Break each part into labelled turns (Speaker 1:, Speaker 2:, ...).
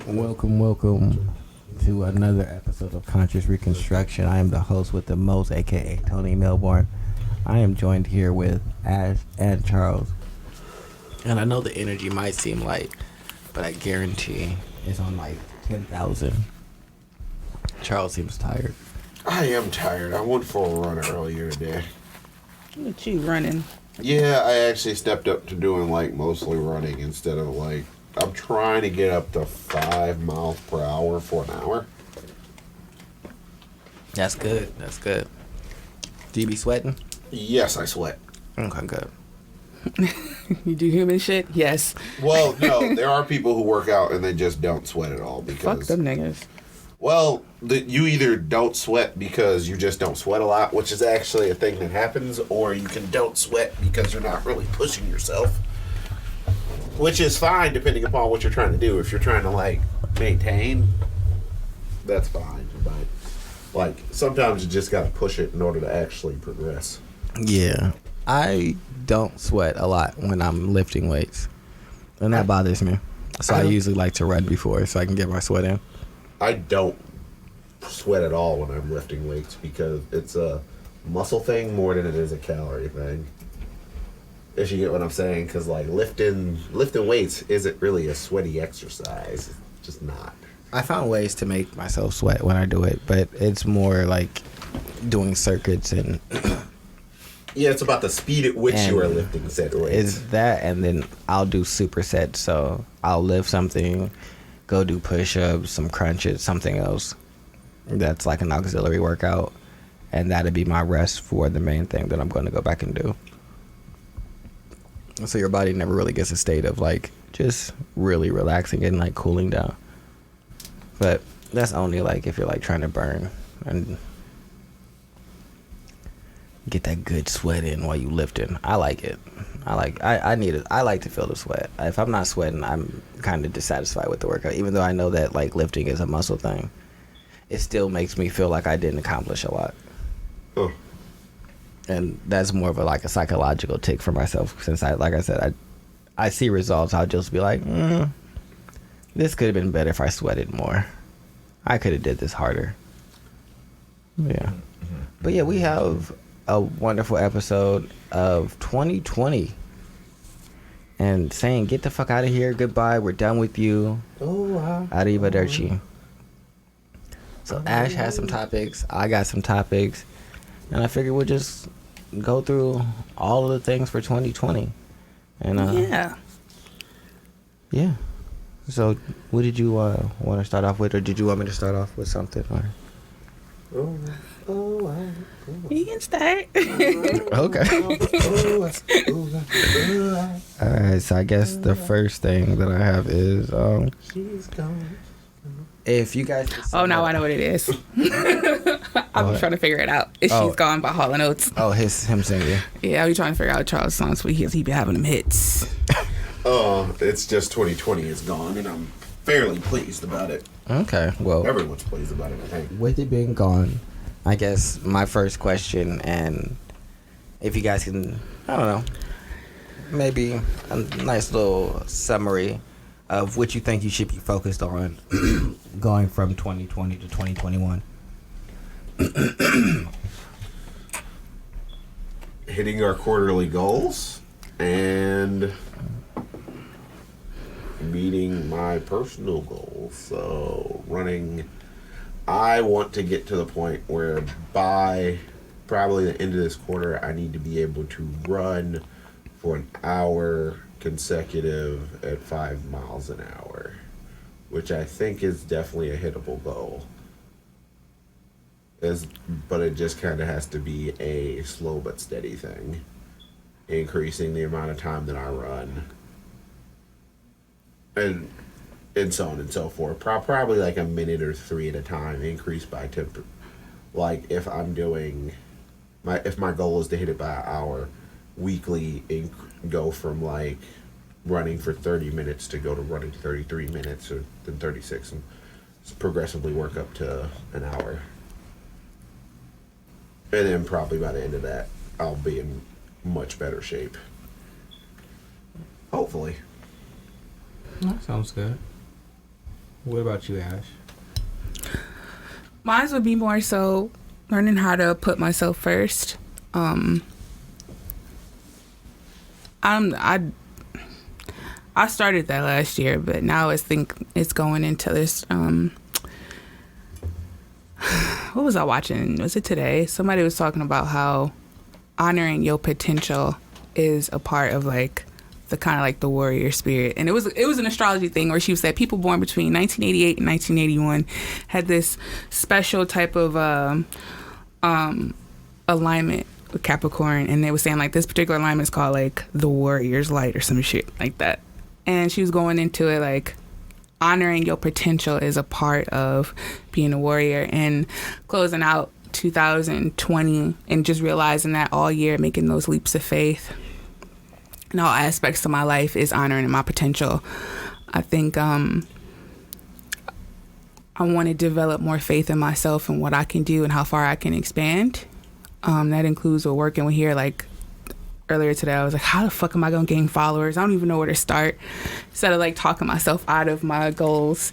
Speaker 1: Welcome to another episode of Conscious Reconstruction. I am the host with the most, aka Tony Melbourne. I am joined here with Ash and Charles. And I know the energy might seem light, but I guarantee it's on like 10,000. Charles seems tired.
Speaker 2: I am tired. I went for a run earlier today.
Speaker 3: Look at you running.
Speaker 2: Yeah, I actually stepped up to doing like mostly running instead of like, I'm trying to get up to 5 miles per hour for an hour.
Speaker 1: That's good. That's good. Do you be sweating?
Speaker 2: Yes, I sweat.
Speaker 1: Okay, good.
Speaker 3: You do human shit? Yes.
Speaker 2: Well, no, there are people who work out and they just don't sweat at all because...
Speaker 3: Fuck them niggas.
Speaker 2: Well, you either don't sweat because you just don't sweat a lot, which is actually a thing that happens, or you can don't sweat because you're not really pushing yourself. Which is fine depending upon what you're trying to do. If you're trying to, like, maintain, that's fine. But, like, sometimes you just got to push it in order to actually progress.
Speaker 1: Yeah. I don't sweat a lot when I'm lifting weights. And that bothers me. So I usually like to run before so I can get my sweat in.
Speaker 2: I don't sweat at all when I'm lifting weights because it's a muscle thing more than it is a calorie thing. If you get what I'm saying, because like lifting weights isn't really a sweaty exercise. It's just not.
Speaker 1: I found ways to make myself sweat when I do it, but it's more like doing circuits and
Speaker 2: yeah, it's about the speed at which you are lifting said weights.
Speaker 1: It's that, and then I'll do supersets. So I'll lift something, go do push-ups, some crunches, something else. That's like an auxiliary workout, and that'll be my rest for the main thing that I'm going to go back and do. So your body never really gets a state of like just really relaxing and like cooling down. But that's only like if you're like trying to burn and get that good sweat in while you lifting. I like it. I need it. I like to feel the sweat. If I'm not sweating, I'm kind of dissatisfied with the workout. Even though I know that like lifting is a muscle thing, it still makes me feel like I didn't accomplish a lot.
Speaker 2: Oh.
Speaker 1: And that's more of a like a psychological tick for myself. Since I see results, I'll just be like, this could have been better if I sweated more. I could have did this harder. Yeah. But yeah, we have a wonderful episode of 2020 and saying get the fuck out of here, goodbye, we're done with you, arrivederci. So Ash has some topics, I got some topics, and I figured we'll just go through all of the things for 2020 and yeah. So what did you want to start off with, or did you want me to start off with something, or
Speaker 3: You can start.
Speaker 1: okay. Alright, so I guess the first thing that I have is if you guys
Speaker 3: Oh, now I know what it is. I was trying to figure it out. She's Gone by Hall & Oates.
Speaker 1: Oh, him singing.
Speaker 3: Yeah, I was trying to figure out Charles' songs, but he be having them hits.
Speaker 2: It's just 2020 is gone, and I'm fairly pleased about it.
Speaker 1: Okay, well,
Speaker 2: everyone's pleased about it, I think.
Speaker 1: With it being gone, I guess my first question, and if you guys can, I don't know, maybe a nice little summary of what you think you should be focused on going from 2020 to 2021.
Speaker 2: Hitting our quarterly goals and meeting my personal goals. So running, I want to get to the point where by probably the end of this quarter, I need to be able to run for an hour consecutive at 5 miles an hour, which I think is definitely a hittable goal. But it just kind of has to be a slow but steady thing, increasing the amount of time that I run, and so on and so forth. Probably like a minute or 3 at a time, increase by 10. Like if I'm doing if my goal is to hit it by an hour weekly, go from like running for 30 minutes to go to running 33 minutes or then 36, and progressively work up to an hour. And then probably by the end of that, I'll be in much better shape. Hopefully.
Speaker 1: That sounds good. What about you, Ash?
Speaker 3: Mine would be more so learning how to put myself first. I started that last year, but now I think it's going into this. What was I watching? Was it today? Somebody was talking about how honoring your potential is a part of like the kind of like the warrior spirit, and it was an astrology thing where she said people born between 1988 and 1981 had this special type of alignment with Capricorn, and they were saying like this particular alignment is called like the warrior's light or some shit like that. And she was going into it like honoring your potential is a part of being a warrior, and closing out 2020 and just realizing that all year, making those leaps of faith in all aspects of my life is honoring my potential. I think I want to develop more faith in myself and what I can do and how far I can expand. That includes working with here. Like earlier today, I was like, how the fuck am I going to gain followers? I don't even know where to start. Instead of like talking myself out of my goals,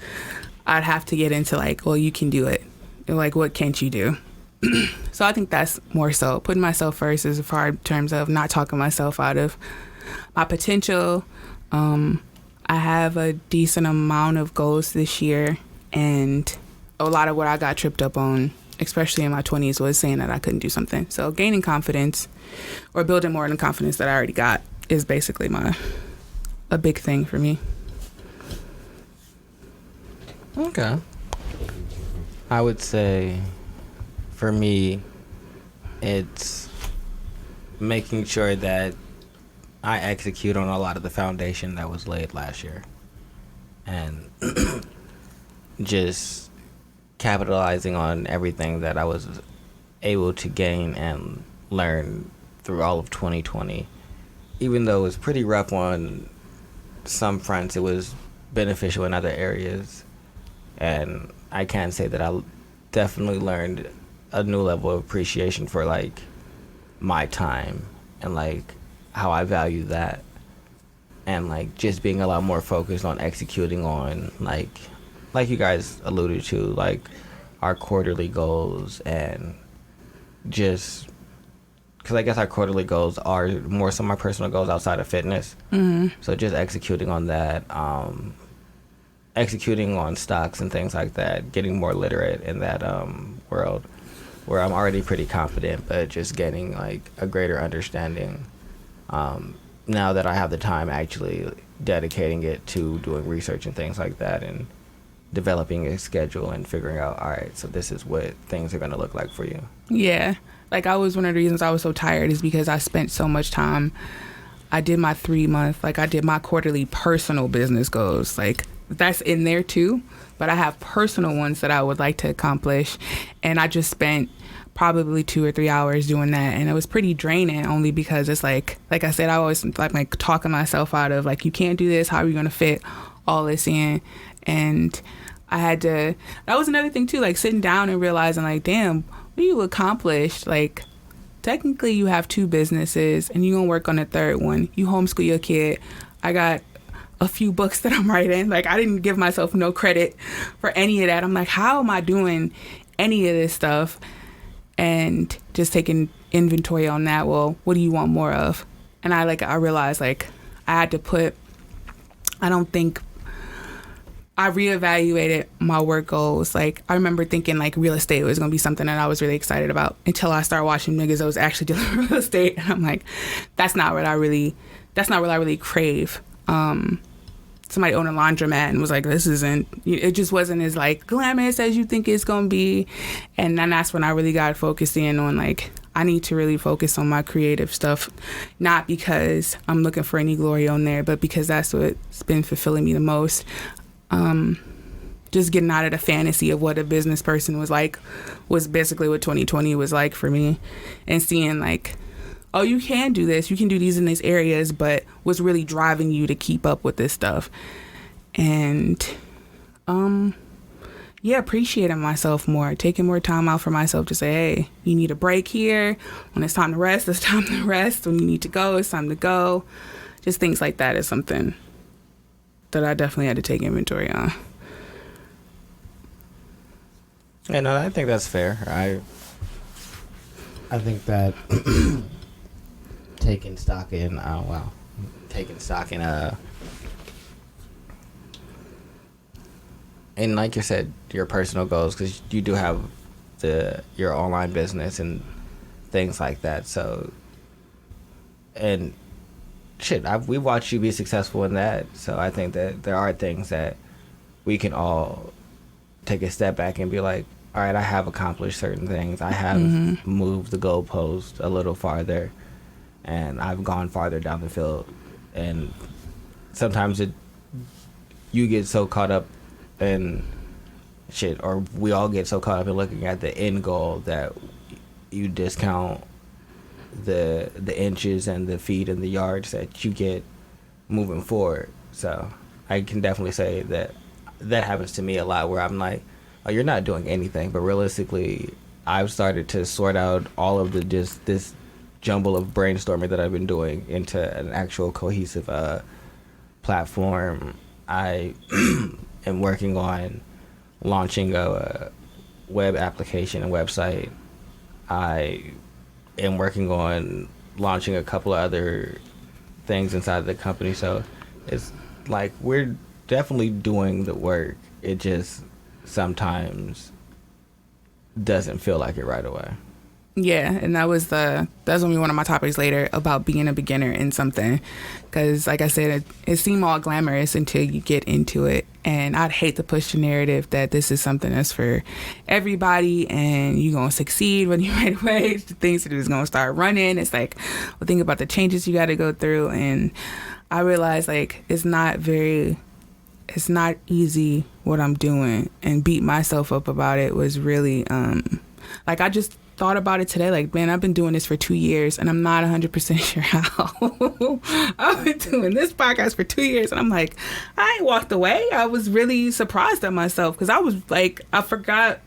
Speaker 3: I'd have to get into like, well, you can do it. Like, what can't you do? So I think that's more so putting myself first as far in terms of not talking myself out of my potential. I have a decent amount of goals this year, and a lot of what I got tripped up on, especially in my 20s, was saying that I couldn't do something. So gaining confidence or building more than confidence that I already got is basically a big thing for me.
Speaker 1: Okay. I would say for me, it's making sure that I execute on a lot of the foundation that was laid last year, and just capitalizing on everything that I was able to gain and learn through all of 2020. Even though it was pretty rough on some fronts, it was beneficial in other areas, and I can say that I definitely learned a new level of appreciation for like my time and like how I value that, and like just being a lot more focused on executing on like you guys alluded to, like our quarterly goals, and just because I guess our quarterly goals are more so my personal goals outside of fitness. Mm-hmm. So just executing on that, executing on stocks and things like that, getting more literate in that world where I'm already pretty confident, but just getting like a greater understanding now that I have the time, actually dedicating it to doing research and things like that, and developing a schedule and figuring out, all right, so this is what things are going to look like for you.
Speaker 3: Yeah. Like one of the reasons I was so tired is because I spent so much time. I did my 3-month, like I did my quarterly personal business goals. Like that's in there too, but I have personal ones that I would like to accomplish. And I just spent probably 2 or 3 hours doing that, and it was pretty draining, only because it's like I said, I always like talking myself out of like, you can't do this, how are you going to fit all this in? And I had to, that was another thing too, like sitting down and realizing like, damn, what you accomplished, like technically you have 2 businesses and you're gonna work on a 3rd one, you homeschool your kid, I got a few books that I'm writing, like I didn't give myself no credit for any of that. I'm like, how am I doing any of this stuff? And just taking inventory on that. Well, what do you want more of? And I realized like I had to put, I reevaluated my work goals. Like I remember thinking like real estate was gonna be something that I was really excited about until I started watching niggas that was actually dealing with real estate. And I'm like, that's not what I really crave. Somebody owned a laundromat and was like, it just wasn't as like glamorous as you think it's gonna be. And then that's when I really got focused in on like, I need to really focus on my creative stuff, not because I'm looking for any glory on there, but because that's what's been fulfilling me the most. Just getting out of the fantasy of what a business person was like was basically what 2020 was like for me, and seeing like, oh, you can do this, you can do these in these areas, but what's really driving you to keep up with this stuff? And appreciating myself more, taking more time out for myself to say, hey, you need a break here. When it's time to rest, it's time to rest. When you need to go, it's time to go. Just things like that is something that I definitely had to take inventory on.
Speaker 1: Yeah, no, I think that's fair. I think that taking stock in and like you said, your personal goals, because you do have your online business and things like that. So, and shit, we watched you be successful in that. So I think that there are things that we can all take a step back and be like, all right, I have accomplished certain things. I have moved the goalpost a little farther, and I've gone farther down the field. And sometimes you get so caught up in shit, or we all get so caught up in looking at the end goal that you discount the inches and the feet and the yards that you get moving forward. So I can definitely say that happens to me a lot, where I'm like, oh, you're not doing anything. But realistically, I've started to sort out all of this jumble of brainstorming that I've been doing into an actual cohesive platform. I am working on launching a web application and website. I am working on launching a couple of other things inside the company. So it's like we're definitely doing the work. It just sometimes doesn't feel like it right away.
Speaker 3: Yeah, and that's gonna be one of my topics later, about being a beginner in something, because like I said, it seemed all glamorous until you get into it. And I'd hate to push the narrative that this is something that's for everybody and you're gonna succeed when you right away. Things that is gonna start running. It's like, well, think about the changes you got to go through. And I realized like it's not easy what I'm doing, and beat myself up about it was really like, I just thought about it today, like, man, I've been doing this for 2 years and I'm not 100% sure how. I've been doing this podcast for 2 years and I'm like, I ain't walked away. I was really surprised at myself, because I was like, I forgot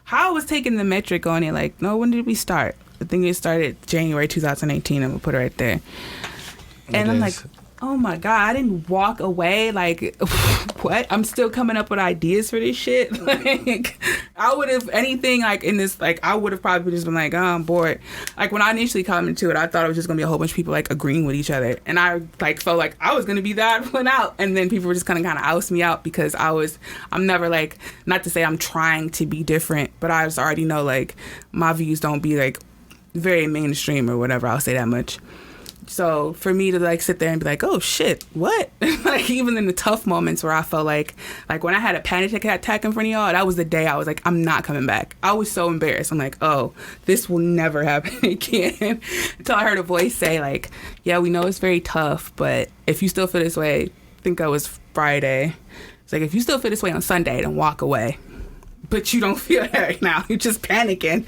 Speaker 3: how I was taking the metric on it. Like, no, when did we start? I think it started January 2018. I'm gonna put it right there. And I'm like, oh my God, I didn't walk away. Like, what? I'm still coming up with ideas for this shit. Like, I would have, anything like in this, like, I would have probably just been like, oh, I'm bored. Like, when I initially commented to it, I thought it was just going to be a whole bunch of people like agreeing with each other. And I like felt like I was going to be the odd one out. And then people were just kind of oust me out, because I'm never like, not to say I'm trying to be different, but I just already know like my views don't be like very mainstream or whatever. I'll say that much. So for me to like sit there and be like, oh shit, what? Like, even in the tough moments where I felt like when I had a panic attack in front of y'all, that was the day I was like, I'm not coming back. I was so embarrassed. I'm like, oh, this will never happen again. Until I heard a voice say like, yeah, we know it's very tough, but if you still feel this way, I think that was Friday. It's like, if you still feel this way on Sunday, then walk away. But you don't feel that right now. You're just panicking.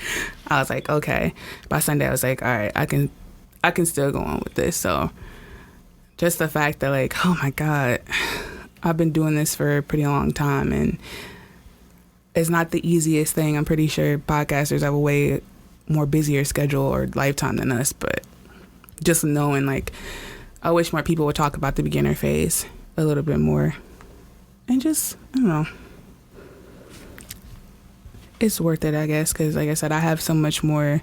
Speaker 3: I was like, okay. By Sunday, I was like, all right, I can still go on with this. So just the fact that like, oh my God, I've been doing this for a pretty long time, and it's not the easiest thing. I'm pretty sure podcasters have a way more busier schedule or lifetime than us, but just knowing like, I wish more people would talk about the beginner phase a little bit more, and just, I don't know, it's worth it, I guess, because like I said, I have so much more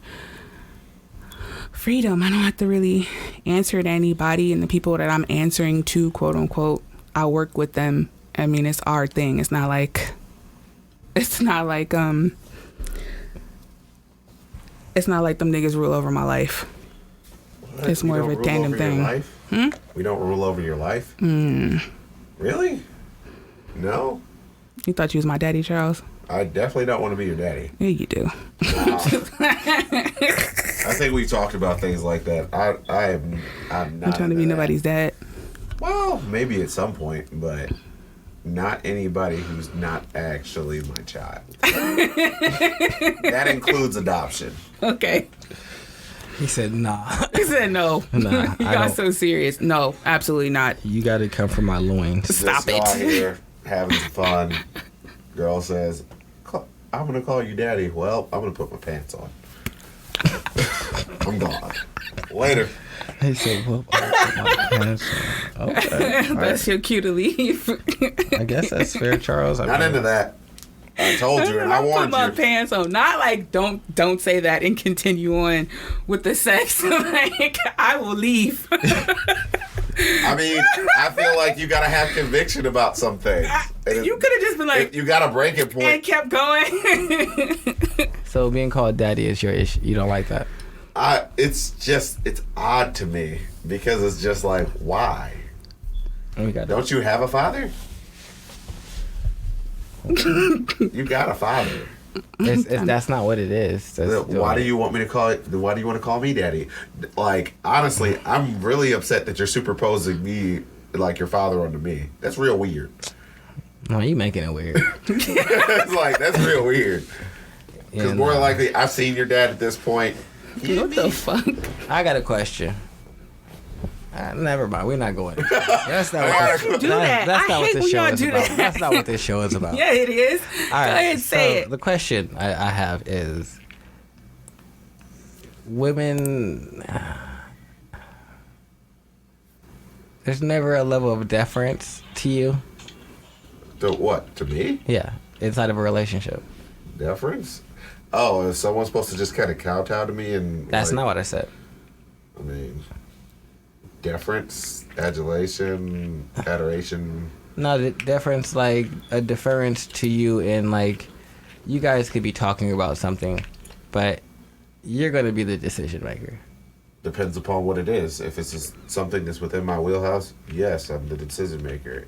Speaker 3: freedom. I don't have to really answer to anybody, and the people that I'm answering to, quote unquote, I work with them. I mean, it's our thing. It's not like them niggas rule over my life.
Speaker 2: What?
Speaker 3: It's more of a tandem thing.
Speaker 2: We don't rule over your life? Really? No?
Speaker 3: You thought you was my daddy, Charles?
Speaker 2: I definitely don't want to be your daddy.
Speaker 3: Yeah, you do.
Speaker 2: Wow. I think we talked about things like that. I'm not
Speaker 3: trying to be nobody's dad.
Speaker 2: Well, maybe at some point, but not anybody who's not actually my child. That includes adoption.
Speaker 1: Okay. He said, nah.
Speaker 3: He said, no.
Speaker 1: Nah.
Speaker 3: You got so serious. No, absolutely not.
Speaker 1: You got to come from my loins.
Speaker 3: Stop it.
Speaker 2: Out here having some fun. Girl says, I'm going to call you daddy. Well, I'm going to put my pants on. I'm gone. Later.
Speaker 1: He said, "Well, my pants on." Okay, all
Speaker 3: That's
Speaker 1: right.
Speaker 3: your cue to leave.
Speaker 1: I guess that's fair, Charles. I
Speaker 2: Not
Speaker 1: mean,
Speaker 2: into that. I told you, and I
Speaker 3: I'm
Speaker 2: warned
Speaker 3: talking about
Speaker 2: you.
Speaker 3: pants on. Not like don't say that and continue on with the sex. Like I will leave.
Speaker 2: I mean, I feel like you gotta have conviction about some things. And
Speaker 3: You could have just been like
Speaker 2: you got a breaking
Speaker 3: and
Speaker 2: point.
Speaker 3: kept going.
Speaker 1: so being called daddy is your issue. You don't like that?
Speaker 2: It's odd to me because it's just like, why?
Speaker 1: We got
Speaker 2: Don't you have a father? You got a father.
Speaker 1: That's not what it is.
Speaker 2: Why do you want me to call it? Why do you want to call me daddy? Like, honestly, I'm really upset that you're superposing me like your father onto me. That's real weird.
Speaker 1: No, you making it weird.
Speaker 2: It's like, that's real weird. Because
Speaker 1: Yeah,
Speaker 2: more
Speaker 1: no.
Speaker 2: likely, I've seen your dad at this point.
Speaker 3: What the fuck?
Speaker 1: I got a question. Never mind. We're not going. That's not what this,
Speaker 3: Do that.
Speaker 1: That's
Speaker 3: I
Speaker 1: not what
Speaker 3: hate
Speaker 1: this
Speaker 3: when
Speaker 1: show
Speaker 3: y'all
Speaker 1: is
Speaker 3: do
Speaker 1: about.
Speaker 3: that.
Speaker 1: That's not what this show is about.
Speaker 3: Yeah, it is.
Speaker 1: All
Speaker 3: Go
Speaker 1: right,
Speaker 3: ahead, say it.
Speaker 1: The question I have is, women. There's never a level of deference to you.
Speaker 2: To what? To me?
Speaker 1: Yeah, inside of a relationship.
Speaker 2: Deference? Oh, is someone supposed to just kind of kowtow to me and?
Speaker 1: That's
Speaker 2: like,
Speaker 1: not what I said.
Speaker 2: I mean, deference, adulation, adoration.
Speaker 1: No, the deference, like a deference to you, and like you guys could be talking about something, but you're gonna be the decision maker.
Speaker 2: Depends upon what it is. If it's something that's within my wheelhouse, yes, I'm the decision maker.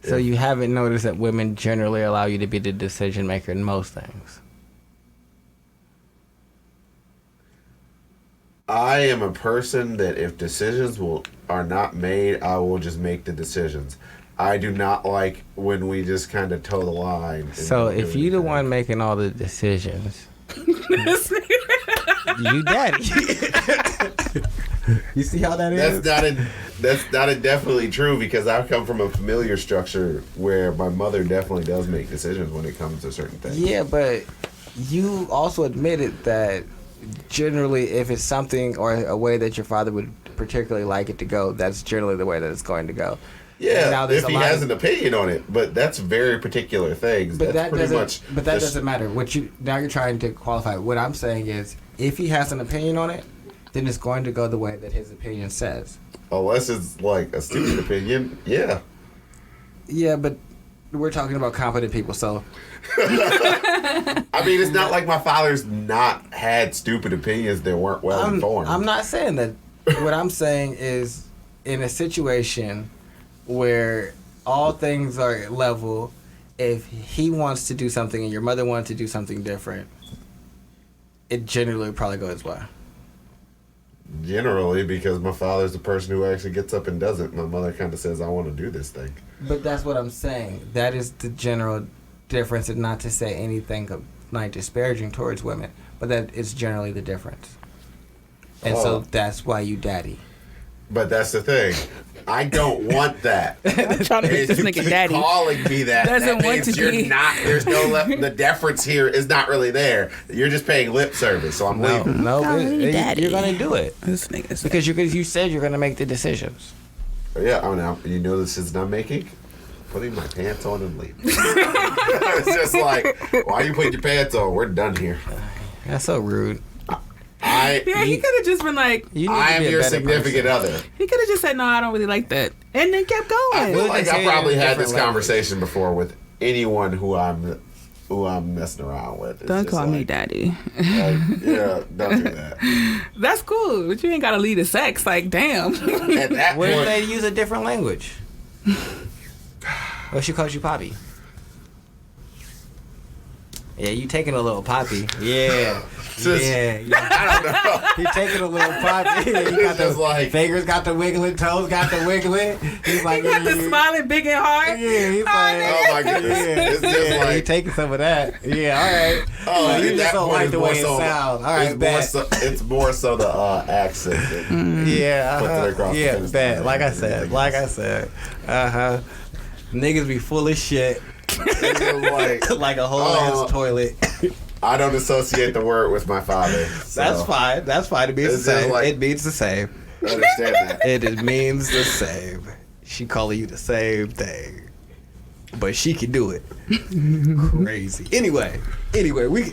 Speaker 1: So you haven't noticed that women generally allow you to be the decision maker in most things.
Speaker 2: I am a person that if decisions are not made, I will just make the decisions. I do not like when we just kind of toe the line. and
Speaker 1: So
Speaker 2: don't do
Speaker 1: if you the
Speaker 2: anything.
Speaker 1: one making all the decisions, you daddy. You see how that is?
Speaker 2: That's not definitely true because I come from a familiar structure where my mother definitely does make decisions when it comes to certain things.
Speaker 1: Yeah, but you also admitted that generally if it's something or a way that your father would particularly like it to go, that's generally the way that it's going to go.
Speaker 2: Yeah,
Speaker 1: Now, there's
Speaker 2: if
Speaker 1: a
Speaker 2: he
Speaker 1: lot
Speaker 2: has
Speaker 1: of-
Speaker 2: an opinion on it, but that's very particular things.
Speaker 1: But
Speaker 2: That's
Speaker 1: that
Speaker 2: pretty
Speaker 1: doesn't.
Speaker 2: much
Speaker 1: But that
Speaker 2: just-
Speaker 1: doesn't matter. Now you're trying to qualify. What I'm saying is, if he has an opinion on it, then it's going to go the way that his opinion says.
Speaker 2: Unless it's like a stupid opinion, yeah.
Speaker 1: Yeah, but we're talking about competent people, so
Speaker 2: I mean, it's not like my father's not had stupid opinions that weren't well informed.
Speaker 1: I'm not saying that. What I'm saying is, in a situation where all things are level, if he wants to do something and your mother wants to do something different, it generally probably goes way.
Speaker 2: Generally, because my father's the person who actually gets up and does it. My mother kind of says, I want to do this thing.
Speaker 1: But that's what I'm saying. That is the general difference, and not to say anything like disparaging towards women, but that is generally the difference. And so
Speaker 2: Oh.
Speaker 1: that's why you daddy.
Speaker 2: But that's the thing. I don't want that.
Speaker 3: I'm trying to make
Speaker 2: If
Speaker 3: this
Speaker 2: you
Speaker 3: nigga
Speaker 2: keep
Speaker 3: daddy.
Speaker 2: calling me that,
Speaker 3: Doesn't
Speaker 2: that
Speaker 3: want
Speaker 2: means
Speaker 3: to
Speaker 2: you're
Speaker 3: be.
Speaker 2: not, there's no the deference here is not really there. You're just paying lip service, so I'm leaving.
Speaker 1: No,
Speaker 3: Call me daddy.
Speaker 1: you're gonna do it
Speaker 3: This nigga's
Speaker 1: because you said you're gonna make the decisions.
Speaker 2: Yeah, I know. You know this is not making? Putting my pants on and leaving. It's just like, why are you putting your pants on? We're done here.
Speaker 1: That's so rude.
Speaker 3: Yeah, he could have just been like,
Speaker 1: You need
Speaker 2: I
Speaker 1: to
Speaker 2: am
Speaker 1: be a
Speaker 2: your
Speaker 1: better
Speaker 2: significant
Speaker 1: person.
Speaker 2: other.
Speaker 3: he could have just said, no, I don't really like that. And then kept
Speaker 2: I
Speaker 3: going.
Speaker 2: feel
Speaker 1: Well,
Speaker 2: like
Speaker 1: they say
Speaker 2: I
Speaker 1: it
Speaker 2: probably
Speaker 1: in
Speaker 2: had
Speaker 1: different
Speaker 2: this conversation before with anyone who I'm messing around with. It's
Speaker 3: Don't
Speaker 2: just
Speaker 3: call me
Speaker 2: like,
Speaker 3: daddy.
Speaker 2: yeah, don't do that.
Speaker 3: That's cool, but you ain't got to lead to sex. Like, damn.
Speaker 2: At that
Speaker 1: What if
Speaker 2: point,
Speaker 1: they use a different language? What if she calls you Poppy? Yeah, you taking a little Poppy. Yeah.
Speaker 2: Just-
Speaker 1: yeah.
Speaker 2: I don't know.
Speaker 1: He taking a little Poppy. He got
Speaker 2: Just
Speaker 1: the
Speaker 2: like-
Speaker 1: fingers got the wiggling, toes got the wiggling. He's like,
Speaker 3: He got the smiling big and hard.
Speaker 1: Yeah, he's like,
Speaker 2: Oh my goodness. It's just
Speaker 1: yeah,
Speaker 2: like,
Speaker 1: he taking some of that. Yeah, all right.
Speaker 2: oh,
Speaker 1: So you
Speaker 2: at
Speaker 1: just
Speaker 2: that
Speaker 1: don't
Speaker 2: point
Speaker 1: like
Speaker 2: it's
Speaker 1: the
Speaker 2: more
Speaker 1: way it
Speaker 2: so-
Speaker 1: sounds. All right,
Speaker 2: it's more
Speaker 1: bet.
Speaker 2: so, it's more so the accent.
Speaker 1: Yeah,
Speaker 2: Put that across the
Speaker 1: yeah,
Speaker 2: finish
Speaker 1: bet.
Speaker 2: line.
Speaker 1: Like I said, niggas be full of shit,
Speaker 2: It's just like,
Speaker 1: like a whole
Speaker 2: Oh.
Speaker 1: ass toilet.
Speaker 2: I don't associate the word with my father. So
Speaker 1: That's fine. That's fine. It means the
Speaker 2: It's just
Speaker 1: same.
Speaker 2: like-
Speaker 1: It means the same.
Speaker 2: I understand that.
Speaker 1: It means the same. She calling you the same thing, but she can do it. Crazy. Anyway,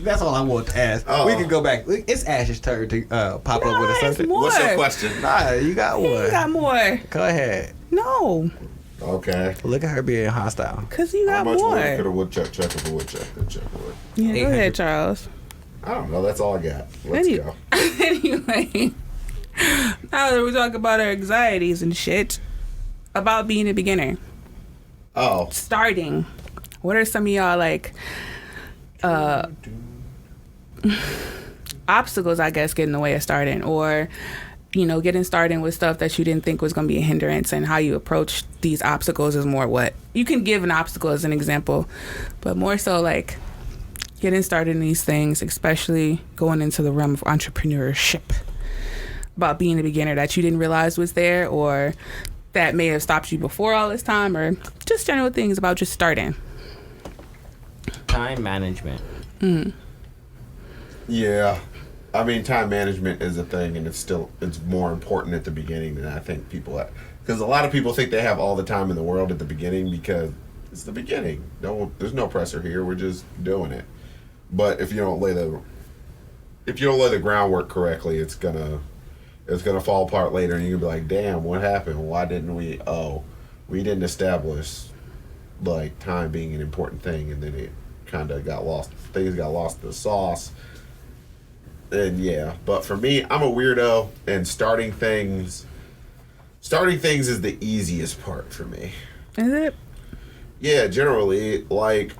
Speaker 1: that's all I want to ask.
Speaker 2: Oh.
Speaker 1: We can go back. It's Ash's turn to pop up with a
Speaker 3: Nice,
Speaker 1: subject.
Speaker 3: more.
Speaker 2: What's your question?
Speaker 1: Nah, you got
Speaker 3: You
Speaker 1: one.
Speaker 3: got more.
Speaker 1: Go ahead.
Speaker 3: No,
Speaker 2: Okay.
Speaker 1: Look at her being hostile.
Speaker 3: because you
Speaker 2: How
Speaker 3: got
Speaker 2: much wood could
Speaker 3: more.
Speaker 2: a woodchuck chuck if a woodchuck could chuck wood?
Speaker 3: Yeah, go
Speaker 1: 800.
Speaker 3: ahead, Charles.
Speaker 2: I don't know. That's all I got. Let's
Speaker 3: Any-
Speaker 2: go.
Speaker 3: Anyway, now that we talk about our anxieties and shit, about being a beginner,
Speaker 2: Oh.
Speaker 3: starting. What are some of y'all like obstacles, I guess, get in the way of starting, or getting started with stuff that you didn't think was going to be a hindrance, and how you approach these obstacles is more what you can give an obstacle as an example, but more so like getting started in these things, especially going into the realm of entrepreneurship, about being a beginner that you didn't realize was there, or that may have stopped you before all this time, or just general things about just starting.
Speaker 1: Time management.
Speaker 2: Yeah. I mean, time management is a thing, and it's more important at the beginning than I think people have. Because a lot of people think they have all the time in the world at the beginning because it's the beginning. There's no pressure here. We're just doing it. But if you don't lay the groundwork correctly, it's gonna fall apart later, and you're gonna be like, damn, what happened? Why didn't we? Oh, we didn't establish like time being an important thing, and then it kind of got lost. Things got lost in the sauce. And yeah, but for me, I'm a weirdo, and starting things is the easiest part for me.
Speaker 3: Is it?
Speaker 2: Yeah, generally, like,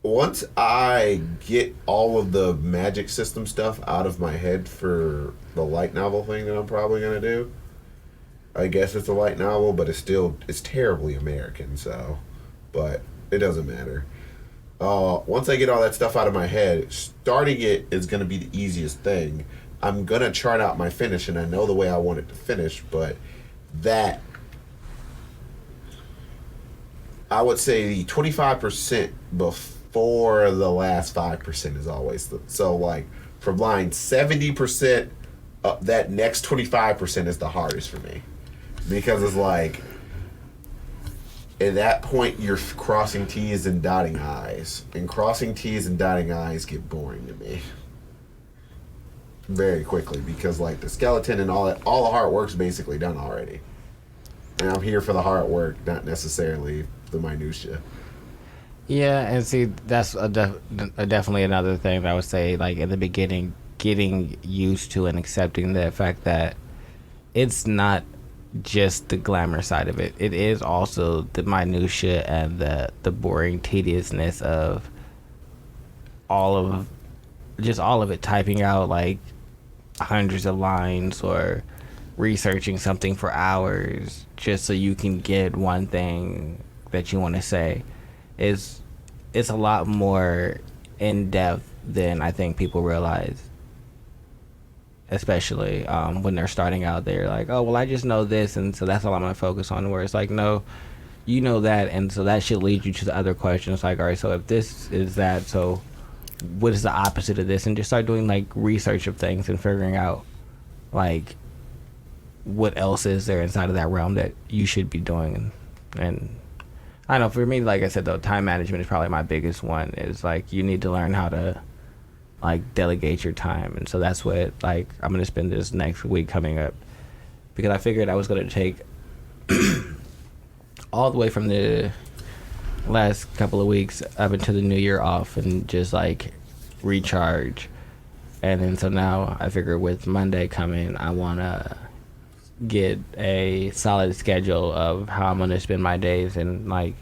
Speaker 2: once I get all of the magic system stuff out of my head for the light novel thing that I'm probably going to do, I guess it's a light novel, but it's terribly American, so, but it doesn't matter. Once I get all that stuff out of my head, starting it is going to be the easiest thing. I'm going to chart out my finish, and I know the way I want it to finish, but that, I would say the 25% before the last 5% is always so like from line 70%, that next 25% is the hardest for me, because it's like at that point you're crossing T's and dotting I's, and crossing T's and dotting I's get boring to me very quickly, because like the skeleton and all the hard work's basically done already, and I'm here for the hard work, not necessarily the minutia.
Speaker 1: Yeah, and see, that's definitely another thing that I would say, like, at the beginning, getting used to and accepting the fact that it's not just the glamour side of it. It is also the minutia and the boring tediousness of all of it, typing out, like, hundreds of lines or researching something for hours just so you can get one thing that you want to say. It's a lot more in depth than I think people realize, especially when they're starting out. They're like, oh well, I just know this, and so that's all I'm gonna focus on. Where it's like, no, you know that, and so that should lead you to the other questions. Like, all right, so if this is that, so what is the opposite of this? And just start doing like research of things and figuring out like what else is there inside of that realm that you should be doing. And I don't know, for me, like I said, though, time management is probably my biggest one. Is like you need to learn how to like delegate your time, and so that's what like I'm gonna spend this next week coming up, because I figured I was gonna take all the way from the last couple of weeks up into the new year off and just like recharge, and then so now I figure with Monday coming, I wanna get a solid schedule of how I'm gonna spend my days and like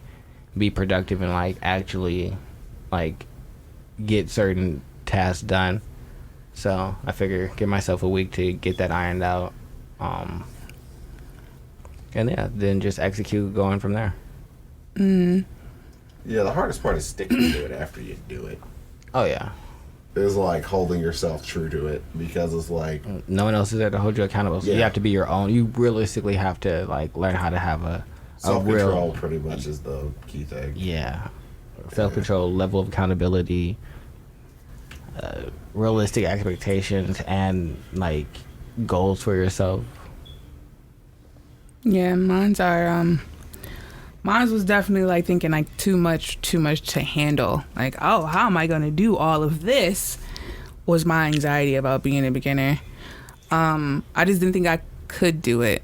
Speaker 1: be productive and like actually like get certain tasks done. So I figure give myself a week to get that ironed out, and yeah, then just execute going from there.
Speaker 2: Yeah, the hardest part is sticking to it after you do it.
Speaker 1: Oh yeah,
Speaker 2: It's like holding yourself true to it, because it's like
Speaker 1: no one else is there to hold you accountable, so you
Speaker 2: Yeah.
Speaker 1: have to be your own. You realistically have to like learn how to have a
Speaker 2: self-control
Speaker 1: real,
Speaker 2: pretty much is the key thing.
Speaker 1: yeah, self-control, level of accountability, realistic expectations and like goals for yourself?
Speaker 3: Yeah, mine's was definitely like thinking like too much to handle. Like, oh, how am I gonna do all of this? Was my anxiety about being a beginner. I just didn't think I could do it.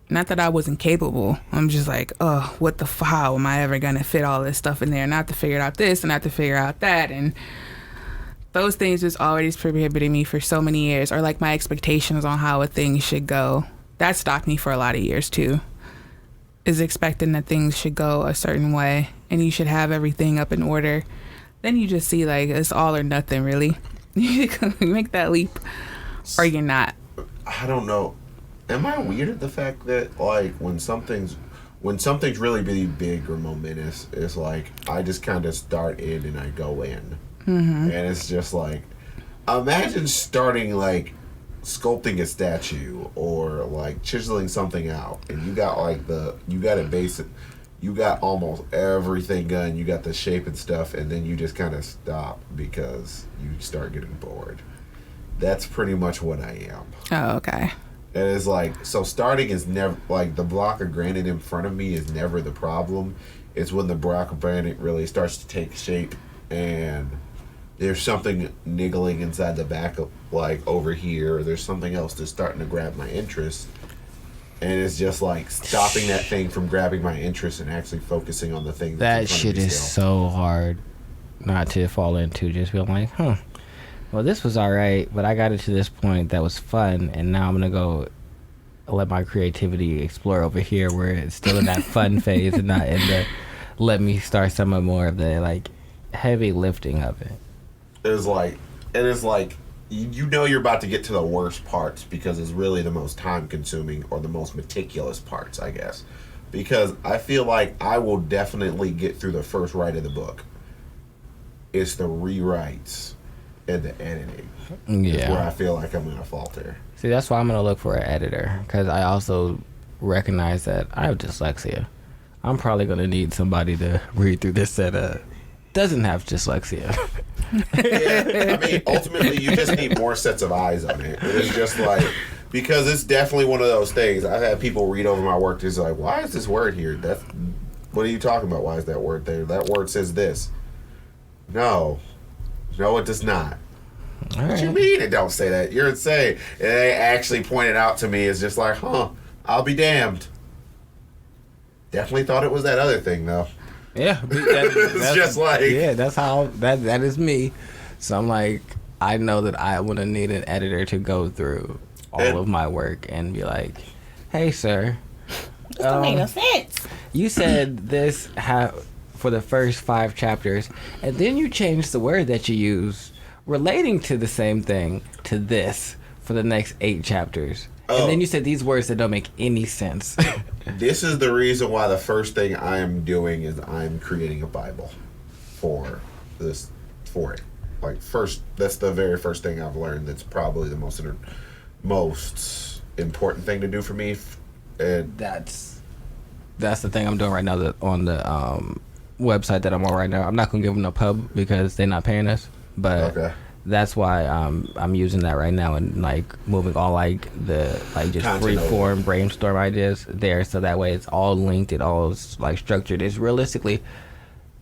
Speaker 3: Not that I wasn't capable. I'm just like, oh, how am I ever gonna fit all this stuff in there? And I have to figure out this and I have to figure out that, and those things just always prohibited me for so many years. Or like my expectations on how a thing should go. That stopped me for a lot of years too. Is expecting that things should go a certain way and you should have everything up in order. Then you just see like it's all or nothing really. You make that leap or you're not.
Speaker 2: I don't know. Am I weird at the fact that like when something's really big or momentous, it's like I just kind of start in and I go in, and it's just like imagine starting like sculpting a statue or like chiseling something out, and you got almost everything done. You got the shape and stuff, and then you just kind of stop because you start getting bored. That's pretty much what I am.
Speaker 3: Oh, okay.
Speaker 2: And it's like, so starting is never, like, the block of granite in front of me is never the problem. It's when the block of granite really starts to take shape and there's something niggling inside the back of, like, over here, or there's something else that's starting to grab my interest. And it's just like stopping that thing from grabbing my interest and actually focusing on the thing that's
Speaker 1: That shit is so hard not to fall into. Just being like, well, this was all right, but I got it to this point that was fun, and now I'm gonna go let my creativity explore over here where it's still in that fun phase and not in the let me start some of more of the like heavy lifting of it.
Speaker 2: It's like you know you're about to get to the worst parts because it's really the most time consuming or the most meticulous parts, I guess. Because I feel like I will definitely get through the first write of the book. It's the rewrites and the editing is where I feel like I'm going to falter.
Speaker 1: See, that's why I'm going to look for an editor, because I also recognize that I have dyslexia. I'm probably going to need somebody to read through this that doesn't have dyslexia.
Speaker 2: Yeah, I mean, ultimately, you just need more sets of eyes on it. It's just like, because it's definitely one of those things. I've had people read over my work, just like, why is this word here? What are you talking about? Why is that word there? That word says this. No, it does not. What you mean it don't say that? You're insane. And they actually pointed out to me, it's just like, I'll be damned. Definitely thought it was that other thing, though.
Speaker 1: Yeah.
Speaker 2: It's just like...
Speaker 1: Yeah, that's how... That is me. So I'm like, I know that I would need an editor to go through all of my work and be like, hey, sir.
Speaker 4: This don't make no sense.
Speaker 1: You said this for the first 5 chapters, and then you changed the word that you used relating to the same thing to this for the next 8 chapters. And then you said these words that don't make any sense.
Speaker 2: This is the reason why the first thing I am doing is I'm creating a Bible for it. Like, that's the very first thing I've learned. That's probably the most important thing to do for me. And
Speaker 1: that's the thing I'm doing right now on the website that I'm on right now. I'm not gonna give them no pub because they're not paying us, but that's why I'm using that right now and like moving all like the like just free form brainstorm ideas there, so that way it's all linked, it all is like structured. It's realistically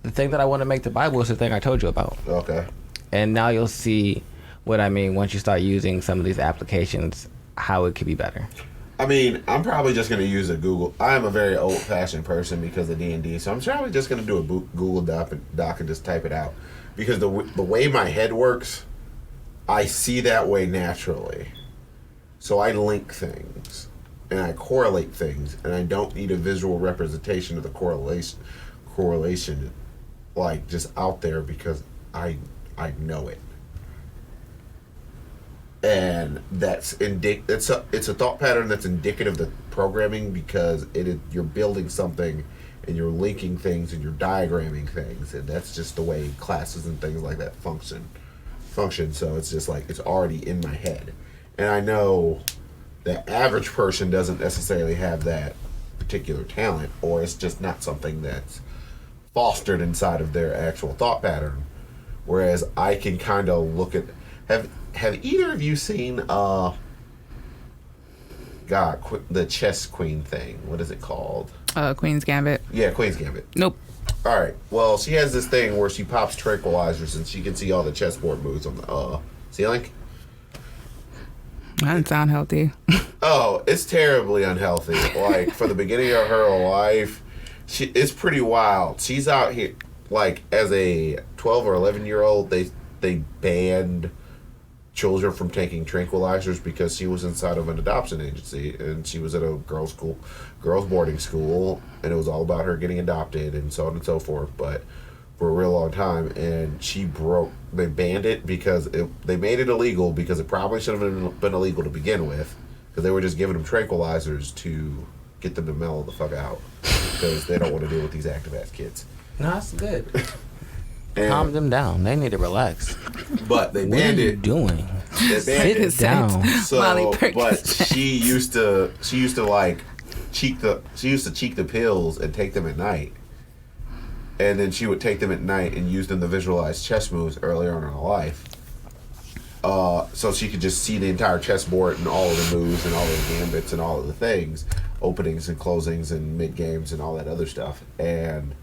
Speaker 1: the thing that I want to make the Bible is the thing I told you about.
Speaker 2: Okay.
Speaker 1: And now you'll see what I mean once you start using some of these applications, how it could be better.
Speaker 2: I mean, I'm probably just going to use a Google. I am a very old-fashioned person because of D&D, so I'm probably just going to do a Google Doc and just type it out. Because the way my head works, I see that way naturally. So I link things, and I correlate things, and I don't need a visual representation of the correlation like, just out there because I know it. And that's it's a thought pattern that's indicative of the programming because you're building something and you're linking things and you're diagramming things, and that's just the way classes and things like that function. So it's just like it's already in my head, and I know the average person doesn't necessarily have that particular talent, or it's just not something that's fostered inside of their actual thought pattern. Whereas I can kind of look at... Have either of you seen, the chess queen thing? What is it called?
Speaker 3: Queen's Gambit.
Speaker 2: Yeah, Queen's Gambit.
Speaker 3: Nope.
Speaker 2: All right. Well, she has this thing where she pops tranquilizers and she can see all the chessboard moves on the ceiling.
Speaker 3: That doesn't sound healthy.
Speaker 2: Oh, it's terribly unhealthy. Like, for the beginning of her life, it's pretty wild. She's out here, like, as a 12 or 11-year-old, they banned children from taking tranquilizers because she was inside of an adoption agency, and she was at a girls' boarding school, and it was all about her getting adopted and so on and so forth, but for a real long time, and they banned it because they made it illegal because it probably should have been illegal to begin with, because they were just giving them tranquilizers to get them to mellow the fuck out because they don't want to deal with these active-ass kids.
Speaker 1: No, that's good. Calm them down. They need to relax.
Speaker 2: But they
Speaker 1: what
Speaker 2: banned
Speaker 1: are you
Speaker 2: it.
Speaker 1: doing?
Speaker 2: Sit
Speaker 1: it down.
Speaker 2: So, but she used to like cheek the pills and take them at night, and then she would take them at night and use them to visualize chess moves earlier on in her life. So she could just see the entire chessboard and all of the moves and all of the gambits and all of the things, openings and closings and mid games and all that other stuff. And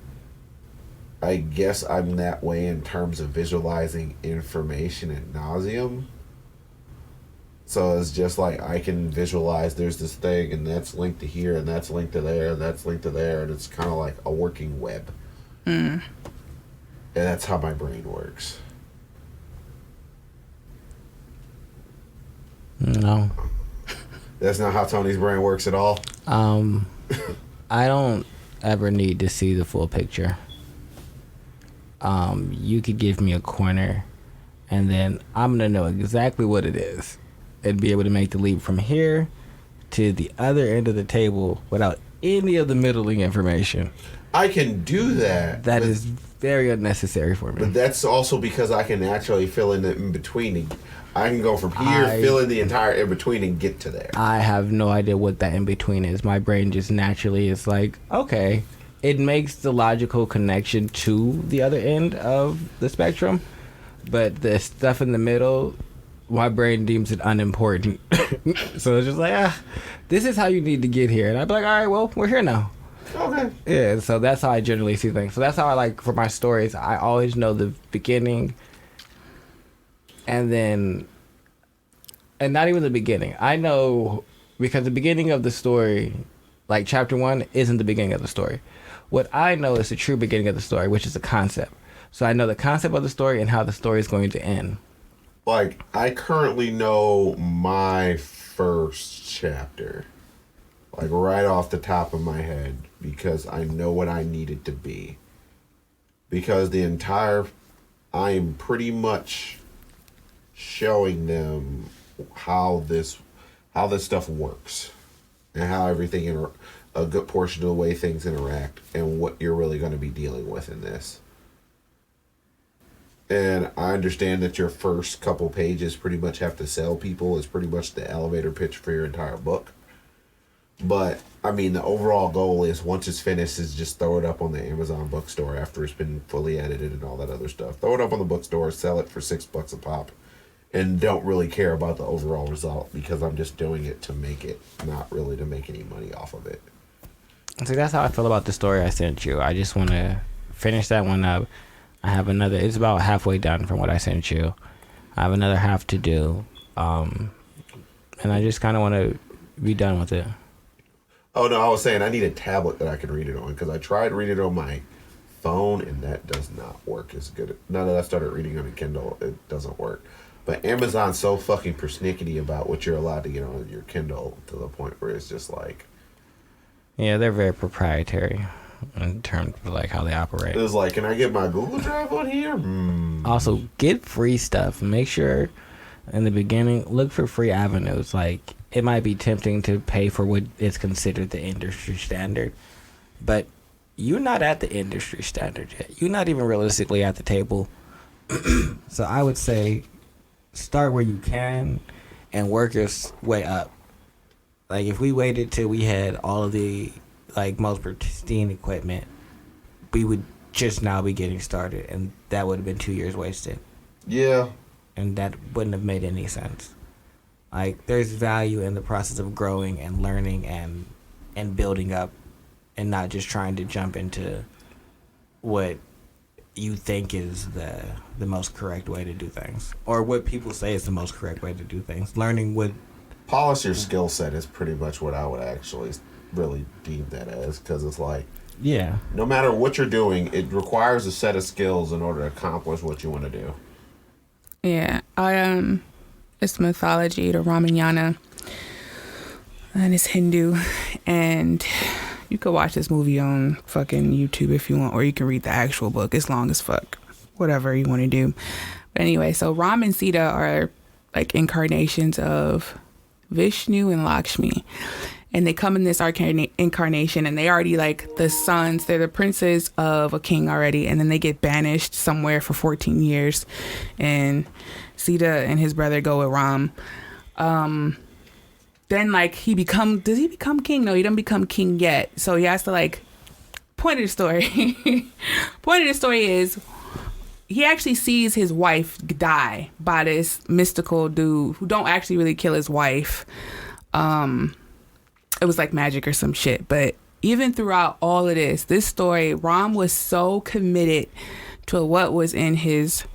Speaker 2: I guess I'm that way in terms of visualizing information ad nauseum. So it's just like I can visualize there's this thing and that's linked to here and that's linked to there and that's linked to there, and it's kind of like a working web. And that's how my brain works.
Speaker 1: No.
Speaker 2: That's not how Tony's brain works at all?
Speaker 1: I don't ever need to see the full picture. You could give me a corner, and then I'm gonna know exactly what it is, and be able to make the leap from here to the other end of the table without any of the middling information.
Speaker 2: I can do that.
Speaker 1: That is very unnecessary for me.
Speaker 2: But that's also because I can actually fill in the in-between. I can go from here, fill in the entire in-between, and get to there.
Speaker 1: I have no idea what that in-between is. My brain just naturally is like, okay. It makes the logical connection to the other end of the spectrum, but the stuff in the middle, my brain deems it unimportant. So it's just like, this is how you need to get here. And I'd be like, all right, well, we're here now.
Speaker 2: Okay.
Speaker 1: Yeah, so that's how I generally see things. So that's how I like, for my stories, I always know the beginning and not even the beginning. I know, because the beginning of the story, like chapter 1, isn't the beginning of the story. What I know is the true beginning of the story, which is the concept. So I know the concept of the story and how the story is going to end.
Speaker 2: Like, I currently know my first chapter, like right off the top of my head, because I know what I need it to be. Because I am pretty much showing them how this stuff works and how everything a good portion of the way things interact and what you're really going to be dealing with in this. And I understand that your first couple pages pretty much have to sell people. It's pretty much the elevator pitch for your entire book. But, I mean, the overall goal is, once it's finished, is just throw it up on the Amazon bookstore after it's been fully edited and all that other stuff. Throw it up on the bookstore, sell it for $6 a pop, and don't really care about the overall result, because I'm just doing it to make it, not really to make any money off of it.
Speaker 1: So that's how I feel about the story I sent you. I just want to finish that one up. I have another, it's about halfway done from what I sent you. I have another half to do. And I just kind of want to be done with it.
Speaker 2: Oh, no, I was saying I need a tablet that I can read it on, because I tried reading it on my phone, and that does not work as good. Now that I started reading on a Kindle, it doesn't work. But Amazon's so fucking persnickety about what you're allowed to get on your Kindle, to the point where it's just like...
Speaker 1: Yeah, they're very proprietary in terms of like how they operate.
Speaker 2: It was like, can I get my Google Drive on here?
Speaker 1: Also, get free stuff. Make sure in the beginning, look for free avenues. Like, it might be tempting to pay for what is considered the industry standard, but you're not at the industry standard yet. You're not even realistically at the table. So I would say start where you can and work your way up. Like, if we waited till we had all of the, like, most pristine equipment, we would just now be getting started, and that would have been 2 years wasted.
Speaker 2: Yeah.
Speaker 1: And that wouldn't have made any sense. Like, there's value in the process of growing and learning and building up, and not just trying to jump into what you think is the most correct way to do things, or what people say is the most correct way to do things. Learning what
Speaker 2: Polish your skill set is pretty much what I would actually really deem that as, because it's like,
Speaker 1: yeah,
Speaker 2: no matter what you're doing, it requires a set of skills in order to accomplish what you want to do.
Speaker 3: Yeah, it's mythology, the Ramayana, and it's Hindu, and you could watch this movie on fucking YouTube if you want, or you can read the actual book. It's long as fuck, whatever you want to do. But anyway, so Ram and Sita are like incarnations of Vishnu and Lakshmi, and they come in this incarnation, and they already like the sons. They're the princes of a king already, and then they get banished somewhere for 14 years, and Sita and his brother go with Ram. Then like does he become king? No, he doesn't become king yet. So he has to like, point of the story is he actually sees his wife die by this mystical dude who don't actually really kill his wife. It was like magic or some shit. But even throughout all of this story, Ram was so committed to what was in his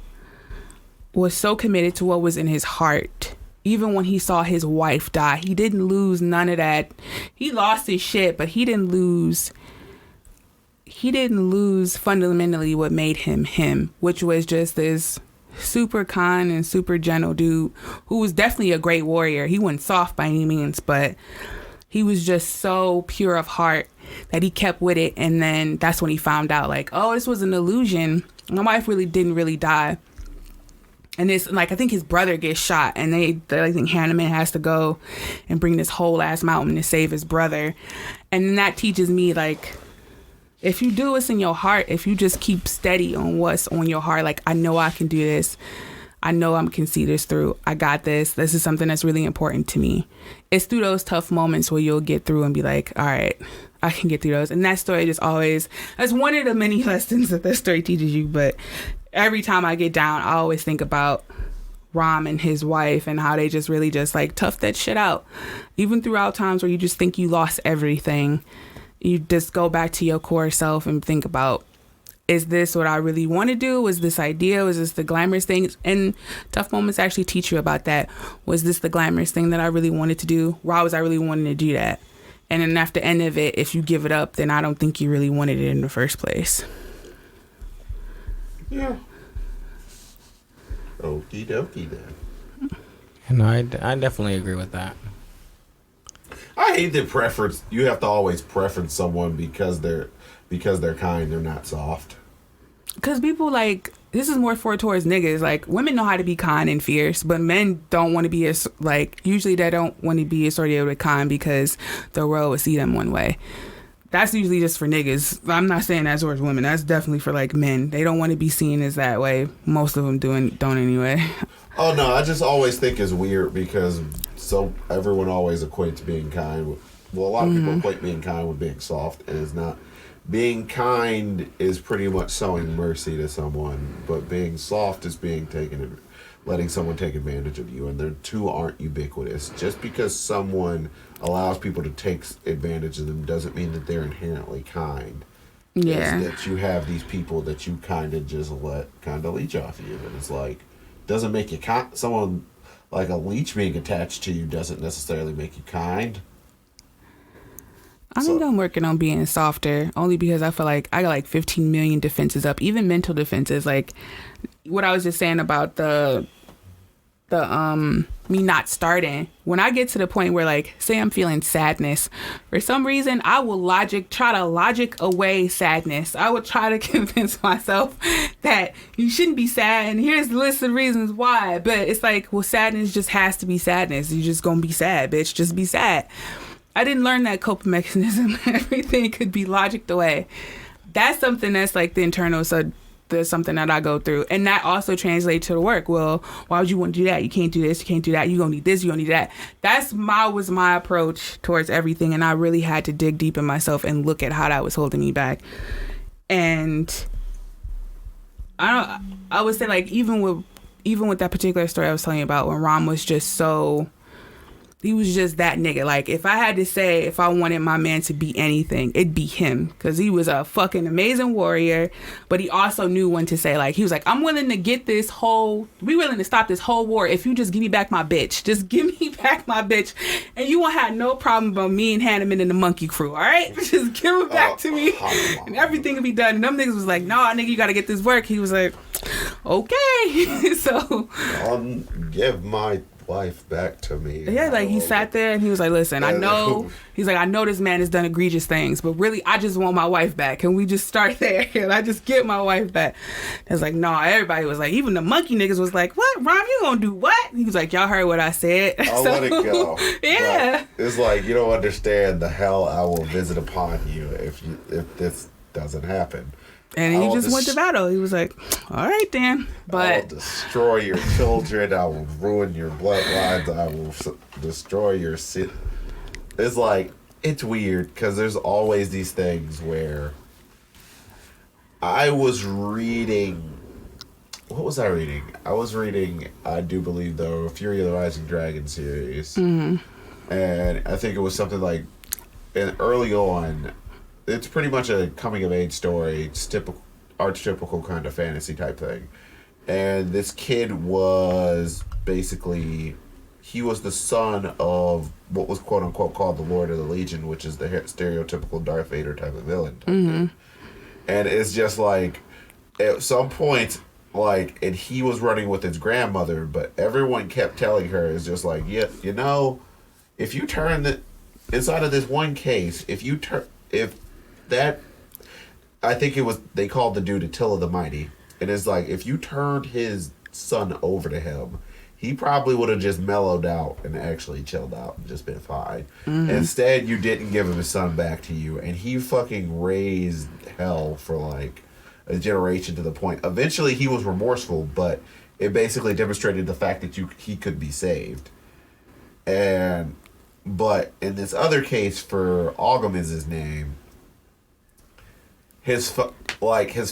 Speaker 3: heart. Even when he saw his wife die, he didn't lose none of that. He lost his shit, but he didn't lose fundamentally what made him him, which was just this super kind and super gentle dude who was definitely a great warrior. He wasn't soft by any means, but he was just so pure of heart that he kept with it. And then that's when he found out, like, oh, this was an illusion. My wife didn't really die. And it's like, I think his brother gets shot, and I think Hanuman has to go and bring this whole ass mountain to save his brother. And then that teaches me, like, if you do what's in your heart, if you just keep steady on what's on your heart, like, I know I can do this. I know I can see this through. I got this. This is something that's really important to me. It's through those tough moments where you'll get through and be like, all right, I can get through those. And that story just always, that's one of the many lessons that story teaches you. But every time I get down, I always think about Ram and his wife and how they just really just like tough that shit out. Even throughout times where you just think you lost everything, you just go back to your core self and think about, is this what I really want to do? Was this idea? Was this the glamorous thing? And tough moments actually teach you about that. Was this the glamorous thing that I really wanted to do? Why was I really wanting to do that? And then after the end of it, if you give it up, then I don't think you really wanted it in the first place.
Speaker 2: Yeah. Okie dokie then.
Speaker 1: And I definitely agree with that.
Speaker 2: I hate the preference. You have to always preference someone because they're kind. They're not soft.
Speaker 3: Because people like, this is more for towards niggas. Like, women know how to be kind and fierce, but men don't want to be as, like, usually they don't want to be associated with kind because the world will see them one way. That's usually just for niggas. I'm not saying that's towards women. That's definitely for, like, men. They don't want to be seen as that way. Most of them don't anyway.
Speaker 2: Oh, no. I just always think it's weird because everyone always equates being kind with, well, a lot of people equate being kind with being soft, and it's not. Being kind is pretty much showing mercy to someone, but being soft is letting someone take advantage of you, and the two aren't ubiquitous. Just because someone allows people to take advantage of them doesn't mean that they're inherently kind.
Speaker 3: Yeah.
Speaker 2: It's that you have these people that you kind of just let kind of leech off you, and it's like, doesn't make you kind. Someone like a leech being attached to you doesn't necessarily make you kind.
Speaker 3: I think I'm working on being softer, only because I feel like I got like 15 million defenses up, even mental defenses. Like what I was just saying about the me not starting. When I get to the point where, like, say I'm feeling sadness, for some reason I will try to logic away sadness. I would try to convince myself that you shouldn't be sad, and here's the list of reasons why. But it's like, well, sadness just has to be sadness. You just gonna be sad, bitch. Just be sad. I didn't learn that coping mechanism. Everything could be logicked away. That's something that's like the internal. So there's something that I go through. And that also translates to the work. Well, why would you want to do that? You can't do this. You can't do that. You gonna need this. You gonna need that. Was my approach towards everything. And I really had to dig deep in myself and look at how that was holding me back. And I would say like even with that particular story I was telling you about when Rom was just so. He was just that nigga. Like, if I had to say if I wanted my man to be anything, it'd be him. Because he was a fucking amazing warrior. But he also knew when to say, like, he was like, I'm willing to we willing to stop this whole war if you just give me back my bitch. Just give me back my bitch. And you won't have no problem about me and Hanneman and the monkey crew, all right? Just give it back to me. And everything will be done. And them niggas was like, nah, nigga, you got to get this work. He was like, okay. So.
Speaker 2: Give my wife back to me.
Speaker 3: Yeah, like he sat there and he was like, listen, I know this man has done egregious things, but really I just want my wife back. Can we just start there? And I just get my wife back. It's like, no, everybody was like, even the monkey niggas was like, what, Ron, you gonna do what? He was like, y'all heard what I said.
Speaker 2: I'll let it go.
Speaker 3: Yeah.
Speaker 2: But it's like, you don't understand the hell I will visit upon you if this doesn't happen.
Speaker 3: And he just went to battle. He was like, all right, then. But
Speaker 2: I will destroy your children. I will ruin your bloodlines. I will destroy your It's like, it's weird because there's always these things where I was reading. What was I reading? I was reading, I do believe, the Fury of the Rising Dragon series. Mm-hmm. And I think it was something like, and early on, it's pretty much a coming-of-age story. It's archetypical kind of fantasy type thing. And this kid was basically... He was the son of what was quote-unquote called the Lord of the Legion, which is the stereotypical Darth Vader type of villain. Mm-hmm. And it's just like... At some point, like... And he was running with his grandmother, but everyone kept telling her, it's just like, yeah, you know, if you turn the... Inside of this one case, I think it was, they called the dude Attila the Mighty. And it's like, if you turned his son over to him, he probably would have just mellowed out and actually chilled out and just been fine. Mm-hmm. Instead, you didn't give him his son back to you. And he fucking raised hell for like a generation to the point. Eventually, he was remorseful, but it basically demonstrated the fact that he could be saved. But in this other case, for Ogum is his name, his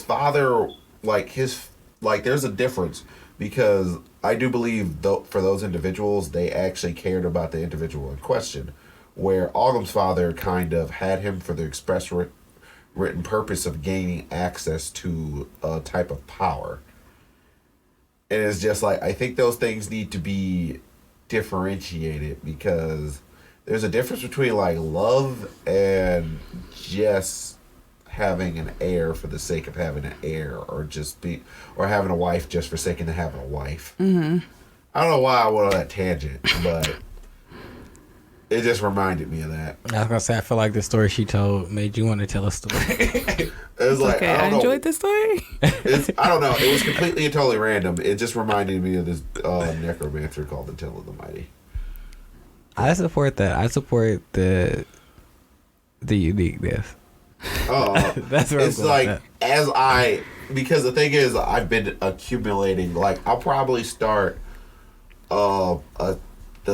Speaker 2: father, there's a difference because I do believe for those individuals, they actually cared about the individual in question, where Ogum's father kind of had him for the express written purpose of gaining access to a type of power. And it's just like, I think those things need to be differentiated because there's a difference between like love and just having an heir for the sake of having an heir, or having a wife just for sake of having a wife. Mm-hmm. I don't know why I went on that tangent, but it just reminded me of that.
Speaker 1: I was gonna say, I feel like the story she told made you want to tell a story.
Speaker 2: It was like,
Speaker 3: okay, I enjoyed the story.
Speaker 2: I don't know. It was completely and totally random. It just reminded me of this necromancer called Attila the Mighty.
Speaker 1: I support that. I support the uniqueness.
Speaker 2: Oh,
Speaker 1: that's what
Speaker 2: it's like because the thing is, I've been accumulating. Like, I'll probably start the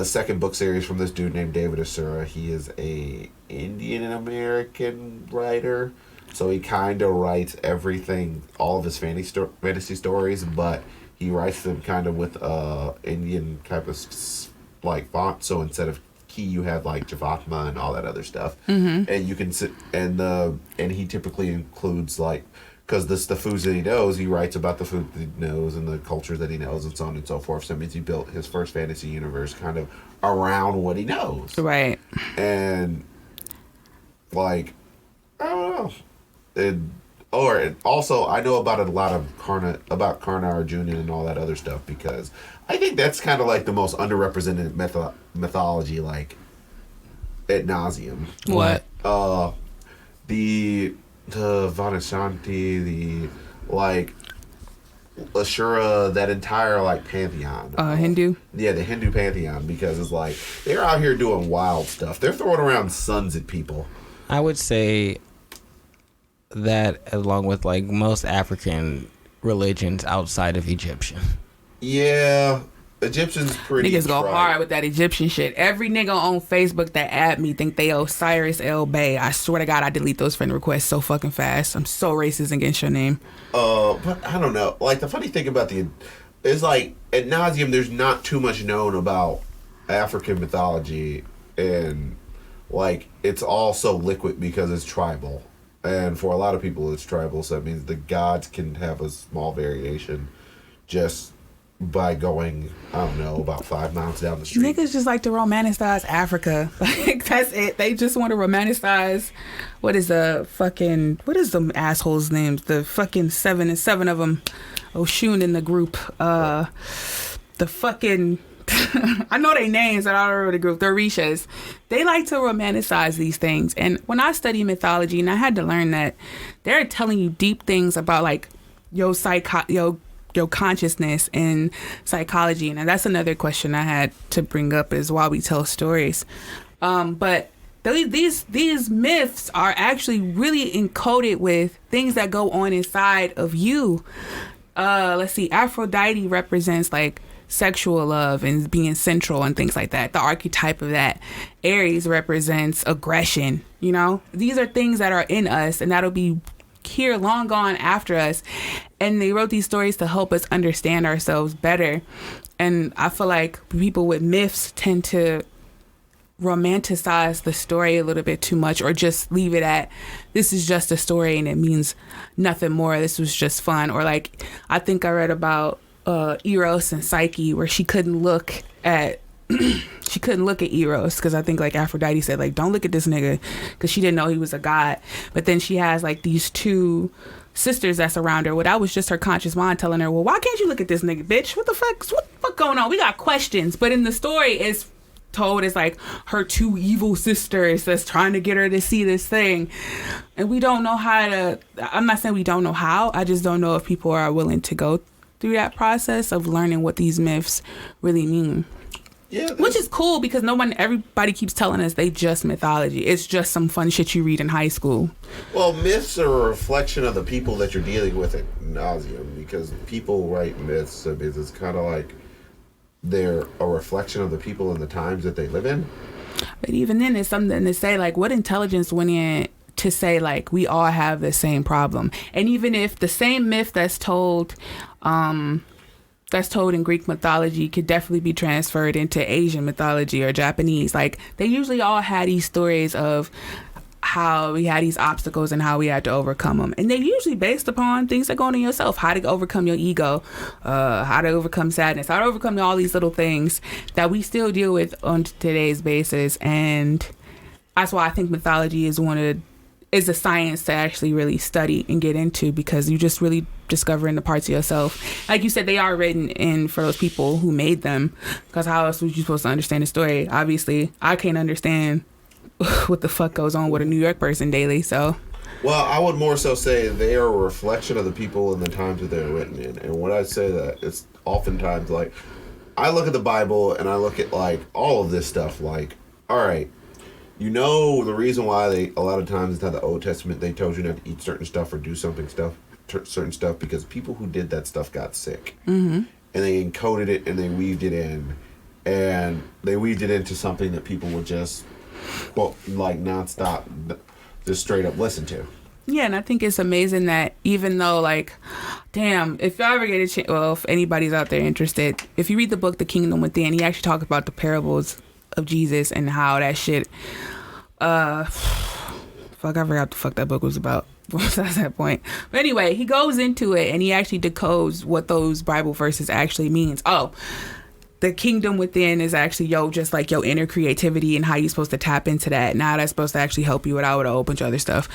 Speaker 2: second book series from this dude named David Asura. He is a Indian American writer, so he kind of writes everything, all of his fantasy stories, but he writes them kind of with Indian type of like font. So instead of key, you have like Javatma and all that other stuff. Mm-hmm. And you can sit and he typically includes like, because this the foods that he knows, he writes about the food that he knows and the cultures that he knows and so on and so forth. So it means he built his first fantasy universe kind of around what he knows.
Speaker 3: Right.
Speaker 2: And like, I don't know. Also, I know about a lot of Karna Arjuna and all that other stuff because I think that's kind of like the most underrepresented mythology, like, ad nauseum.
Speaker 3: What?
Speaker 2: The Vanashanti, the, like, Ashura, that entire, like, pantheon.
Speaker 3: Hindu?
Speaker 2: Yeah, the Hindu pantheon, because it's like, they're out here doing wild stuff. They're throwing around suns at people.
Speaker 1: I would say that along with, like, most African religions outside of Egyptian.
Speaker 2: Yeah, Egyptians pretty
Speaker 3: Niggas go
Speaker 2: tried.
Speaker 3: hard with that Egyptian shit. Every nigga on Facebook that add me think they Osiris El Bay. I swear to God, I delete those friend requests so fucking fast. I'm so racist against your name.
Speaker 2: But I don't know. Like, the funny thing about is like, ad nauseum, there's not too much known about African mythology, and like, it's all so liquid because it's tribal. And for a lot of people, it's tribal, so that means the gods can have a small variation just by going, I don't know, about 5 miles down the street.
Speaker 3: Niggas just like to romanticize Africa. Like, that's it. They just want to romanticize. What is them assholes' names? The fucking seven of them. Oshun in the group. The fucking... I know their names, and I don't remember the group. They're Rishas. They like to romanticize these things. And when I study mythology, and I had to learn that they're telling you deep things about, like, your consciousness and psychology. And that's another question I had to bring up, is why we tell stories. But these myths are actually really encoded with things that go on inside of you. Let's see. Aphrodite represents, like, sexual love and being central and things like that. The archetype of that. Aries represents aggression. You know, these are things that are in us, and that'll be here long gone after us. And they wrote these stories to help us understand ourselves better. And I feel like people with myths tend to romanticize the story a little bit too much, or just leave it at, this is just a story and it means nothing more. This was just fun. Or like, I think I read about Eros and Psyche, where she couldn't look at Eros, because I think, like, Aphrodite said, like, don't look at this nigga, because she didn't know he was a god. But then she has, like, these two sisters that's around her. Well, that was just her conscious mind telling her, well, why can't you look at this nigga, bitch? What the fuck going on? We got questions. But in the story, it's told as, like, her two evil sisters that's trying to get her to see this thing. And we don't know how to... I'm not saying we don't know how. I just don't know if people are willing to go through that process of learning what these myths really mean. Yeah, which is cool, because everybody keeps telling us they just mythology. It's just some fun shit you read in high school.
Speaker 2: Well, myths are a reflection of the people that you're dealing with at nauseum, because people write myths. I mean, it's kind of like they're a reflection of the people and the times that they live in.
Speaker 3: But even then, it's something to say, like, what intelligence went in to say, like, we all have the same problem. And even if the same myth that's told in Greek mythology could definitely be transferred into Asian mythology or Japanese, like, they usually all had these stories of how we had these obstacles and how we had to overcome them. And they're usually based upon things that go on in yourself, how to overcome your ego, how to overcome sadness, how to overcome all these little things that we still deal with on today's basis. And that's why I think mythology is a science to actually really study and get into, because you just really discovering the parts of yourself. Like you said, they are written in for those people who made them, because how else was you supposed to understand the story? Obviously, I can't understand what the fuck goes on with a New York person daily, so...
Speaker 2: Well, I would more so say they are a reflection of the people and the times that they're written in. And when I say that, it's oftentimes like, I look at the Bible and I look at, like, all of this stuff, like, all right, you know the reason why a lot of times inside the Old Testament they told you not to eat certain stuff or do certain stuff, because people who did that stuff got sick. Mm-hmm. And they encoded it and they weaved it in. And they weaved it into something that people would just, well, like, nonstop, just straight up listen to.
Speaker 3: Yeah, and I think it's amazing that even though, like, damn, if y'all ever get a chance, well, if anybody's out there interested, if you read the book The Kingdom Within, he actually talks about the parables of Jesus and how that shit, I forgot what the fuck that book was about besides that point. But anyway, he goes into it and he actually decodes what those Bible verses actually means. Oh, the kingdom within is actually just like your inner creativity and how you're supposed to tap into that. Now that's supposed to actually help you out with a whole bunch of other stuff.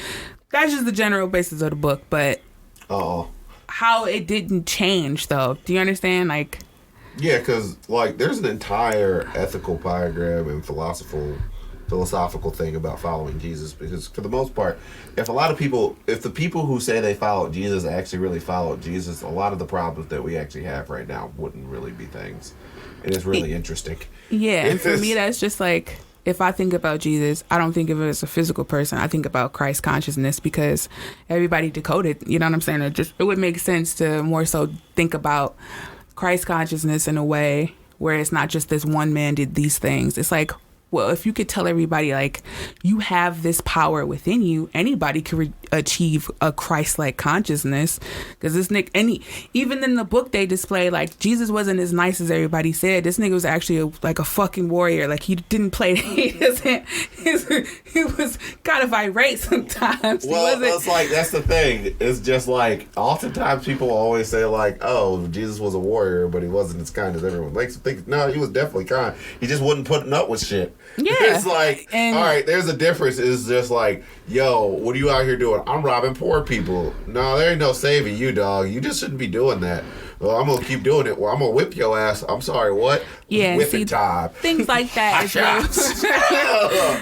Speaker 3: That's just the general basis of the book, but how it didn't change, though. Do you understand? Like,
Speaker 2: yeah, because, like, there's an entire ethical diagram and philosophical thing about following Jesus, because for the most part, if the people who say they followed Jesus actually really followed Jesus, a lot of the problems that we actually have right now wouldn't really be things. And it's really interesting.
Speaker 3: Yeah, and for me, that's just like, if I think about Jesus, I don't think of it as a physical person. I think about Christ consciousness, because everybody decoded, you know what I'm saying? It would make sense to more so think about Christ consciousness in a way where it's not just this one man did these things. It's like, well, if you could tell everybody, like, you have this power within you, anybody could achieve a Christ-like consciousness. Because this nigga, even in the book they display, like, Jesus wasn't as nice as everybody said. This nigga was actually like a fucking warrior. Like, he didn't play. He was kind of irate sometimes.
Speaker 2: Well, that's like, that's the thing. It's just like, oftentimes people always say like, oh, Jesus was a warrior, but he wasn't as kind as everyone makes him think. No, he was definitely kind. He just wasn't putting up with shit.
Speaker 3: Yeah.
Speaker 2: It's like, all right, there's a difference. It's just like, yo, what are you out here doing? I'm robbing poor people. No, there ain't no saving you, dog. You just shouldn't be doing that. Well, I'm going to keep doing it. Well, I'm going to whip your ass. I'm sorry, what?
Speaker 3: Yeah,
Speaker 2: Whipping time.
Speaker 3: Things like that.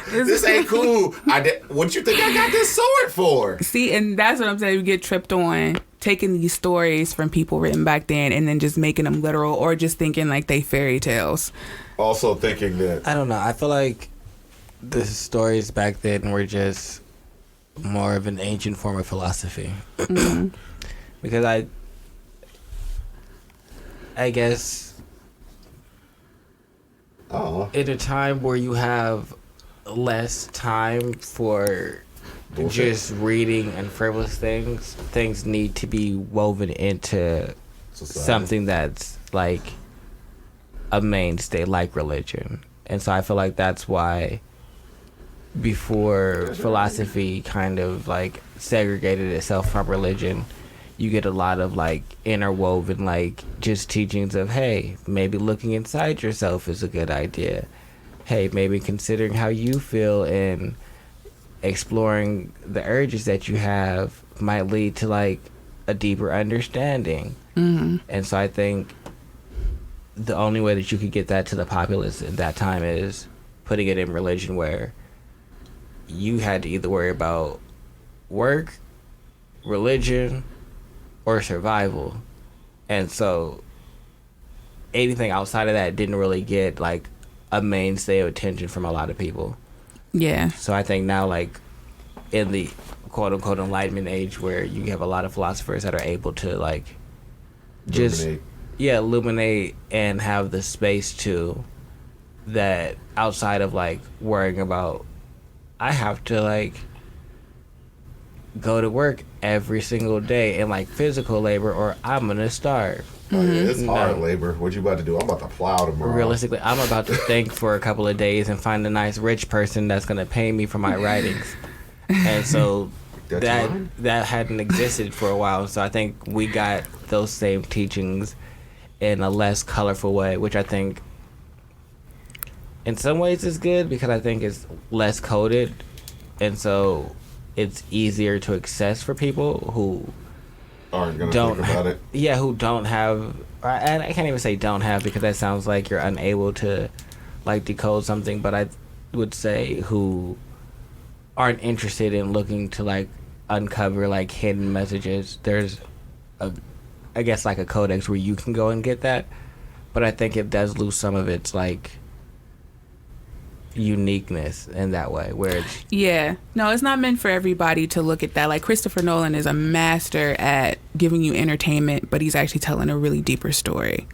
Speaker 2: This ain't cool. What you think I got this sword for?
Speaker 3: See, and that's what I'm saying. We get tripped on taking these stories from people written back then and then just making them literal or just thinking like they fairy tales.
Speaker 2: Also thinking that...
Speaker 1: I don't know. I feel like the stories back then were just more of an ancient form of philosophy. Mm-hmm. Because I guess in a time where you have less time for just reading and frivolous things need to be woven into something that's like a mainstay, like religion. And so I feel like that's why before philosophy kind of like segregated itself from religion, you get a lot of like interwoven like just teachings of, hey, maybe looking inside yourself is a good idea. Hey, maybe considering how you feel and exploring the urges that you have might lead to like a deeper understanding. Mm-hmm. And so I think the only way that you could get that to the populace at that time is putting it in religion, where you had to either worry about work, religion, or survival. And so anything outside of that didn't really get like a mainstay of attention from a lot of people.
Speaker 3: Yeah.
Speaker 1: So I think now, like, in the quote-unquote Enlightenment age, where you have a lot of philosophers that are able to, like, just... illuminate and have the space to, that outside of, like, worrying about, I have to, like, go to work every single day and, like, physical labor or I'm gonna starve.
Speaker 2: Oh, yeah, it's hard labor. What you about to do? I'm about to plow tomorrow.
Speaker 1: Realistically, I'm about to think for a couple of days and find a nice rich person that's going to pay me for my writings. And so that hadn't existed for a while. So I think we got those same teachings in a less colorful way, which I think in some ways is good because I think it's less coded. And so it's easier to access for people who
Speaker 2: aren't gonna think about it.
Speaker 1: Yeah, who don't have, and I can't even say don't have because that sounds like you're unable to like decode something, but I would say who aren't interested in looking to like uncover like hidden messages. There's I guess like a codex where you can go and get that, but I think it does lose some of its like uniqueness in that way, where it's
Speaker 3: it's not meant for everybody to look at that. Like Christopher Nolan is a master at giving you entertainment, but he's actually telling a really deeper story.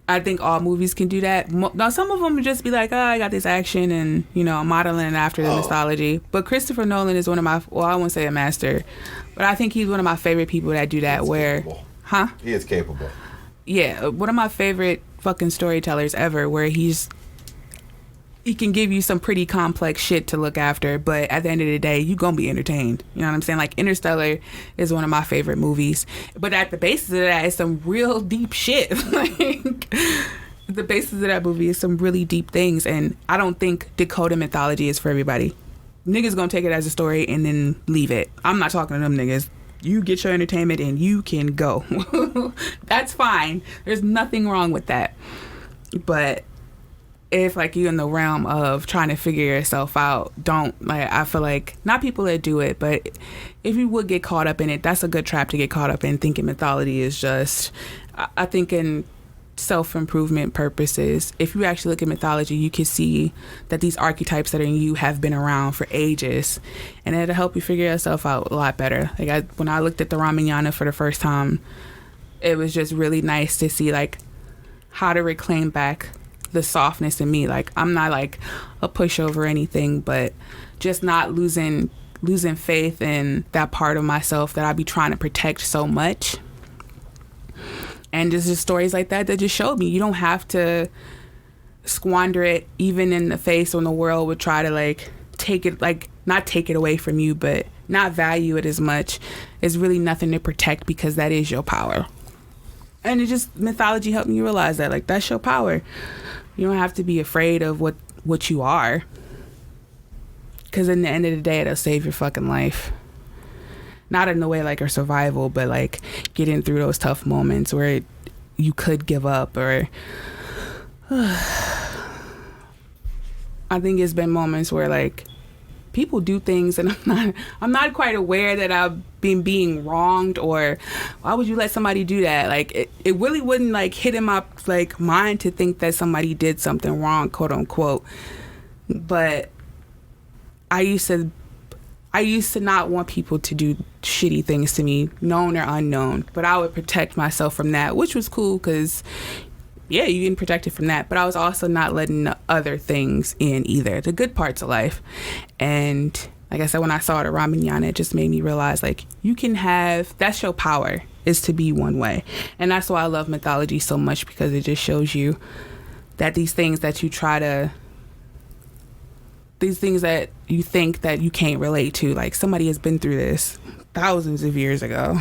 Speaker 3: I think all movies can do that. Now some of them would just be like, oh, I got this action and I'm modeling it after the mythology. But Christopher Nolan is one of my, well, I won't say a master, but I think he's one of my favorite people that do that. He
Speaker 2: is capable.
Speaker 3: Yeah, one of my favorite fucking storytellers ever, where he can give you some pretty complex shit to look after, but at the end of the day, you gonna be entertained. You know what I'm saying? Like Interstellar is one of my favorite movies, but at the basis of that is some real deep shit. Like the basis of that movie is some really deep things, and I don't think decoding mythology is for everybody. Niggas gonna take it as a story and then leave it. I'm not talking to them niggas. You get your entertainment and you can go. That's fine. There's nothing wrong with that. But if like you in the realm of trying to figure yourself out, I feel like not people that do it, but if you would get caught up in it, that's a good trap to get caught up in, thinking mythology is just, I think in self-improvement purposes, if you actually look at mythology, you can see that these archetypes that are in you have been around for ages, and it'll help you figure yourself out a lot better. Like when I looked at the Ramayana for the first time, it was just really nice to see like how to reclaim back the softness in me. Like, I'm not like a pushover or anything, but just not losing faith in that part of myself that I be trying to protect so much. And just stories like that just showed me you don't have to squander it, even in the face when the world would try to like take it, like not take it away from you, but not value it as much. It's really nothing to protect because that is your power. And it just, mythology helped me realize that, like, that's your power. You don't have to be afraid of what you are, because in the end of the day, it'll save your fucking life. Not in the way like a survival, but like getting through those tough moments where you could give up, or I think it's been moments where like people do things and I'm not quite aware that I've been being wronged, or why would you let somebody do that? Like it really wouldn't like hit in my like mind to think that somebody did something wrong, quote unquote. But I used to not want people to do shitty things to me, known or unknown, but I would protect myself from that, which was cool because yeah, you can protect it from that. But I was also not letting the other things in either, the good parts of life. And like I said, when I saw it at Ramanyana, it just made me realize like you can have, that's your power, is to be one way. And that's why I love mythology so much, because it just shows you that these things that you try to, these things that you think that you can't relate to, like somebody has been through this thousands of years ago.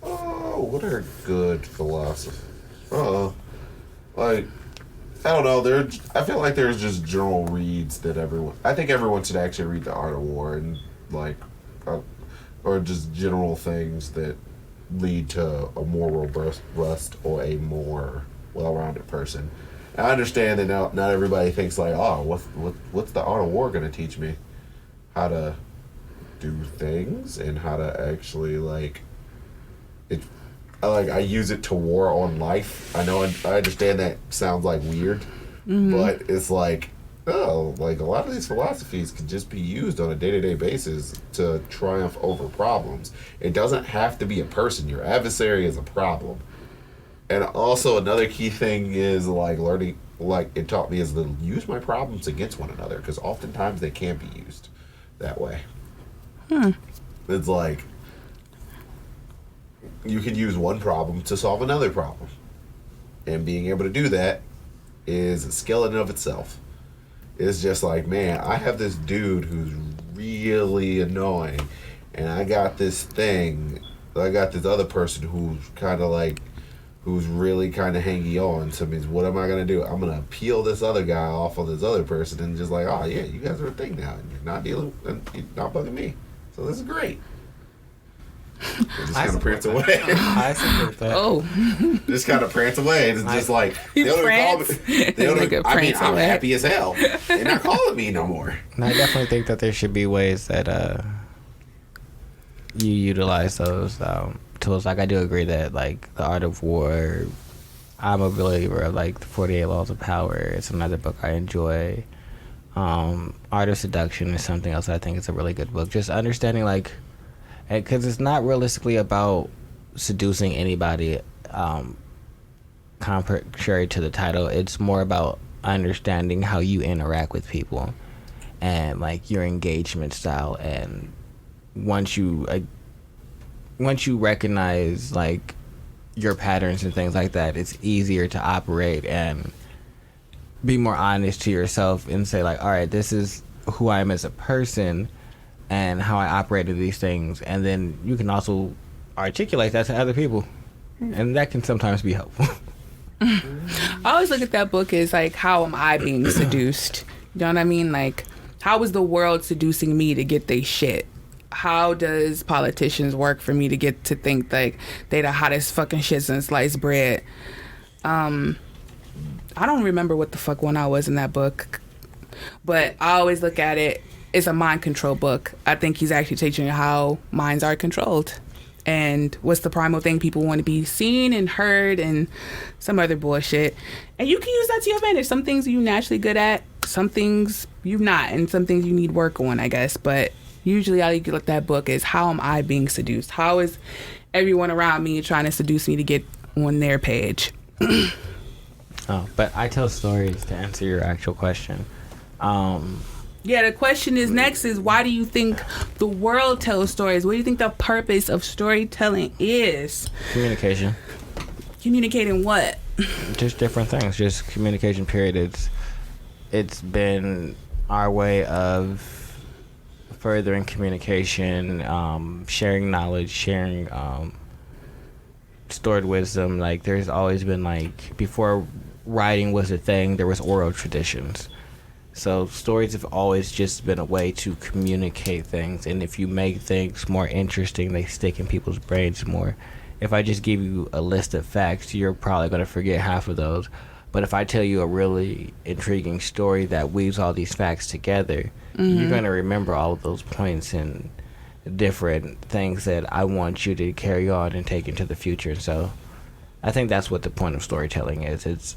Speaker 2: Oh, what are good philosophy? Like, I don't know. I feel like there's just general reads that I think everyone should actually read The Art of War, and like, or just general things that lead to a more robust or a more well-rounded person. I understand that not everybody thinks like, oh, what's the Art of War going to teach me? How to do things and how to actually like it. I use it to war on life. I know I understand that sounds like weird, but it's like, oh, like a lot of these philosophies can just be used on a day-to-day basis to triumph over problems. It doesn't have to be a person. Your adversary is a problem. And also another key thing is like learning, like it taught me, is to use my problems against one another, because oftentimes they can't be used that way. It's like you can use one problem to solve another problem, and being able to do that is a skill in and of itself. It's just like, man, I have this dude who's really annoying, and I got this other person who's really kind of hangy on. So means, what am I going to do? I'm going to peel this other guy off on this other person and just like, oh yeah, you guys are a thing now, and you're not bugging me. So this is great. It just kind of prance away.
Speaker 1: I support that.
Speaker 3: Oh.
Speaker 2: Just kind of prance away. It's just like, they don't even call me. I'm happy as hell. They're not calling me no more.
Speaker 1: And I definitely think that there should be ways that you utilize those tools. Like, I do agree that like The Art of War, I'm a believer of like the 48 Laws of Power. It's another book I enjoy. Art of Seduction is something else I think is a really good book. Just understanding like, because it's not realistically about seducing anybody, contrary to the title. It's more about understanding how you interact with people and like your engagement style. And once you recognize like your patterns and things like that, it's easier to operate and be more honest to yourself and say like, all right, this is who I am as a person and how I operate in these things. And then you can also articulate that to other people, and that can sometimes be helpful.
Speaker 3: I always look at that book as like, how am I being seduced? You know what I mean? Like, how is the world seducing me to get they shit? How does politicians work for me to get to think like they the hottest fucking shit since sliced bread? I don't remember what the fuck one I was in that book, but I always look at it, it's a mind control book. I think he's actually teaching you how minds are controlled and what's the primal thing people want to be seen and heard and some other bullshit. And you can use that to your advantage. Some things you're naturally good at, some things you're not, and some things you need work on, I guess. But usually I look at that book as, how am I being seduced? How is everyone around me trying to seduce me to get on their page.
Speaker 1: Oh, but I tell stories to answer your actual question.
Speaker 3: Yeah, the question is next is why do you think the world tells stories? What do you think the purpose of storytelling is?
Speaker 1: Communication.
Speaker 3: Communicating what?
Speaker 1: Just different things. Just communication, period. It's been our way of furthering communication, sharing knowledge, sharing stored wisdom. Like, there's always been, like, before writing was a thing, there was oral traditions. So stories have always just been a way to communicate things, and if you make things more interesting, they stick in people's brains more. If I just give you a list of facts, you're probably going to forget half of those. But if I tell you a really intriguing story that weaves all these facts together, you're going to remember all of those points and different things that I want you to carry on and take into the future. So I think that's what the point of storytelling is. It's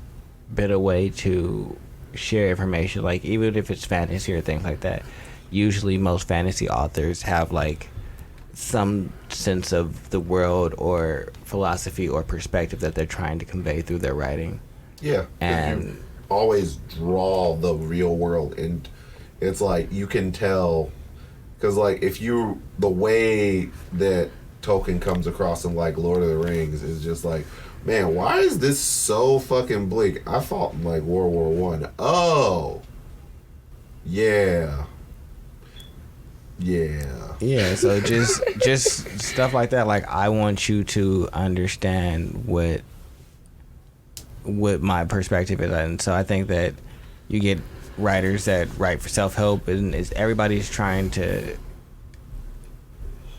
Speaker 1: been a way to share information, like even if it's fantasy or things like that. Usually most fantasy authors have like some sense of the world or philosophy or perspective that they're trying to convey through their writing.
Speaker 2: Yeah, and you always draw the real world, and it's like you can tell, because like if you, the way that Tolkien comes across in like Lord of the Rings is just like, man, why is this so fucking bleak? I fought in like World War One. Oh, yeah. So just stuff like that. Like, I want you to understand what my perspective is, and so I think that you get writers that write for self-help, and everybody's trying to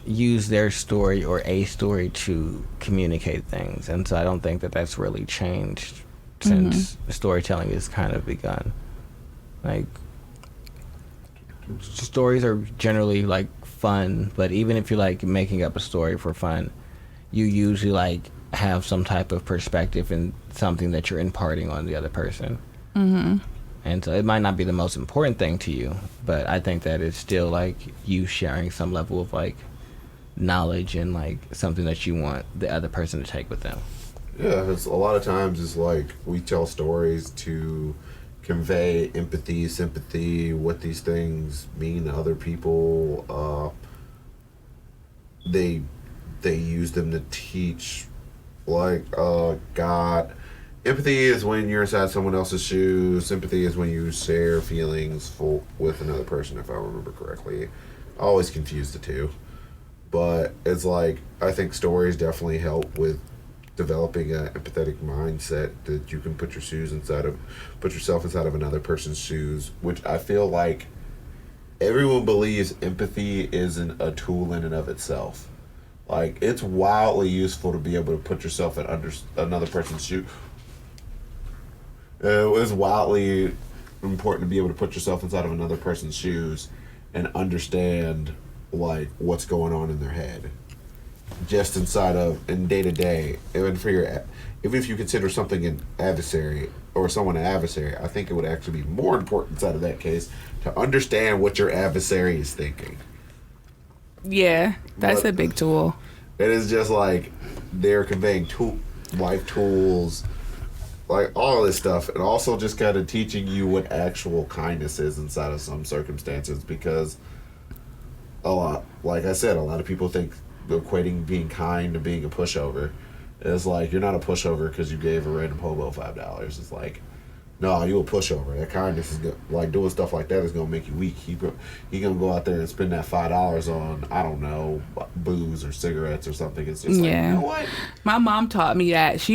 Speaker 2: use their story or a story to communicate things, and so I don't think that that's really changed since storytelling has kind of begun. Like, stories are generally like fun, but even if you're like making up a story for fun, you usually like have some type of perspective and something that you're imparting on the other person. And so it might not be the most important thing to you, but I think that it's still like you sharing some level of like knowledge and like something that you want the other person to take with them. Yeah, it's a lot of times it's like we tell stories to convey empathy, sympathy, what these things mean to other people. They use them to teach, like, God. Empathy is when you're inside someone else's shoes. Sympathy is when you share feelings with another person, if I remember correctly. I always confuse the two. But it's like, I think stories definitely help with developing an empathetic mindset that you can put yourself inside of another person's shoes, which I feel like everyone believes empathy isn't a tool in and of itself. Like, it's wildly useful to be able to put yourself in another person's shoes. It's wildly important to be able to put yourself inside of another person's shoes and understand like what's going on in their head, just inside of in day to day. Even if you consider something an adversary or someone an adversary, I think it would actually be more important inside of that case to understand what your adversary is thinking.
Speaker 3: Yeah, that's a big tool.
Speaker 2: It is just like they're conveying life tools, like all of this stuff, and also just kind of teaching you what actual kindness is inside of some circumstances, because like I said, a lot of people think equating being kind to being a pushover. It's like, you're not a pushover because you gave a random hobo $5. It's like, no, you a pushover. That kindness is good. Like, doing stuff like that is gonna make you weak. He gonna go out there and spend that $5 on, I don't know, booze or cigarettes or something. It's just like, you know what?
Speaker 3: My mom taught me that.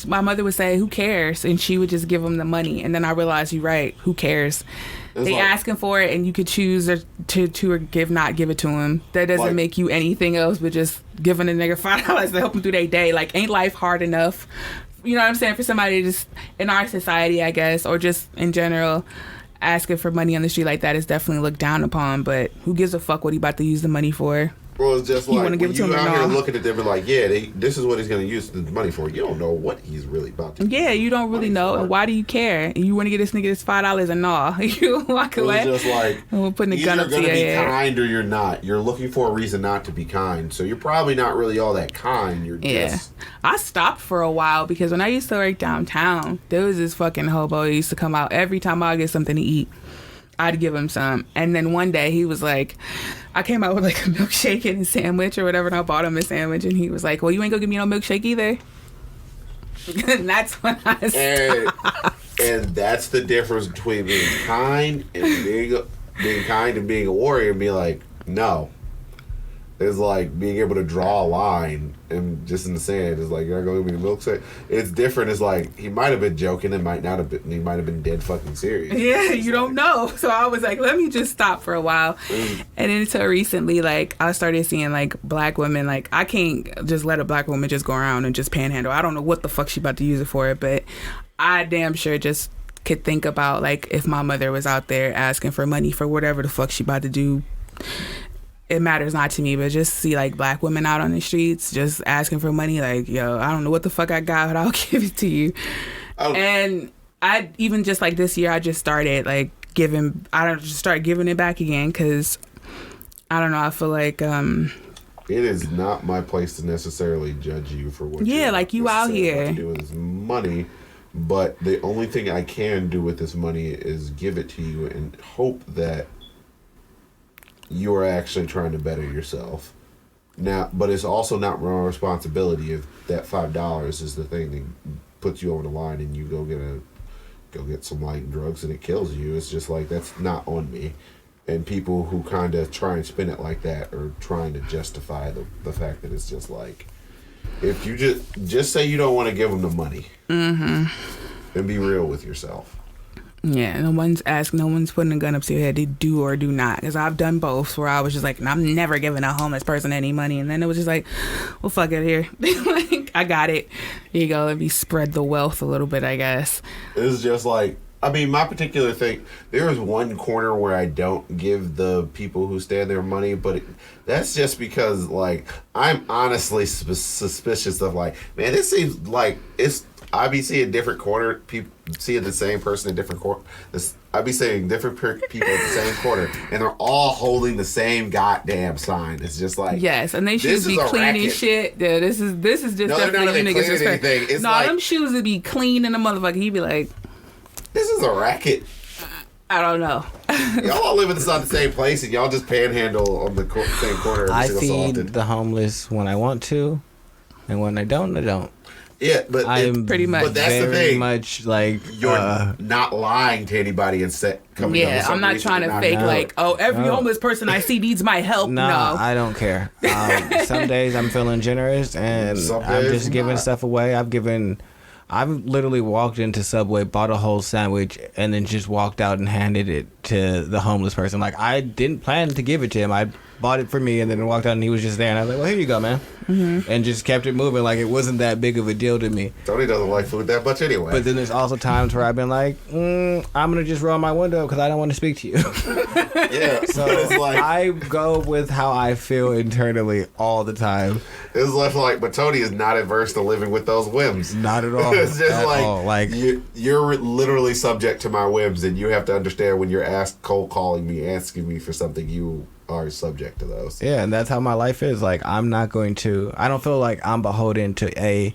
Speaker 3: My mother would say, "Who cares?" and she would just give them the money. And then I realized, you're right. Who cares? They like, asking for it, and you could choose to or not give it to them. That doesn't make you anything else but just giving a nigga $5 to help them through their day. Like, ain't life hard enough? You know what I'm saying? For somebody just in our society, I guess, or just in general, asking for money on the street like that is definitely looked down upon. But who gives a fuck what he about to use the money for?
Speaker 2: Well, it's just
Speaker 3: You
Speaker 2: like
Speaker 3: wanna give
Speaker 2: when
Speaker 3: it to
Speaker 2: you
Speaker 3: him or
Speaker 2: out here
Speaker 3: no?
Speaker 2: looking at them and like, yeah, this is what he's going to use the money for. You don't know what he's really about to.
Speaker 3: Yeah, you don't really know. And why do you care? You want to get this nigga this $5 and no, you walk
Speaker 2: It was
Speaker 3: away.
Speaker 2: just like
Speaker 3: We're putting a
Speaker 2: either
Speaker 3: gun
Speaker 2: you're
Speaker 3: up to
Speaker 2: going
Speaker 3: your
Speaker 2: to be
Speaker 3: head.
Speaker 2: kind or you're not. You're looking for a reason not to be kind. So you're probably not really all that kind. You're
Speaker 3: Yeah.
Speaker 2: just.
Speaker 3: I stopped for a while because when I used to work downtown, there was this fucking hobo who used to come out every time I would get something to eat. I'd give him some. And then one day he was like, I came out with like a milkshake and a sandwich or whatever, and I bought him a sandwich, and he was like, well, you ain't gonna give me no milkshake either. And that's when I stopped.
Speaker 2: And that's the difference between being kind and being kind and being a warrior and being like, no. It's like being able to draw a line and just in the sand. It's like, you're not going to give me the milkshake. It's different. It's like, he might have been joking and might not have been. He might have been dead fucking serious.
Speaker 3: Yeah, you don't know. So I was like, let me just stop for a while. And then until recently, like, I started seeing, like, black women. Like, I can't just let a black woman just go around and just panhandle. I don't know what the fuck she about to use it for, but I damn sure just could think about, like, if my mother was out there asking for money for whatever the fuck she about to do. It matters not to me, but just see like black women out on the streets just asking for money, like, yo, I don't know what the fuck I got, but I'll give it to you. And I even just like this year, I just started like start giving it back again because I don't know, I feel like
Speaker 2: it is not my place to necessarily judge you for what
Speaker 3: yeah, like you out here
Speaker 2: to do with this money, but the only thing I can do with this money is give it to you and hope that you are actually trying to better yourself. Now, but it's also not my responsibility if that $5 is the thing that puts you over the line and you go get some like drugs and it kills you. It's just like, that's not on me. And people who kind of try and spin it like that are trying to justify the fact that it's just like, if you just say you don't want to give them the money, and be real with yourself.
Speaker 3: Yeah, no one's putting a gun up to your head to do or do not. Because I've done both where I was just like, I'm never giving a homeless person any money. And then it was just like, well, fuck it here. Like, I got it. Here you go. Let me spread the wealth a little bit, I guess.
Speaker 2: It's just like, I mean, my particular thing, there is one corner where I don't give the people who stand there money, but that's just because, like, I'm honestly suspicious of, like, man, this seems like I be seeing different corner people seeing the same person in different corner. I be seeing different people at the same corner, and they're all holding the same goddamn sign. It's just like,
Speaker 3: yes, and they should be clean and shit. Yeah, this is just
Speaker 2: no,
Speaker 3: definitely you niggas respect.
Speaker 2: It's
Speaker 3: no,
Speaker 2: like,
Speaker 3: them shoes would be clean in the motherfucker. He'd be like,
Speaker 2: this is a racket.
Speaker 3: I don't know.
Speaker 2: Y'all all live inside the same place, and y'all just panhandle on the same corner.
Speaker 1: I feed the homeless when I want to, and when I don't, I don't.
Speaker 2: Yeah, but
Speaker 1: I'm
Speaker 3: pretty much.
Speaker 2: But that's the
Speaker 1: very
Speaker 2: thing.
Speaker 1: much like
Speaker 2: You're not lying to anybody and coming.
Speaker 3: Yeah, I'm not trying to fake like, oh, every homeless person I see needs my help. No,
Speaker 1: I don't care. Some days I'm feeling generous, and I'm just giving stuff away. I've literally walked into Subway, bought a whole sandwich, and then just walked out and handed it to the homeless person. Like, I didn't plan to give it to him. I bought it for me and then walked out and he was just there. And I was like, well, here you go, man. Mm-hmm. And just kept it moving. Like, it wasn't that big of a deal to me.
Speaker 2: Tony doesn't like food that much anyway.
Speaker 1: But then there's also times where I've been like, I'm going to just roll my window because I don't want to speak to you.
Speaker 2: Yeah.
Speaker 1: So it's like, I go with how I feel internally all the time.
Speaker 2: It's like, but Tony is not adverse to living with those whims.
Speaker 1: Not at all.
Speaker 2: It's just
Speaker 1: at
Speaker 2: like,
Speaker 1: all. Like,
Speaker 2: you're literally subject to my whims, and you have to understand when you're cold calling me, asking me for something, you are subject to those.
Speaker 1: Yeah, and that's how my life is. Like, I don't feel like I'm beholden to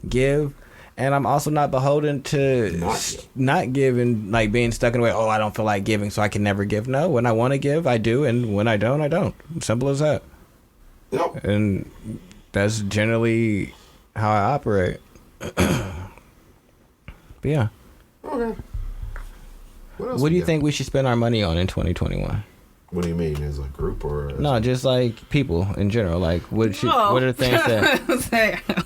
Speaker 1: give, and I'm also not beholden to not give and like being stuck in a way, I don't feel like giving, so I can never give. No, when I want to give, I do, and when I don't, I don't. Simple as that.
Speaker 2: Yep.
Speaker 1: And that's generally how I operate. But yeah.
Speaker 2: Okay.
Speaker 1: What do you think we should spend our money on in 2021?
Speaker 2: What do you mean, as a group or?
Speaker 1: No, just like people in general. Like, what are the things that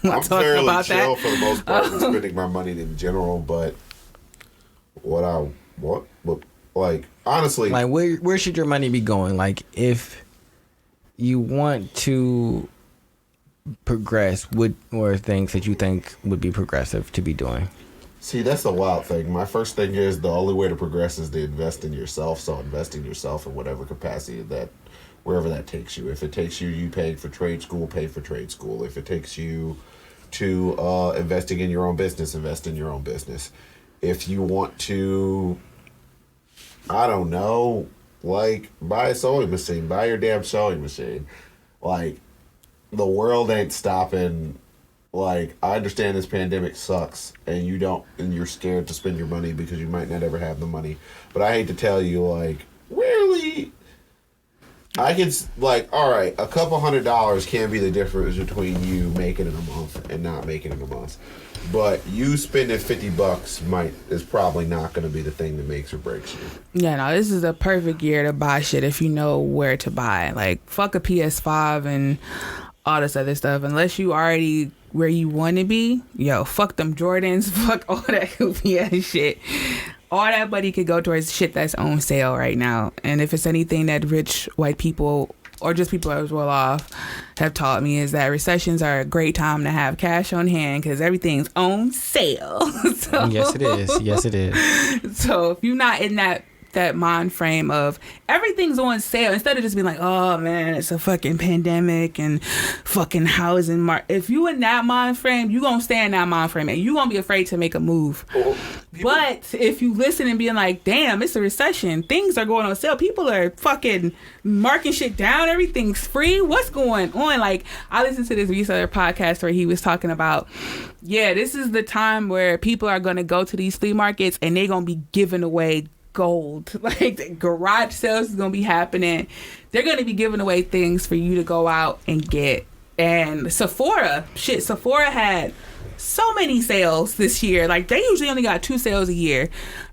Speaker 2: I'm fairly chill for the most part in spending my money in general, but like honestly,
Speaker 1: like where should your money be going? Like, if you want to progress, what are things that you think would be progressive to be doing?
Speaker 2: See, that's the wild thing. My first thing is the only way to progress is to invest in yourself. So invest in yourself in whatever capacity that wherever that takes you. If it takes you pay for trade school, pay for trade school. If it takes you to investing in your own business, invest in your own business. If you want to, I don't know, like, buy a sewing machine, buy your damn sewing machine. Like, the world ain't stopping. Like, I understand this pandemic sucks, and you're scared to spend your money because you might not ever have the money. But I hate to tell you, like, really, I can, like, all right, a couple $100 can be the difference between you making it a month and not making it a month. But you spending $50 is probably not going to be the thing that makes or breaks you.
Speaker 3: Yeah, no, this is a perfect year to buy shit if you know where to buy. Like, fuck a PS5 and all this other stuff. Unless you already where you want to be, yo, fuck them Jordans, fuck all that goofy ass shit. All that money could go towards shit that's on sale right now. And if it's anything that rich white people or just people that was well off have taught me, is that recessions are a great time to have cash on hand because everything's on sale. So,
Speaker 1: yes, it is. Yes, it is.
Speaker 3: So if you're not in that mind frame of everything's on sale, instead of just being like, oh man, it's a fucking pandemic and fucking housing market. If you in that mind frame, you gonna stay in that mind frame and you gonna be afraid to make a move. But if you listen and being like, damn, it's a recession, things are going on sale, people are fucking marking shit down, everything's free, what's going on? Like, I listened to this reseller podcast where he was talking about, yeah, this is the time where people are gonna go to these flea markets and they're gonna be giving away gold. Like, the garage sales is gonna be happening. They're gonna be giving away things for you to go out and get. And Sephora had so many sales this year. Like, they usually only got 2 sales a year.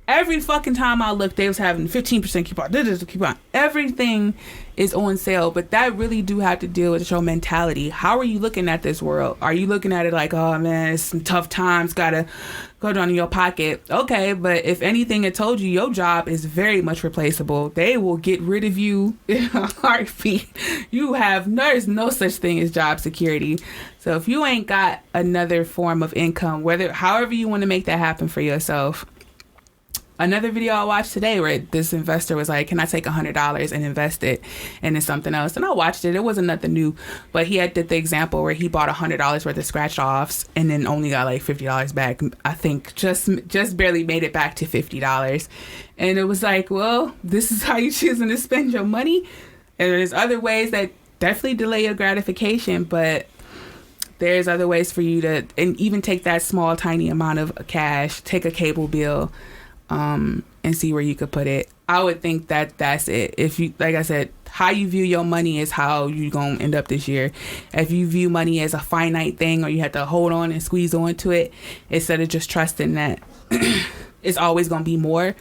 Speaker 3: Every fucking time I looked, they was having 15% coupon. Everything is on sale, but that really do have to deal with your mentality. How are you looking at this world? Are you looking at it like, oh man, it's some tough times, gotta go down in your pocket? Okay, but if anything, it told you your job is very much replaceable. They will get rid of you in a heartbeat. There's no such thing as job security. So if you ain't got another form of income, however you want to make that happen for yourself. Another video I watched today where this investor was like, can I take $100 and invest it into something else? And I watched it. It wasn't nothing new, but he did the example where he bought $100 worth of scratch offs and then only got like $50 back. I think just barely made it back to $50. And it was like, well, this is how you're choosing to spend your money. And there's other ways that definitely delay your gratification, but there's other ways for you to, and even take that small, tiny amount of cash, take a cable bill, and see where you could put it. I would think that that's it. If you, like I said, how you view your money is how you gonna end up this year. If you view money as a finite thing, or you have to hold on and squeeze onto it instead of just trusting that it's always gonna be more.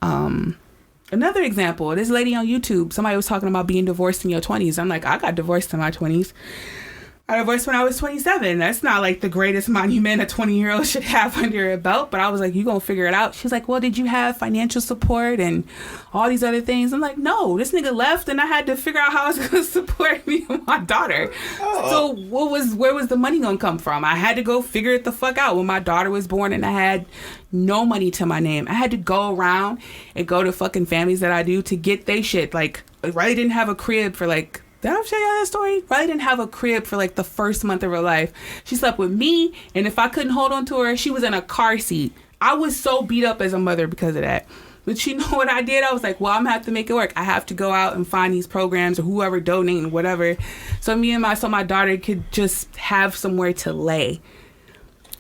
Speaker 3: Another example, this lady on YouTube, somebody was talking about being divorced in your 20s. I'm like, I got divorced in my 20s. I divorced when I was 27. That's not like the greatest monument a 20-year-old should have under a belt, but I was like, you gonna figure it out? She's like, well, did you have financial support and all these other things? I'm like, no, this nigga left and I had to figure out how I was gonna support me and my daughter. So where was the money gonna come from? I had to go figure it the fuck out when my daughter was born and I had no money to my name. I had to go around and go to fucking families that I do to get they shit. Like, Riley didn't have a crib for like, did I show y'all that story? Riley didn't have a crib for like the first month of her life. She slept with me, and if I couldn't hold on to her, she was in a car seat. I was so beat up as a mother because of that. But you know what I did? I was like, well, I'm gonna have to make it work. I have to go out and find these programs or whoever donating, whatever. So my daughter could just have somewhere to lay.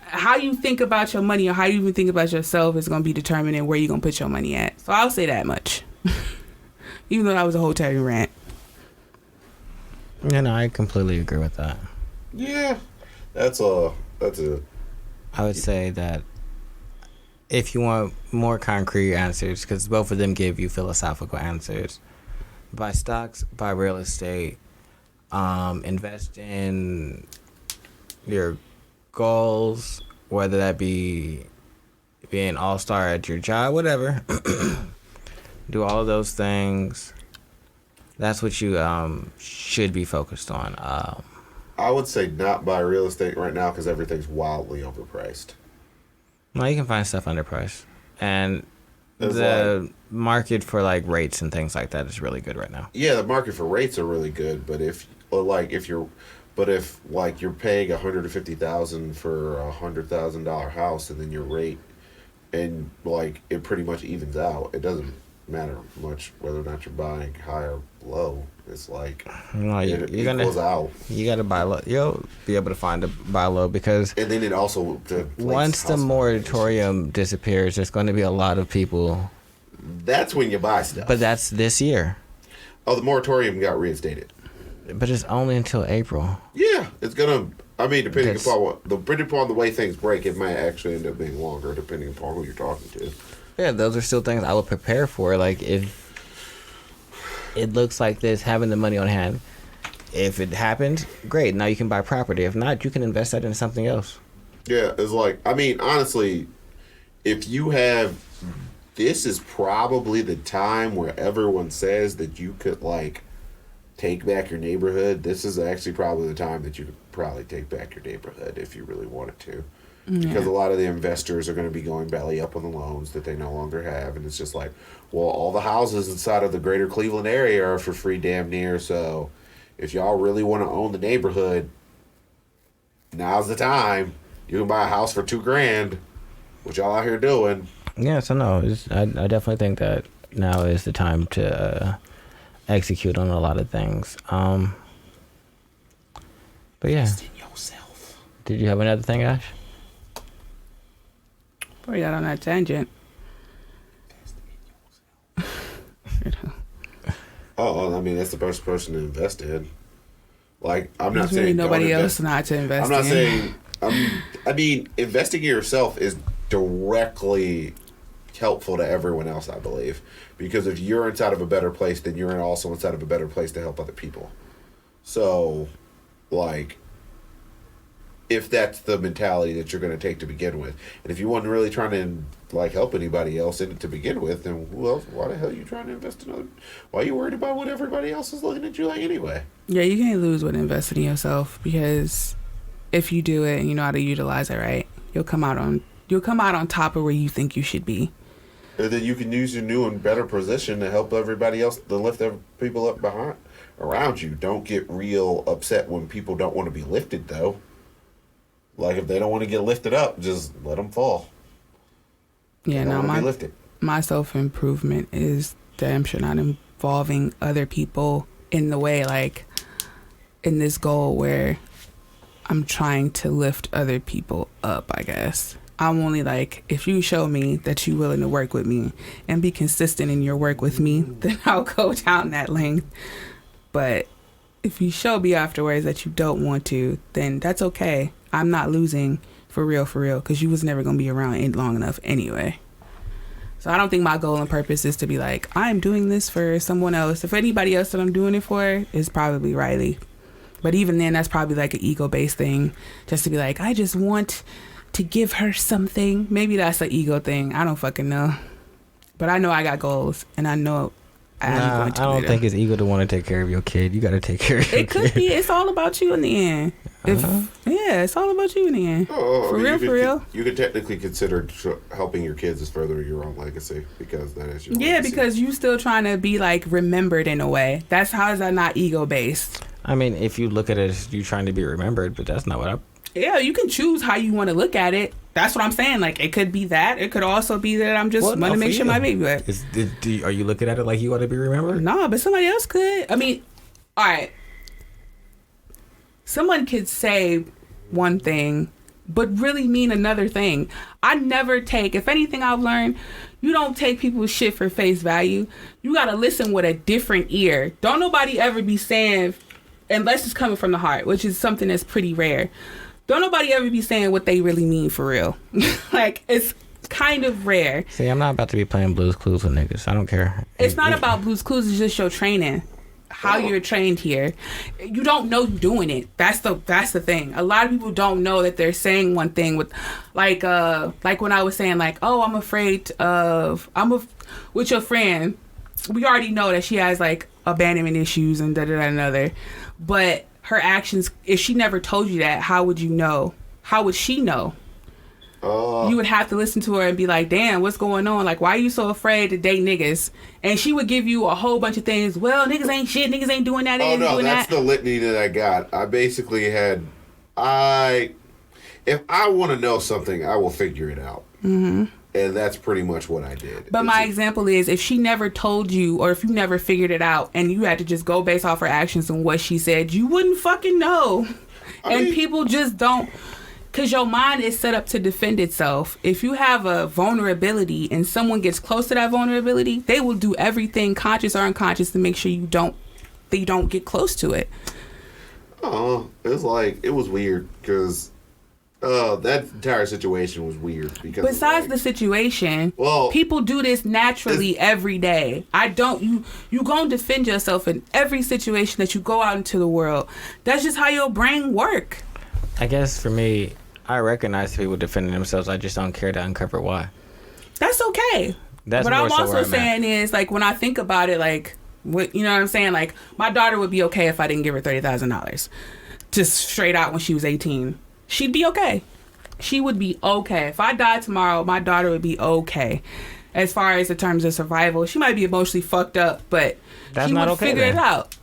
Speaker 3: How you think about your money or how you even think about yourself is gonna be determining where you're gonna put your money at. So I'll say that much. Even though that was a whole Terry rant.
Speaker 1: Yeah, no, I completely agree with that.
Speaker 2: Yeah, that's a.
Speaker 1: I would say that if you want more concrete answers, because both of them give you philosophical answers, buy stocks, buy real estate, invest in your goals, whether that be being an all-star at your job, whatever. Do all of those things. That's what you should be focused on.
Speaker 2: I would say not buy real estate right now because everything's wildly overpriced.
Speaker 1: No, you can find stuff underpriced. And The market for like rates and things like that is really good right now.
Speaker 2: Yeah, the market for rates are really good, but if you're paying $150,000 for $100,000 house, and then your rate, and like it pretty much evens out. It doesn't matter much whether or not you're buying high or low. It's like it equals out.
Speaker 1: You gotta buy low. You'll be able to find a buy low because.
Speaker 2: And then it also
Speaker 1: once the moratorium disappears, there's going to be a lot of people.
Speaker 2: That's when you buy stuff.
Speaker 1: But that's this year.
Speaker 2: Oh, the moratorium got reinstated.
Speaker 1: But it's only until April.
Speaker 2: Yeah, it's gonna. I mean, depending upon the way things break, it might actually end up being longer, depending upon who you're talking to.
Speaker 1: Yeah, those are still things I would prepare for. Like if it looks like this, having the money on hand. If it happens, great. Now you can buy property. If not, you can invest that in something else.
Speaker 2: Yeah, it's like, I mean, honestly, if you have, this is probably the time where everyone says that you could like take back your neighborhood. This is actually probably the time that you could probably take back your neighborhood if you really wanted to. Yeah. Because a lot of the investors are going to be going belly up on the loans that they no longer have. And it's just like, well, all the houses inside of the greater Cleveland area are for free damn near. So if y'all really want to own the neighborhood, now's the time. You can buy a house for $2,000, what y'all out here doing.
Speaker 1: Yeah, so no, I definitely think that now is the time to execute on a lot of things. But yeah.
Speaker 2: Invest in yourself.
Speaker 1: Did you have another thing, Ash?
Speaker 3: Before we got on that tangent.
Speaker 2: Oh, I mean, that's the best person to invest in. Like, I'm not
Speaker 3: There's
Speaker 2: saying
Speaker 3: really nobody else not to invest
Speaker 2: I'm not
Speaker 3: in.
Speaker 2: saying. I mean, investing in yourself is directly helpful to everyone else, I believe, because if you're inside of a better place, then you're also inside of a better place to help other people. So, like, if that's the mentality that you're going to take to begin with, and if you weren't really trying to like help anybody else in it to begin with, then who else? Why the hell are you trying to invest in other? Why are you worried about what everybody else is looking at you like anyway?
Speaker 3: Yeah, you can't lose with investing in yourself, because if you do it and you know how to utilize it right, you'll come out on top of where you think you should be.
Speaker 2: And then you can use your new and better position to help everybody else, to lift people up around you. Don't get real upset when people don't want to be lifted, though. Like, if they don't want to get lifted up, just let them fall.
Speaker 3: Yeah, now my self-improvement is damn sure not involving other people in the way, like, in this goal where I'm trying to lift other people up, I guess. I'm only like, if you show me that you're willing to work with me and be consistent in your work with me, then I'll go down that length. But if you show me afterwards that you don't want to, then that's okay. I'm not losing for real, because you was never going to be around long enough anyway. So I don't think my goal and purpose is to be like, I'm doing this for someone else. If anybody else that I'm doing it for is probably Riley. But even then, that's probably like an ego-based thing, just to be like, I just want to give her something. Maybe that's an ego thing. I don't fucking know. But I know I got goals, and I know I'm going to
Speaker 1: I don't think it's ego to want to take care of your kid. You got to take care of your kid.
Speaker 3: It could be. It's all about you in the end. Yeah, it's all about you in the end.
Speaker 2: For
Speaker 3: real.
Speaker 2: You could technically consider helping your kids is furthering your own legacy, because that is your
Speaker 3: legacy.
Speaker 2: Legacy.
Speaker 3: Because you still trying to be like remembered in a way. That's how is that not ego based?
Speaker 1: I mean, if you look at it as you trying to be remembered, but that's not what I...
Speaker 3: Yeah, you can choose how you want to look at it. That's what I'm saying. Like, it could be that. It could also be that I'm just want to make sure my baby wet.
Speaker 1: Are you looking at it like you want to be remembered?
Speaker 3: No, but somebody else could. I mean, all right. Someone could say one thing, but really mean another thing. I never take, if anything I've learned, you don't take people's shit for face value. You got to listen with a different ear. Don't nobody ever be saying, unless it's coming from the heart, which is something that's pretty rare. Don't nobody ever be saying what they really mean for real. Like, it's kind of rare.
Speaker 1: See, I'm not about to be playing Blue's Clues with niggas. I don't care.
Speaker 3: It's not about Blue's Clues. It's just your training. How you're trained here. You don't know you're doing it. That's the thing. A lot of people don't know that they're saying one thing with, like when I was saying, like, oh, I'm afraid of, with your friend, we already know that she has, like, abandonment issues and another. But her actions, if she never told you that, how would you know? How would she know? you would have to listen to her and be like, damn, what's going on? Like, why are you so afraid to date niggas? And she would give you a whole bunch of things. Well, niggas ain't shit. Niggas ain't doing that.
Speaker 2: Oh, no,
Speaker 3: doing
Speaker 2: that's
Speaker 3: that.
Speaker 2: the litany that I got. I basically had, if I want to know something, I will figure it out. Mm-hmm. And that's pretty much what I did.
Speaker 3: But my example is, if she never told you, or if you never figured it out, and you had to just go based off her actions and what she said, you wouldn't fucking know. I mean, people just don't, because your mind is set up to defend itself. If you have a vulnerability and someone gets close to that vulnerability, they will do everything, conscious or unconscious, to make sure you don't get close to it.
Speaker 2: It's like, it was weird because that entire situation was weird. Because
Speaker 3: besides the situation, people do this naturally every day. You gonna defend yourself in every situation that you go out into the world. That's just how your brain work.
Speaker 1: I guess for me, I recognize people defending themselves. I just don't care to uncover why.
Speaker 3: That's okay.
Speaker 1: That's
Speaker 3: what
Speaker 1: more
Speaker 3: I'm
Speaker 1: so
Speaker 3: also saying is, like, when I think about it, like, what, you know what I'm saying? Like, my daughter would be okay if I didn't give her $30,000. Just straight out when she was 18. She'd be okay. She would be okay. If I died tomorrow, my daughter would be okay. As far as in terms of survival, she might be emotionally fucked up, but
Speaker 1: that's
Speaker 3: she
Speaker 1: not
Speaker 3: would
Speaker 1: okay,
Speaker 3: figure it out.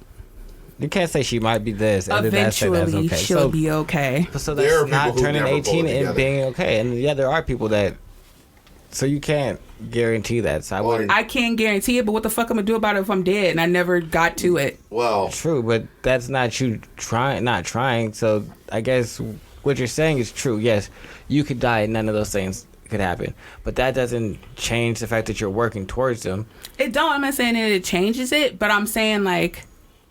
Speaker 1: You can't say she might be this and
Speaker 3: eventually
Speaker 1: then that's okay.
Speaker 3: she'll be okay.
Speaker 1: So that's not turning 18 and being okay. And yeah, there are people that. So you can't guarantee that. So
Speaker 3: I can't guarantee it, but what the fuck I'm gonna do about it if I'm dead and I never got to it?
Speaker 2: Well,
Speaker 1: true, but that's not you not trying. So I guess what you're saying is true. Yes, you could die and none of those things could happen, but that doesn't change the fact that you're working towards them.
Speaker 3: It don't. I'm not saying that it changes it, but I'm saying, like,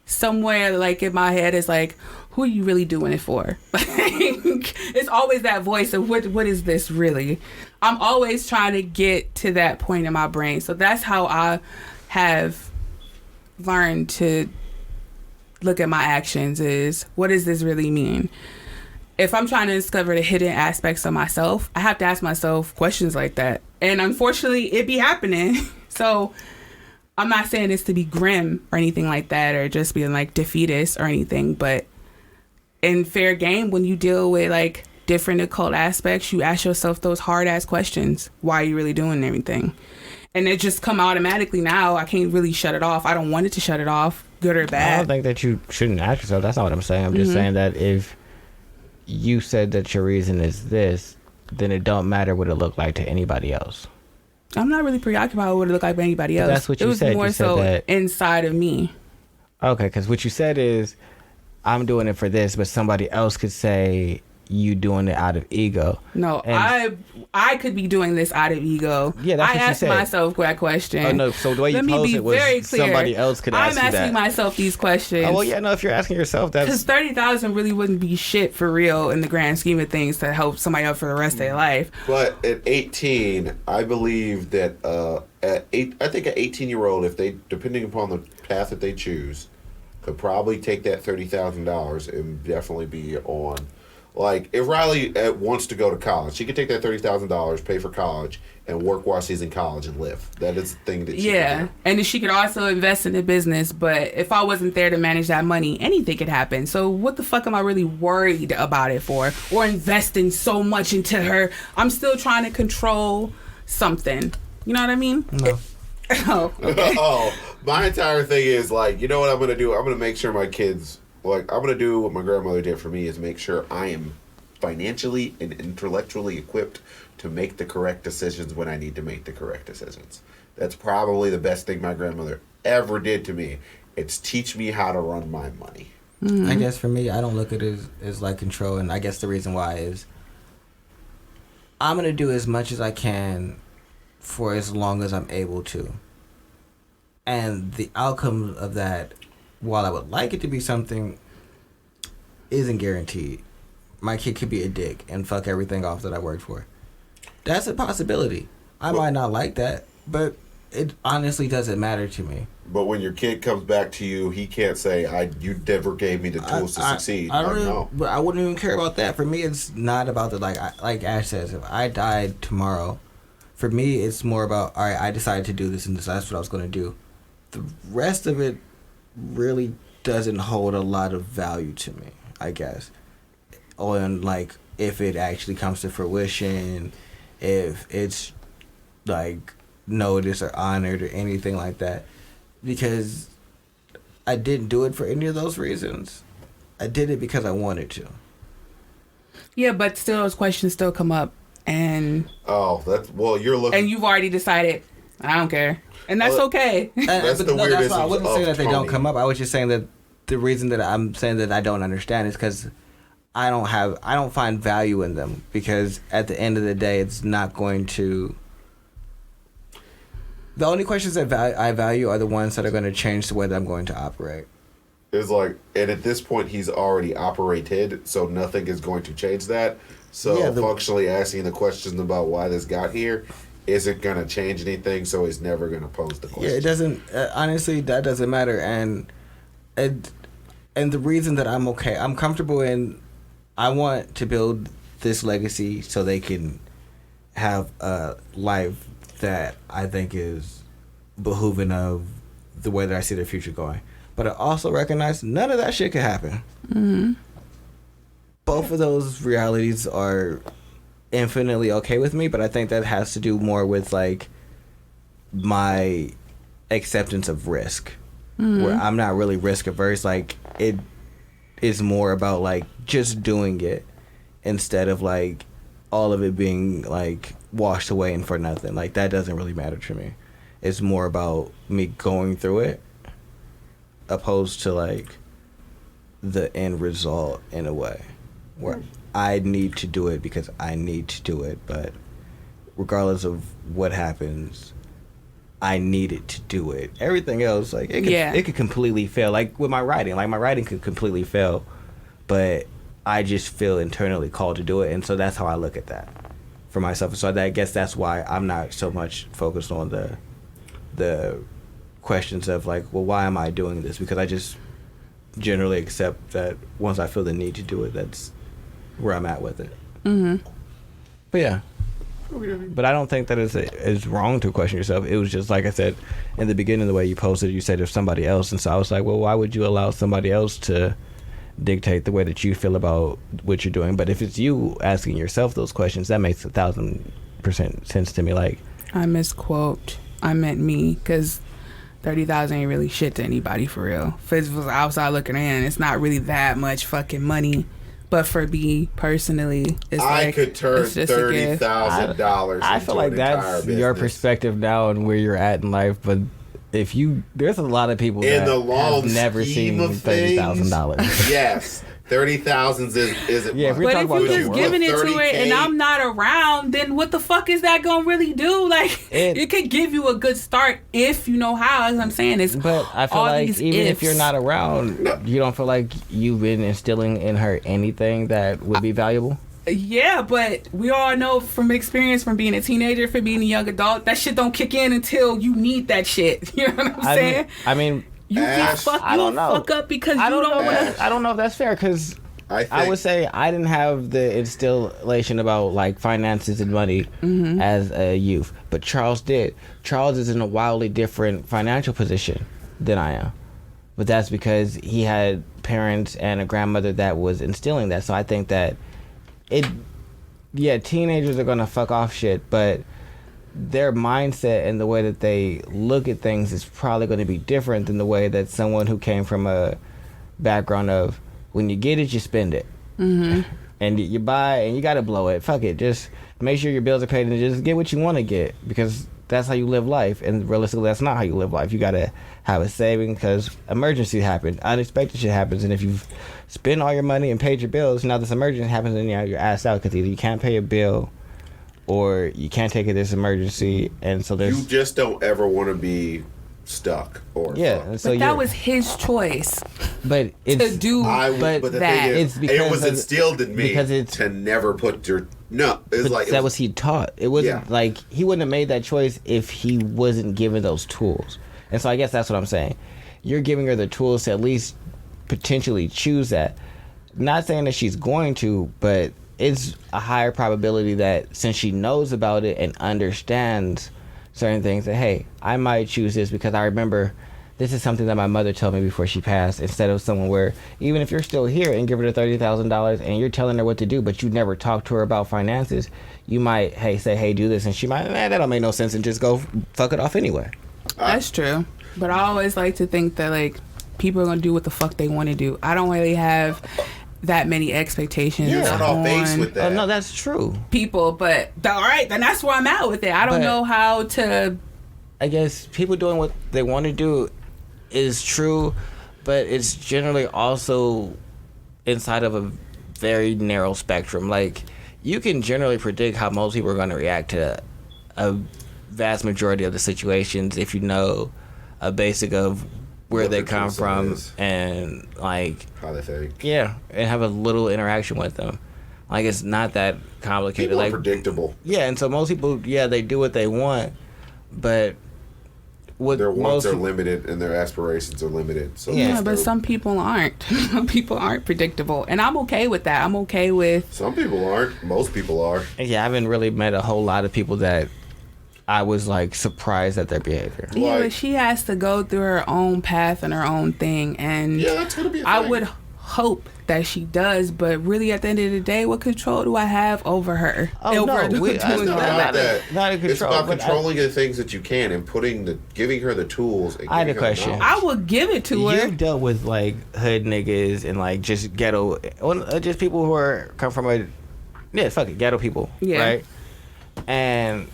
Speaker 3: somewhere, like, in my head is like, who are you really doing it for? It's always that voice of what is this really? I'm always trying to get to that point in my brain. So that's how I have learned to look at my actions, is what does this really mean? If I'm trying to discover the hidden aspects of myself, I have to ask myself questions like that. And unfortunately, it be happening. So I'm not saying this to be grim or anything like that, or just being like defeatist or anything, but in fair game, when you deal with like different occult aspects, you ask yourself those hard ass questions. Why are you really doing everything? And it just come automatically now. I can't really shut it off. I don't want it to shut it off, good or bad.
Speaker 1: I don't think that you shouldn't ask yourself. That's not what I'm saying. I'm just saying that if you said that your reason is this, then it don't matter what it looked like to anybody else.
Speaker 3: I'm not really preoccupied with what it looked like to anybody else.
Speaker 1: That's what you said.
Speaker 3: It was more so that inside of me.
Speaker 1: Okay, because what you said is, I'm doing it for this, but somebody else could say you doing it out of ego.
Speaker 3: No, I could be doing this out of ego.
Speaker 1: Yeah, that's what
Speaker 3: I asked myself that question.
Speaker 1: Oh no, so the way you posed it was somebody else could ask you that.
Speaker 3: I'm asking myself these questions.
Speaker 1: Oh well, yeah, no, if you're asking yourself, that's
Speaker 3: because 30,000 really wouldn't be shit for real in the grand scheme of things to help somebody out for the rest of their life.
Speaker 2: But at 18, I believe that at 18-year-old, if they, depending upon the path that they choose, could probably take that $30,000 and definitely be on. Like, if Riley wants to go to college, she could take that $30,000, pay for college, and work while she's in college and live. That is the thing that she can do.
Speaker 3: And then she could also invest in the business. But if I wasn't there to manage that money, anything could happen. So what the fuck am I really worried about it for? Or investing so much into her? I'm still trying to control something. You know what I mean?
Speaker 1: No.
Speaker 3: Oh, okay.
Speaker 2: My entire thing is, like, you know what I'm going to do? I'm going to make sure my kids... Like, I'm going to do what my grandmother did for me, is make sure I am financially and intellectually equipped to make the correct decisions when I need to make the correct decisions. That's probably the best thing my grandmother ever did to me. It's teach me how to run my money.
Speaker 1: Mm-hmm. I guess for me, I don't look at it as like control, and I guess the reason why is I'm going to do as much as I can for as long as I'm able to. And the outcome of that, while I would like it to be something, isn't guaranteed. My kid could be a dick and fuck everything off that I worked for. That's a possibility. I might not like that, but it honestly doesn't matter to me.
Speaker 2: But when your kid comes back to you, he can't say, you never gave me the tools to succeed.
Speaker 1: I don't know. But I wouldn't even care about that. For me, it's not about the, like Ash says, if I died tomorrow, for me, it's more about, all right, I decided to do this and that's what I was going to do. The rest of it really doesn't hold a lot of value to me, I guess. On, like, if it actually comes to fruition, if it's like noticed or honored or anything like that, because I didn't do it for any of those reasons. I did it because I wanted to.
Speaker 3: Yeah, but still, those questions still come up, and
Speaker 2: you're looking,
Speaker 3: and you've already decided I don't care, and that's okay.
Speaker 2: That's the weirdest.
Speaker 1: That's why I wasn't saying that they don't
Speaker 2: Tony.
Speaker 1: come up. I was just saying that the reason that I'm saying that I don't understand is because I don't find value in them, because at the end of the day, it's not going to. The only questions that I value are the ones that are going to change the way that I'm going to operate.
Speaker 2: It's like, and at this point, he's already operated, so nothing is going to change that. So functionally asking the questions about why this got here isn't going to change anything, so he's never going to pose the question.
Speaker 1: Yeah, it doesn't. Honestly, that doesn't matter. And the reason that I'm comfortable in, I want to build this legacy so they can have a life that I think is behooving of the way that I see their future going. But I also recognize none of that shit could happen.
Speaker 3: Mm-hmm.
Speaker 1: Both of those realities are infinitely okay with me, but I think that has to do more with like my acceptance of risk, where I'm not really risk averse. Like, it is more about like just doing it instead of like all of it being like washed away and for nothing. Like, that doesn't really matter to me. It's more about me going through it opposed to like the end result, in a way where I need to do it because I need to do it, but regardless of what happens, I needed to do it. Everything else, like, it could completely fail. Like with my writing could completely fail, but I just feel internally called to do it, and so that's how I look at that for myself. So I guess that's why I'm not so much focused on the questions of like, well, why am I doing this? Because I just generally accept that once I feel the need to do it, that's where I'm at with it.
Speaker 3: Mm-hmm.
Speaker 1: But yeah. But I don't think that it's wrong to question yourself. It was just, like I said in the beginning, the way you posted, you said there's somebody else, and so I was like, well, why would you allow somebody else to dictate the way that you feel about what you're doing? But if it's you asking yourself those questions, that makes 1,000% sense to me. Like,
Speaker 3: I misquote. I meant me, because 30,000 ain't really shit to anybody for real. If it was outside looking in, it's not really that much fucking money. But for me personally, it's
Speaker 2: I
Speaker 3: like,
Speaker 2: could turn
Speaker 3: it's just a gift.
Speaker 2: $30,000.
Speaker 1: I feel like that's your perspective now and where you're at in life. But if there's a lot of people that have never seen $30,000.
Speaker 2: Yes. 30,000 isn't
Speaker 1: yeah,
Speaker 2: much.
Speaker 3: But if you're just giving it to
Speaker 2: 30K,
Speaker 3: it and I'm not around, then what the fuck is that gonna really do? Like, it could give you a good start if you know how, as I'm saying.
Speaker 1: But I feel like even if you're not around, you don't feel like you've been instilling in her anything that would be valuable?
Speaker 3: Yeah, but we all know from experience, from being a teenager, from being a young adult, that shit don't kick in until you need that shit. You know what I'm saying?
Speaker 1: I mean
Speaker 3: you get fuck up because you don't want to.
Speaker 1: I don't know if that's fair, because I would say I didn't have the installation about like finances and money as a youth, but Charles did. Charles is in a wildly different financial position than I am, but that's because he had parents and a grandmother that was instilling that. So I think that teenagers are gonna fuck off shit, but their mindset and the way that they look at things is probably going to be different than the way that someone who came from a background of, when you get it, you spend it. And you buy and you got to blow it. Fuck it. Just make sure your bills are paid and just get what you want to get, because that's how you live life. And realistically, that's not how you live life. You got to have a saving, because emergency happen. Unexpected shit happens. And if you've spent all your money and paid your bills, now this emergency happens and you're ass out, because either you can't pay a bill or you can't take it this emergency, and so there's...
Speaker 2: You just don't ever want to be stuck or...
Speaker 1: Yeah, so
Speaker 3: but that was his choice.
Speaker 1: But it's...
Speaker 3: To do
Speaker 2: but the
Speaker 3: that.
Speaker 2: thing is,
Speaker 1: It's because
Speaker 2: it was instilled in me
Speaker 1: because it's,
Speaker 2: to never put your... No, it's like...
Speaker 1: that was he taught. It wasn't like... He wouldn't have made that choice if he wasn't given those tools. And so I guess that's what I'm saying. You're giving her the tools to at least potentially choose that. Not saying that she's going to, but... it's a higher probability that since she knows about it and understands certain things, that, hey, I might choose this because I remember this is something that my mother told me before she passed, instead of someone where, even if you're still here and give her the $30,000 and you're telling her what to do, but you never talk to her about finances, you might, say, hey, do this. And she might, that don't make no sense, and just go fuck it off anyway.
Speaker 3: That's true. But I always like to think that, like, people are going to do what the fuck they want to do. I don't really have that many expectations
Speaker 2: on base with that.
Speaker 1: Oh, no, that's true.
Speaker 3: people, but all right, then that's where I'm at with it. I don't know how to.
Speaker 1: I guess people doing what they want to do is true, but it's generally also inside of a very narrow spectrum. Like, you can generally predict how most people are going to react to a vast majority of the situations if you know a basic of where they come from and, like,
Speaker 2: how they think.
Speaker 1: Yeah, and have a little interaction with them. Like, it's not that complicated.
Speaker 2: People
Speaker 1: like,
Speaker 2: are predictable.
Speaker 1: Yeah, and so most people, they do what they want, but what
Speaker 2: their wants are limited and their aspirations are limited. So
Speaker 3: but some people aren't. Some people aren't predictable, and I'm okay with that. I'm okay with.
Speaker 2: Some people aren't. Most people are.
Speaker 1: Yeah, I haven't really met a whole lot of people that I was, like, surprised at their behavior.
Speaker 3: Yeah, but she has to go through her own path and her own thing, and
Speaker 2: that's gonna be a
Speaker 3: I
Speaker 2: thing.
Speaker 3: would hope that she does, but really at the end of the day, what control do I have over her?
Speaker 1: Oh, no,
Speaker 3: doing
Speaker 2: It's
Speaker 3: all
Speaker 2: not about that.
Speaker 1: Not in control.
Speaker 2: It's about controlling the things that you can and giving her the tools. And
Speaker 1: I had a
Speaker 2: giving her the
Speaker 1: question.
Speaker 2: knowledge.
Speaker 3: I would give it to her.
Speaker 1: You've dealt with, like, hood niggas and, like, just ghetto, just people who come from ghetto people, right? And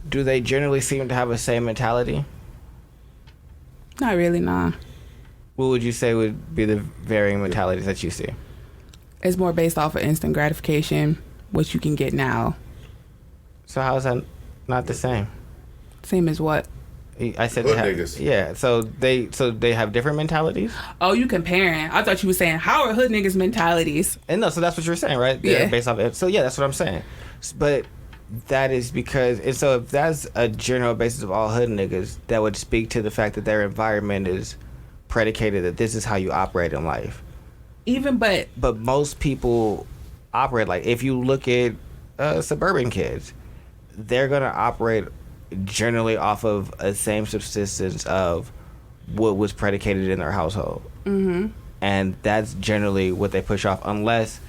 Speaker 1: do they generally seem to have the same mentality?
Speaker 3: Not really, nah.
Speaker 1: What would you say would be the varying mentalities that you see?
Speaker 3: It's more based off of instant gratification, what you can get now.
Speaker 1: So how is that not the same?
Speaker 3: Same as what?
Speaker 1: I said
Speaker 2: Hood
Speaker 1: they have,
Speaker 2: niggas.
Speaker 1: Yeah, so they have different mentalities?
Speaker 3: Oh, you comparing. I thought you were saying, how are hood niggas' mentalities?
Speaker 1: And no, so that's what you're saying, right?
Speaker 3: Yeah.
Speaker 1: Based off it. So yeah, that's what I'm saying. But that is because, and so if that's a general basis of all hood niggas, that would speak to the fact that their environment is predicated that this is how you operate in life. But most people operate like, if you look at suburban kids, they're gonna operate generally off of a same subsistence of what was predicated in their household. Mm-hmm. And that's generally what they push off, unless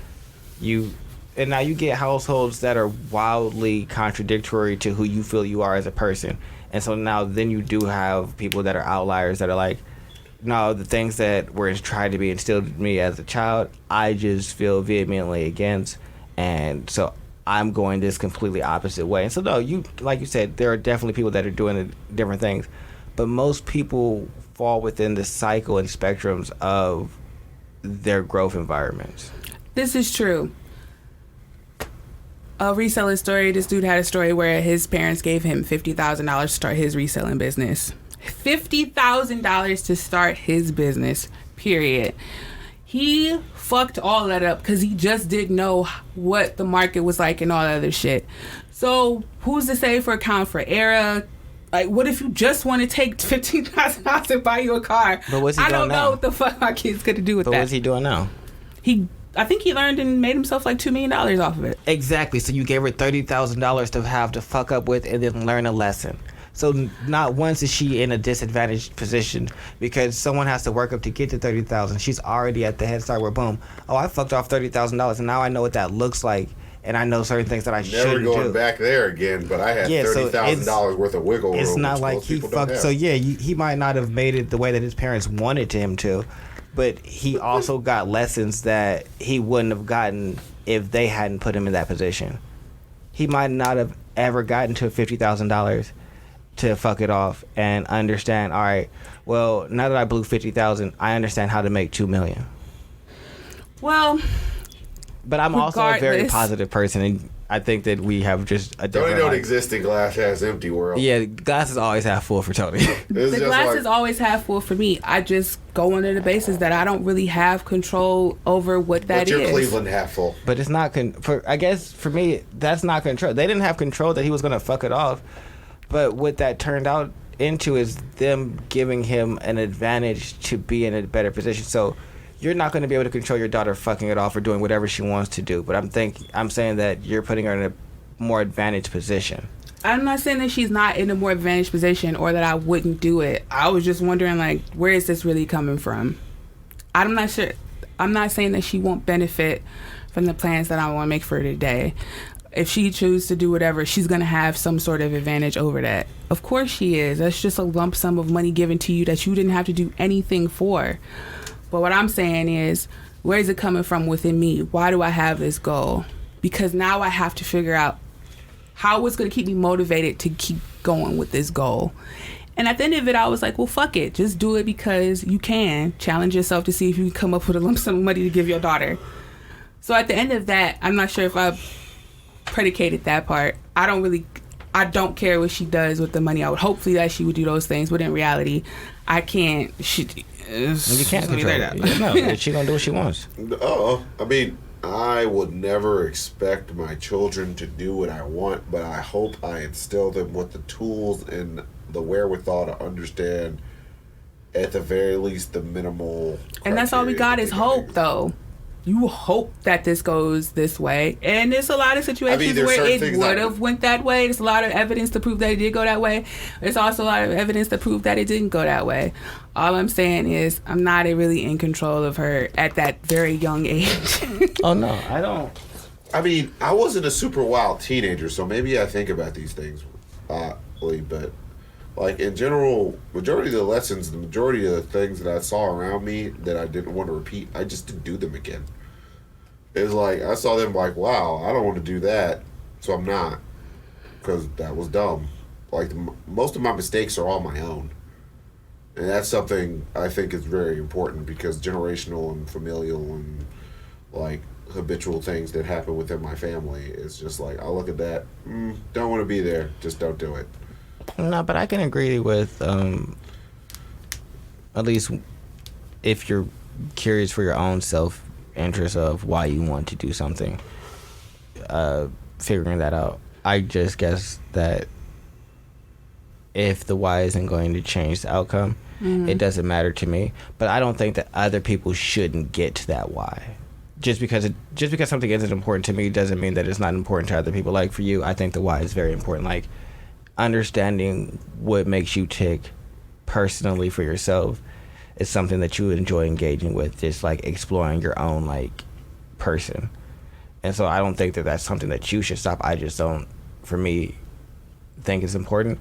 Speaker 1: and now you get households that are wildly contradictory to who you feel you are as a person. And so now then you do have people that are outliers that are like, no, the things that were tried to be instilled in me as a child, I just feel vehemently against. And so I'm going this completely opposite way. And so, no, like you said, there are definitely people that are doing different things. But most people fall within the cycle and spectrums of their growth environments.
Speaker 3: This is true. A reselling story. This dude had a story where his parents gave him $50,000 to start his reselling business. $50,000 to start his business, period. He fucked all that up because he just didn't know what the market was like and all that other shit. So who's to say for account for error? Like, what if you just want to take $15,000 and buy you a car?
Speaker 1: But what's he
Speaker 3: I
Speaker 1: doing
Speaker 3: don't
Speaker 1: now?
Speaker 3: know what the fuck my kid's gonna do with that.
Speaker 1: But what's he doing now?
Speaker 3: I think he learned and made himself like $2 million off of it.
Speaker 1: Exactly. So you gave her $30,000 to have to fuck up with and then learn a lesson. So not once is she in a disadvantaged position because someone has to work up to get to $30,000. She's already at the head start where boom, oh, I fucked off $30,000 and now I know what that looks like and I know certain things that I shouldn't do.
Speaker 2: Never going back there again, but I had $30,000 worth of wiggle room.
Speaker 1: It's not like he fucked. So yeah, he might not have made it the way that his parents wanted him to, but he also got lessons that he wouldn't have gotten if they hadn't put him in that position. He might not have ever gotten to $50,000 to fuck it off and understand, all right, well, now that I blew 50,000, I understand how to make 2 million.
Speaker 3: Well,
Speaker 1: but I'm also a very positive person, and I think that we have just a different.
Speaker 2: Tony don't exist in glass half empty world.
Speaker 1: Yeah, glass is always half full for Tony.
Speaker 3: The glass is always half full for me. I just go under the basis that I don't really have control over what that is.
Speaker 2: But you're Cleveland half full.
Speaker 1: But it's not I guess for me, that's not control. They didn't have control that he was gonna fuck it off. But what that turned out into is them giving him an advantage to be in a better position. So you're not going to be able to control your daughter fucking it off or doing whatever she wants to do. But I'm saying that you're putting her in a more advantaged position.
Speaker 3: I'm not saying that she's not in a more advantaged position or that I wouldn't do it. I was just wondering, like, where is this really coming from? I'm not sure. I'm not saying that she won't benefit from the plans that I want to make for her today. If she chooses to do whatever, she's going to have some sort of advantage over that. Of course she is. That's just a lump sum of money given to you that you didn't have to do anything for. But what I'm saying is, where is it coming from within me? Why do I have this goal? Because now I have to figure out how it's going to keep me motivated to keep going with this goal. And at the end of it, I was like, well, fuck it. Just do it because you can. Challenge yourself to see if you can come up with a lump sum of money to give your daughter. So at the end of that, I'm not sure if I predicated that part. I don't care what she does with the money. I would hopefully that she would do those things, but in reality, I can't. You
Speaker 1: can't control that. No, she gonna do what she wants.
Speaker 2: I mean, I would never expect my children to do what I want, but I hope I instill them with the tools and the wherewithal to understand, at the very least, the minimal.
Speaker 3: And that's all we got is hope, though. You hope that this goes this way, and there's a lot of situations where it would have went that way. There's a lot of evidence to prove that it did go that way. There's also a lot of evidence to prove that it didn't go that way. All I'm saying is I'm not really in control of her at that very young age.
Speaker 1: Oh no, I don't.
Speaker 2: I mean, I wasn't a super wild teenager, so maybe I think about these things oddly, but like in general, majority of the lessons, the majority of the things that I saw around me that I didn't want to repeat, I just didn't do them again. It's like, I saw them like, wow, I don't want to do that, so I'm not, because that was dumb. Like, most of my mistakes are all my own. And that's something I think is very important, because generational and familial and, like, habitual things that happen within my family, is just like, I look at that, don't want to be there, just don't do it.
Speaker 1: No, but I can agree with, at least if you're curious for your own self-interest of why you want to do something, figuring that out. I just guess that if the why isn't going to change the outcome, it doesn't matter to me. But I don't think that other people shouldn't get to that why. Just because something isn't important to me doesn't mean that it's not important to other people. Like for you, I think the why is very important. Like, understanding what makes you tick personally for yourself is something that you enjoy engaging with, just like exploring your own like person. And so I don't think that that's something that you should stop. I just don't, for me, think it's important.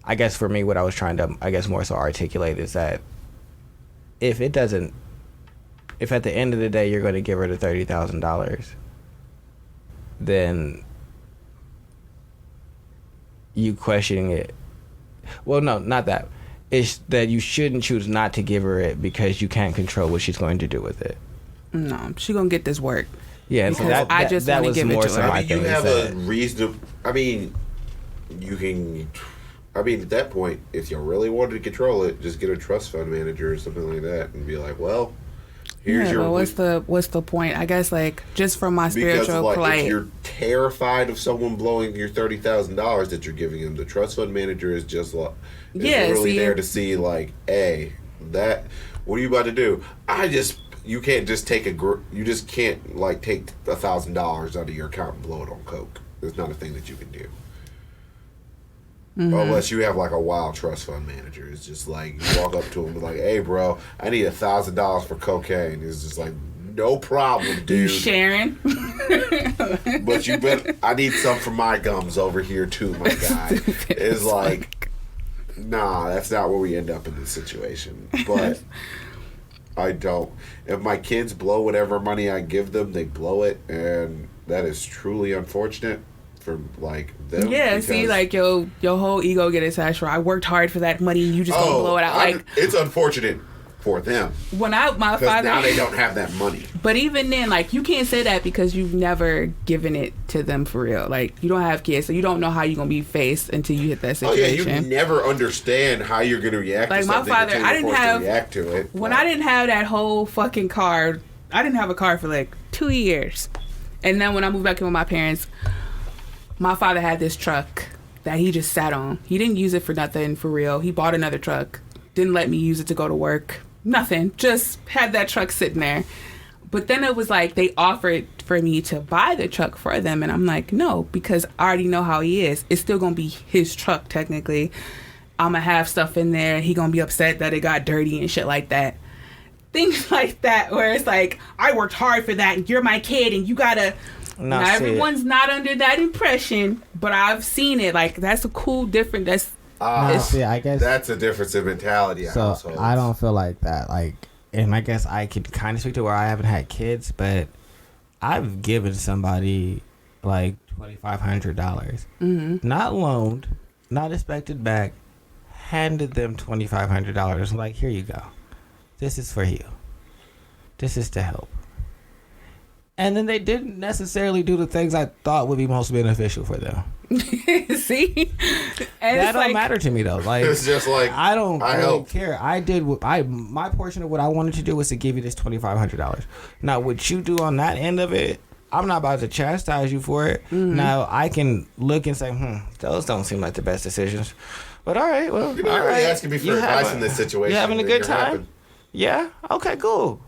Speaker 1: I guess for me, what I was trying to, I guess more so articulate is that if at the end of the day you're going to give her the $30,000, then you questioning it. Well, no, not that. It's that you shouldn't choose not to give her it because you can't control what she's going to do with it.
Speaker 3: No, she's going to get this work.
Speaker 1: Yeah, and so that was more so my thing.
Speaker 2: You have a reason. I mean, you can. I mean, at that point, if you really wanted to control it, just get a trust fund manager or something like that, and be like, "Well, here's your."
Speaker 3: But what's the point? I guess like just from my spiritual
Speaker 2: like,
Speaker 3: plight.
Speaker 2: If you're terrified of someone blowing your $30,000 that you're giving them, the trust fund manager is just like really there to see like, hey, that what are you about to do? You can't just take you just can't like take $1,000 out of your account and blow it on coke. It's not a thing that you can do. Unless you have like a wild trust fund manager. It's just like you walk up to him and be like, hey bro, I need $1,000 for cocaine. It's just like, no problem, dude.
Speaker 3: You sharing?
Speaker 2: But you bet I need some for my gums over here too, my guy. It's like, nah, that's not where we end up in this situation. But I don't. If my kids blow whatever money I give them, they blow it, and that is truly unfortunate for like them.
Speaker 3: Yeah, see, like your whole ego get attached. I worked hard for that money, and you just gonna blow it out. Like
Speaker 2: it's unfortunate for them.
Speaker 3: When my father,
Speaker 2: now they don't have that money.
Speaker 3: But even then, like you can't say that because you've never given it to them for real. Like you don't have kids, so you don't know how you're gonna be faced until you hit that situation.
Speaker 2: Oh yeah, you never understand how you're gonna react.
Speaker 3: Like
Speaker 2: to
Speaker 3: my father, I didn't have
Speaker 2: react to it.
Speaker 3: When I didn't have that whole fucking car. I didn't have a car for like 2 years, and then when I moved back in with my parents, my father had this truck that he just sat on. He didn't use it for nothing for real. He bought another truck, didn't let me use it to go to work. Nothing, just had that truck sitting there. But then it was like they offered for me to buy the truck for them. And I'm like, no, because I already know how he is. It's still going to be his truck, technically. I'm going to have stuff in there. He going to be upset that it got dirty and shit like that. Things like that, where it's like, I worked hard for that, and you're my kid, and you got to... Now, everyone's not under that impression, but I've seen it. Like, that's a cool, different...
Speaker 1: I guess
Speaker 2: that's a difference in mentality.
Speaker 1: So I don't feel like that. Like, and I guess I could kind of speak to where I haven't had kids, but I've given somebody like $2,500, not loaned, not expected back, handed them $2,500. Like, here you go. This is for you. This is to help. And then they didn't necessarily do the things I thought would be most beneficial for them.
Speaker 3: See? And
Speaker 1: that don't matter to me though. Like,
Speaker 2: it's just like,
Speaker 1: I don't really
Speaker 2: help.
Speaker 1: care. I did what my portion of what I wanted to do was to give you this $2,500. Now, what you do on that end of it, I'm not about to chastise you for it. Now, I can look and say, those don't seem like the best decisions. But all right, well,
Speaker 2: you're not really asking me for advice in this situation.
Speaker 1: You having a good time? Yeah. Okay. Cool.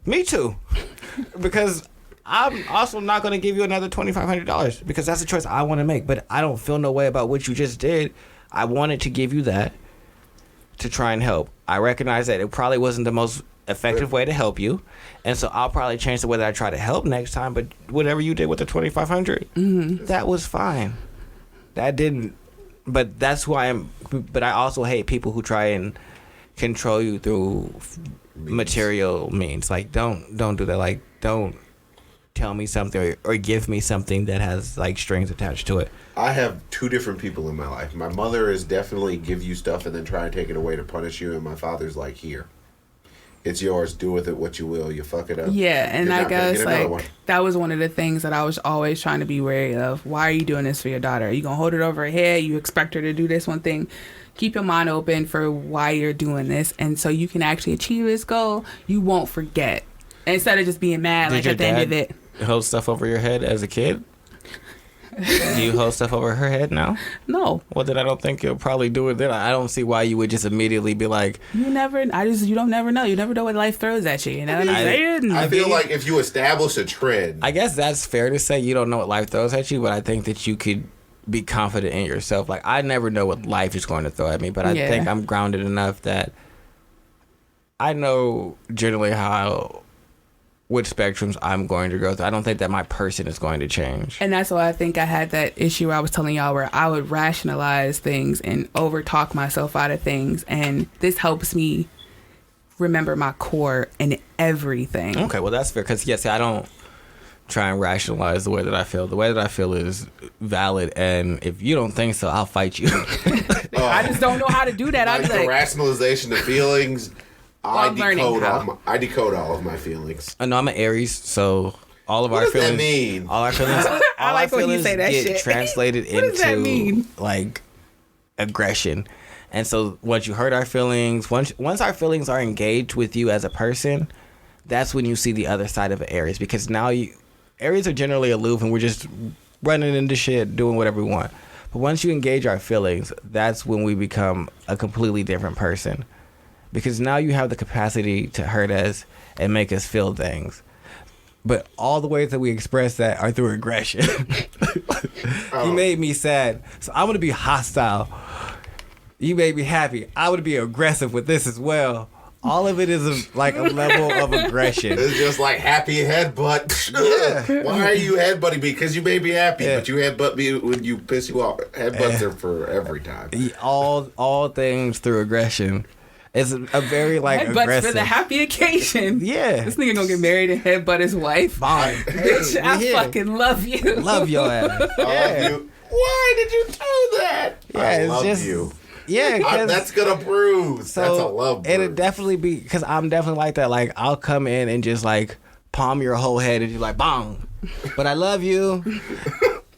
Speaker 1: Me too. Because I'm also not going to give you another $2,500 because that's a choice I want to make. But I don't feel no way about what you just did. I wanted to give you that to try and help. I recognize that it probably wasn't the most effective way to help you, and so I'll probably change the way that I try to help next time. But whatever you did with the $2,500, that was fine. That didn't. But that's who I am. But I also hate people who try and control you through material means. Like, don't do that. Like, don't tell me something or give me something that has like strings attached to it.
Speaker 2: I have two different people in my life. My mother is definitely give you stuff and then try and take it away to punish you, and my father's like, here, it's yours, do with it what you will. You fuck it up.
Speaker 3: Yeah, and I guess like that was one of the things that I was always trying to be wary of. Why are you doing this for your daughter? Are you gonna hold it over her head? You expect her to do this one thing? Keep your mind open for why you're doing this, and so you can actually achieve this goal. You won't forget, instead of just being mad like at the end of it.
Speaker 1: Hold stuff over your head as a kid? Do you hold stuff over her head now?
Speaker 3: No.
Speaker 1: Well, then I don't think you'll probably do it then. I don't see why you would just immediately be like... You
Speaker 3: don't never know. You never know what life throws at you, you know what I'm saying?
Speaker 2: I feel like if you establish a trend...
Speaker 1: I guess that's fair to say you don't know what life throws at you, but I think that you could be confident in yourself. Like, I never know what life is going to throw at me, but I think I'm grounded enough that I know generally which spectrums I'm going to go through. I don't think that my person is going to change.
Speaker 3: And that's why I think I had that issue I was telling y'all where I would rationalize things and over talk myself out of things. And this helps me remember my core in everything.
Speaker 1: Okay, well, that's fair. Because, yes, I don't try and rationalize the way that I feel. The way that I feel is valid. And if you don't think so, I'll fight you.
Speaker 3: I just don't know how to do that.
Speaker 2: Like the rationalization of feelings... I decode all of my feelings.
Speaker 1: I know I'm an Aries, so all of
Speaker 2: what
Speaker 1: our
Speaker 2: does
Speaker 1: feelings.
Speaker 2: That mean?
Speaker 1: All our feelings.
Speaker 3: I like when you say that
Speaker 1: get
Speaker 3: shit.
Speaker 1: Translated
Speaker 3: what does that
Speaker 1: into
Speaker 3: mean?
Speaker 1: Like aggression, and so once you hurt our feelings, once our feelings are engaged with you as a person, that's when you see the other side of Aries. Because now Aries are generally aloof, and we're just running into shit, doing whatever we want. But once you engage our feelings, that's when we become a completely different person. Because now you have the capacity to hurt us and make us feel things. But all the ways that we express that are through aggression. You made me sad, so I'm going to be hostile. You made me happy. I would be aggressive with this as well. All of it is like a level of aggression.
Speaker 2: It's just like happy headbutt. Yeah. Why are you headbutting me? Because you made me happy, but you headbutt me when you piss you off. Headbutts are for every time.
Speaker 1: All things through aggression. It's a very aggressive.
Speaker 3: Headbutts for the happy occasion.
Speaker 1: Yeah.
Speaker 3: This nigga gonna get married and headbutt his wife.
Speaker 1: Fine.
Speaker 3: Bitch, I fucking love you.
Speaker 1: Love your ass.
Speaker 2: I love you. Why did you do that?
Speaker 1: Yeah,
Speaker 2: I love you.
Speaker 1: Yeah,
Speaker 2: that's gonna bruise.
Speaker 1: So
Speaker 2: that's a love bruise.
Speaker 1: It'll definitely be, because I'm definitely like that. Like, I'll come in and just palm your whole head and you're like, bong. But I love you.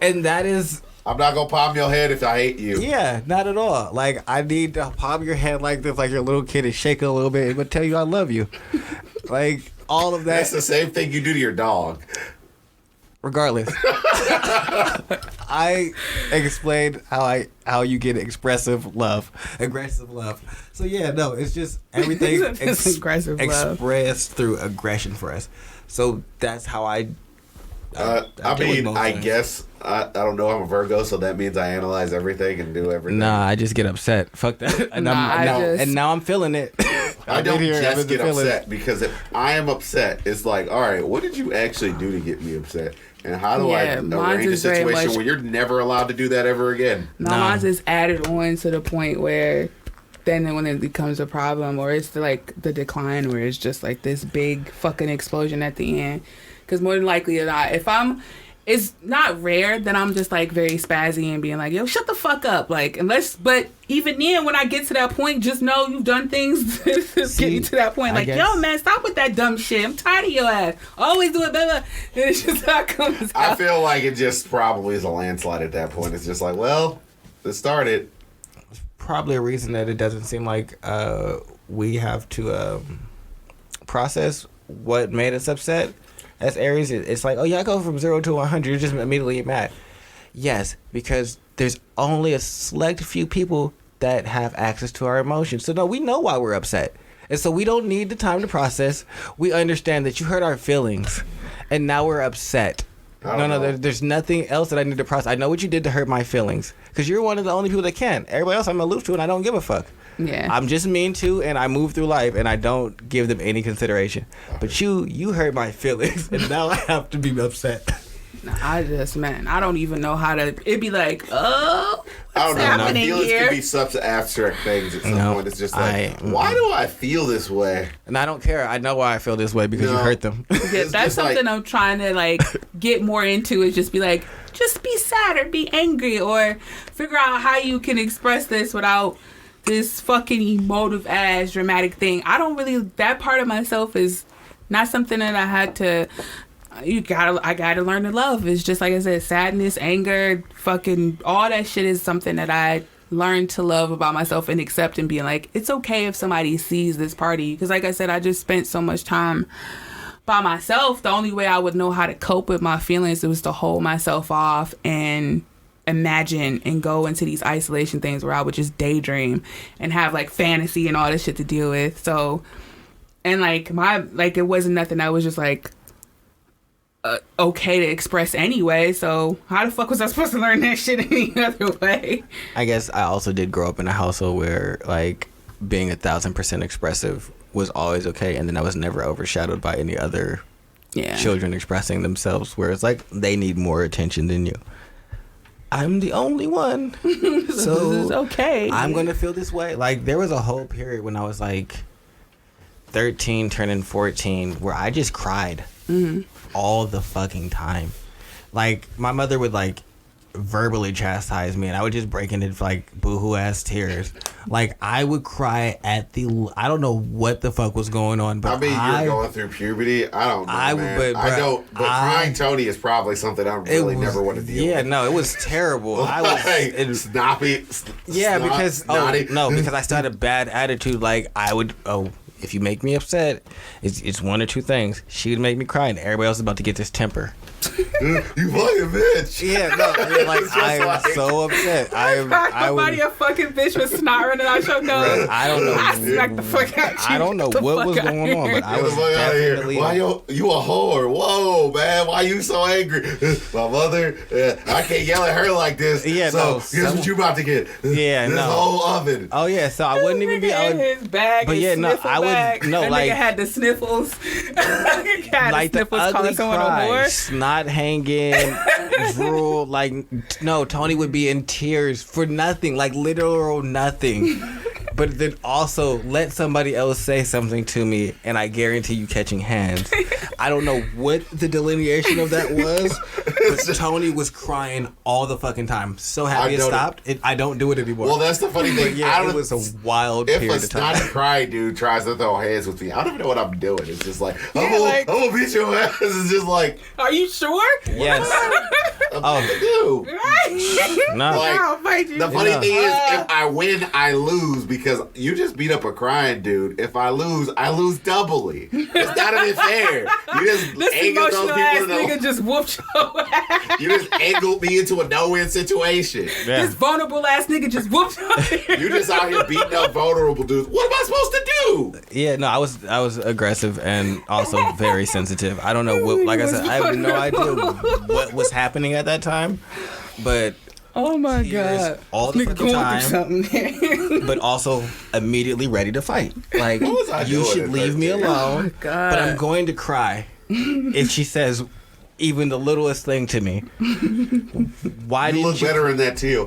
Speaker 1: And that is...
Speaker 2: I'm not gonna palm your head if I hate you.
Speaker 1: Yeah, not at all. Like, I need to palm your head like this, like your little kid, and shake it a little bit, but tell you I love you. Like, all of that.
Speaker 2: That's the same thing you do to your dog.
Speaker 1: Regardless, I explained how you get aggressive love. So yeah, no, it's just everything
Speaker 3: aggressive love
Speaker 1: expressed through aggression for us. So that's how I
Speaker 2: I guess I don't know. I'm a Virgo, so that means I analyze everything and do everything.
Speaker 1: Nah, I just get upset. Fuck that. And, and now I'm feeling it.
Speaker 2: I don't just get upset because if I am upset, it's like, all right, what did you actually do to get me upset? And how do I arrange a situation where you're never allowed to do that ever again?
Speaker 3: Mine's is added on to the point where then when it becomes a problem, or it's like the decline where it's just like this big fucking explosion at the end. Because more than likely than not, it's not rare that I'm just like very spazzy and being like, yo, shut the fuck up. Like, but even then, when I get to that point, just know you've done things to get you to that point. Like, yo, man, stop with that dumb shit. I'm tired of your ass. Always do it, blah, blah. And it's just how it comes out.
Speaker 2: I feel like it just probably is a landslide at that point. It's just like, well, it started.
Speaker 1: Probably a reason that it doesn't seem like we have to process what made us upset. As Aries, it's like, oh yeah, I go from 0 to 100. You're just immediately mad. Yes, because there's only a select few people that have access to our emotions. So no, we know why we're upset, and so we don't need the time to process. We understand that you hurt our feelings, and now we're upset. There's nothing else that I need to process. I know what you did to hurt my feelings, because you're one of the only people that can. Everybody else I'm aloof to, and I don't give a fuck.
Speaker 3: Yeah.
Speaker 1: I'm just mean too, and I move through life, and I don't give them any consideration. But you hurt my feelings, and now I have to be upset.
Speaker 3: I don't even know how to. It'd be like, oh,
Speaker 2: I don't know.
Speaker 3: happening
Speaker 2: Feelings
Speaker 3: here?
Speaker 2: can be such abstract things at some point. It's just like, why do I feel this way?
Speaker 1: And I don't care. I know why I feel this way because you hurt them.
Speaker 3: Yeah, that's something like, I'm trying to like get more into. Is just be like, just be sad or be angry or figure out how you can express this without this fucking emotive ass dramatic thing. That part of myself is not something that I had to. I gotta learn to love. It's just like I said, sadness, anger, fucking all that shit is something that I learned to love about myself and accept, and being like, it's okay if somebody sees this party. Because like I said, I just spent so much time by myself. The only way I would know how to cope with my feelings was to hold myself off and imagine and go into these isolation things where I would just daydream and have like fantasy and all this shit to deal with. So, and like it wasn't nothing that was just like okay to express anyway. So how the fuck was I supposed to learn that shit any other way?
Speaker 1: I guess I also did grow up in a household where like being 1,000% expressive was always okay, and then I was never overshadowed by any other children expressing themselves, where it's like they need more attention than you. I'm the only one, so
Speaker 3: this is okay.
Speaker 1: I'm gonna feel this way. Like there was a whole period when I was like 13 turning 14 where I just cried all the fucking time. Like my mother would like verbally chastise me, and I would just break into like boohoo ass tears. Like I would cry at I don't know what the fuck was going on, but
Speaker 2: I mean, you're going through puberty. I don't know, man. I don't. But crying Tony is probably something I really never want to deal with.
Speaker 1: Yeah, no, it was terrible. I was
Speaker 2: snappy.
Speaker 1: Yeah, because because I still had a bad attitude. Like I would if you make me upset, it's one or two things. She would make me cry, and everybody else is about to get this temper.
Speaker 2: You fucking bitch.
Speaker 1: Yeah, no, I mean, like I am so upset. I would
Speaker 3: a fucking bitch with snot running out your nose.
Speaker 1: I don't know.
Speaker 3: I smacked the fuck out you.
Speaker 1: I don't know what was going on, but I was definitely.
Speaker 2: Why you a whore? Whoa, man! Why you so angry? My mother, I can't yell at her like this. Yeah, so guess what you about to get?
Speaker 1: Yeah,
Speaker 2: this whole oven.
Speaker 1: Oh yeah, so I wouldn't even be.
Speaker 3: His bag, but yeah, no, I would
Speaker 1: no
Speaker 3: that
Speaker 1: like.
Speaker 3: Nigga had the sniffles.
Speaker 1: Like the ugly cry, snot hanging, drool. Like no, Tony would be in tears for nothing, like literal nothing. But then also let somebody else say something to me, and I guarantee you catching hands. I don't know what the delineation of that was, but Tony was crying all the fucking time. So happy it stopped. I don't do it anymore.
Speaker 2: Well, that's the funny thing.
Speaker 1: Yeah, it was a wild period of time.
Speaker 2: If a snotty cry dude tries to throw hands with me, I don't even know what I'm doing. It's just like, I'm gonna beat your ass. It's just like,
Speaker 3: are you sure?
Speaker 1: Yes.
Speaker 2: No.
Speaker 1: No.
Speaker 2: Like, the funny thing is, if I win, I lose because because you just beat up a crying dude. If I lose doubly. It's not even fair. You just
Speaker 3: This
Speaker 2: angled those
Speaker 3: emotional ass
Speaker 2: people
Speaker 3: nigga just whooped your ass.
Speaker 2: You just angled me into a no-win situation.
Speaker 1: Yeah.
Speaker 3: This vulnerable ass nigga just whooped your ass.
Speaker 2: You just out here beating up vulnerable dudes. What am I supposed to do?
Speaker 1: Yeah, no, I was aggressive and also very sensitive. I don't know what, like I said, I have no idea what was happening at that time, but
Speaker 3: Oh my
Speaker 1: tears
Speaker 3: god.
Speaker 1: all the
Speaker 3: Nigga
Speaker 1: fucking
Speaker 3: going
Speaker 1: time.
Speaker 3: through something there.
Speaker 1: but also immediately ready to fight. Like,
Speaker 2: What was I
Speaker 1: you
Speaker 2: doing
Speaker 1: should
Speaker 2: at
Speaker 1: leave me
Speaker 2: 13?
Speaker 1: alone,
Speaker 3: Oh, God.
Speaker 1: but I'm going to cry if she says even the littlest thing to me. Why
Speaker 2: You look
Speaker 1: didn't you?
Speaker 2: better in that teal.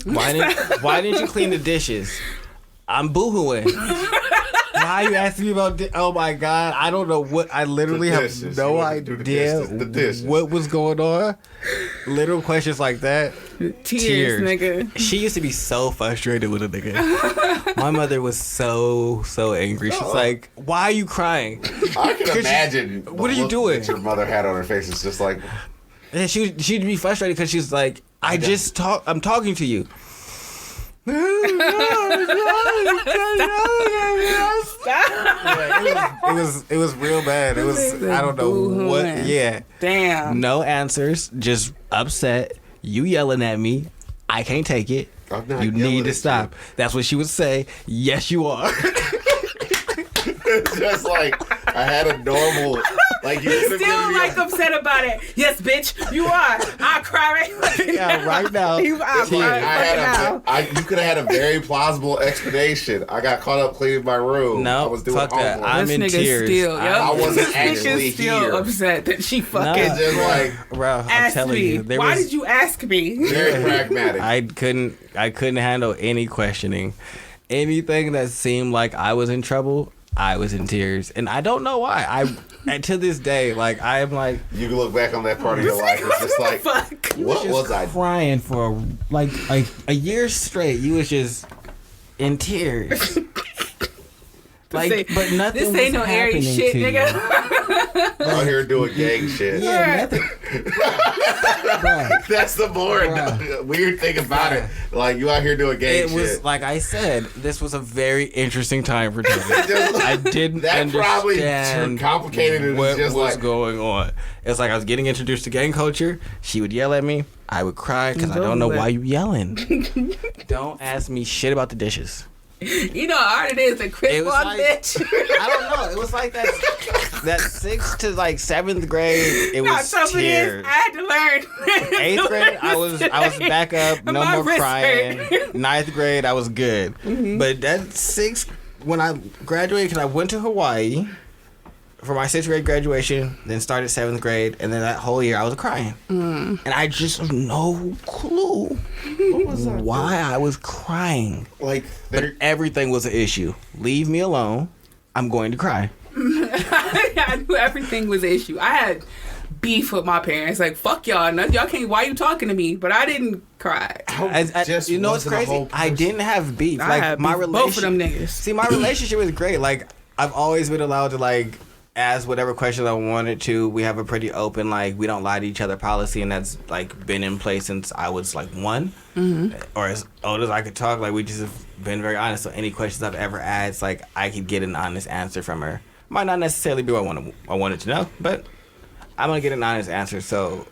Speaker 1: Why didn't you clean the dishes? I'm boohooing. Why are you asking me about? Oh my god! I don't know what. I literally
Speaker 2: The
Speaker 1: have
Speaker 2: dishes.
Speaker 1: no
Speaker 2: You want to do the
Speaker 1: idea
Speaker 2: dishes, the dishes.
Speaker 1: what was going on. Little questions like that.
Speaker 3: Tears, nigga.
Speaker 1: She used to be so frustrated with a nigga. My mother was so angry. She's like, "Why are you crying?"
Speaker 2: I can imagine.
Speaker 1: What
Speaker 2: the
Speaker 1: are you
Speaker 2: look
Speaker 1: doing?
Speaker 2: that your mother had on her face. It's just like,
Speaker 1: And she'd be frustrated because she's like, I'm talking to you. It was real bad. It was, I don't know what.
Speaker 3: Boo-hooing.
Speaker 1: Yeah.
Speaker 3: Damn.
Speaker 1: No answers. Just upset. You yelling at me. I can't take it.
Speaker 2: I'm not
Speaker 1: You
Speaker 2: yelling
Speaker 1: need to
Speaker 2: at
Speaker 1: stop. That's what she would say. Yes, you are.
Speaker 2: it's just like I had a normal. Like you could have
Speaker 3: Still
Speaker 2: given me
Speaker 3: like upset about it. Yes, bitch, you are. I'll cry right fucking
Speaker 1: Yeah,
Speaker 3: now.
Speaker 1: right now.
Speaker 3: I'll
Speaker 1: Tears.
Speaker 3: cry
Speaker 2: I
Speaker 3: right
Speaker 2: had
Speaker 3: fucking now.
Speaker 2: you could have had a very plausible explanation. I got caught up cleaning my room. I
Speaker 1: No,
Speaker 2: was doing
Speaker 1: fuck that.
Speaker 2: homework.
Speaker 1: I'm
Speaker 3: This
Speaker 1: in
Speaker 3: nigga
Speaker 1: tears.
Speaker 3: still,
Speaker 2: I wasn't
Speaker 3: this
Speaker 2: actually
Speaker 3: nigga still
Speaker 2: here.
Speaker 3: upset that she
Speaker 1: No,
Speaker 3: fucking
Speaker 2: It's just like
Speaker 1: bro, I'm
Speaker 3: asked
Speaker 1: telling
Speaker 3: me.
Speaker 1: you, there
Speaker 3: Why
Speaker 1: was.
Speaker 3: did you ask me?
Speaker 2: very pragmatic.
Speaker 1: I couldn't handle any questioning. Anything that seemed like I was in trouble, I was in tears, and I don't know why. And to this day, like I am like
Speaker 2: You can look back on that part of your life. It's just like,
Speaker 3: Fuck.
Speaker 2: what
Speaker 1: just
Speaker 2: was I?
Speaker 1: crying for like a year straight. You was just in tears. Like, but nothing.
Speaker 3: This ain't
Speaker 1: was
Speaker 3: no airy
Speaker 1: happening
Speaker 3: shit,
Speaker 1: to you.
Speaker 3: nigga.
Speaker 2: Out here doing gang shit.
Speaker 1: Yeah, nothing. Bruh.
Speaker 2: That's the more weird thing about it. Like you out here doing gang
Speaker 1: It
Speaker 2: shit.
Speaker 1: was like I said. This was a very interesting time for Tony. I didn't
Speaker 2: That probably
Speaker 1: understand
Speaker 2: complicated it.
Speaker 1: what
Speaker 2: It's just
Speaker 1: was
Speaker 2: like
Speaker 1: going on. It's like I was getting introduced to gang culture. She would yell at me. I would cry because I don't know why you yelling. Don't ask me shit about the dishes.
Speaker 3: You know how hard it is to quit
Speaker 1: It was
Speaker 3: one
Speaker 1: like-
Speaker 3: bitch.
Speaker 1: I don't know. It was like that 6th to like 7th grade. It
Speaker 3: Not
Speaker 1: was
Speaker 3: something
Speaker 1: tears.
Speaker 3: is. I had to learn.
Speaker 1: 8th grade, I was back up, no
Speaker 3: My
Speaker 1: more
Speaker 3: wrist
Speaker 1: crying.
Speaker 3: hurt.
Speaker 1: 9th grade, I was good. But that 6th, when I graduated, because I went to Hawaii for my 6th grade graduation, then started 7th grade, and then that whole year I was crying, and I just have no clue why I was crying.
Speaker 2: like
Speaker 1: But everything was an issue. Leave me alone. I'm going to cry.
Speaker 3: I knew everything was an issue. I had beef with my parents. Like, fuck y'all. No, y'all can't. Why you talking to me? But I didn't cry.
Speaker 2: just
Speaker 1: You know what's
Speaker 2: wasn't a
Speaker 1: crazy?
Speaker 2: whole
Speaker 1: I
Speaker 2: person.
Speaker 1: didn't have beef.
Speaker 3: I
Speaker 1: Like
Speaker 3: had
Speaker 1: my
Speaker 3: beef with
Speaker 1: relationship.
Speaker 3: both of them niggas.
Speaker 1: See, my relationship is great. Like I've always been allowed to like ask whatever questions I wanted to. We have a pretty open like we don't lie to each other policy, and that's like been in place since I was like 1 or as old as I could talk. Like we just have been very honest. So any questions I've ever asked, like I could get an honest answer from her. Might not necessarily be what I wanted to know, but I'm gonna get an honest answer. So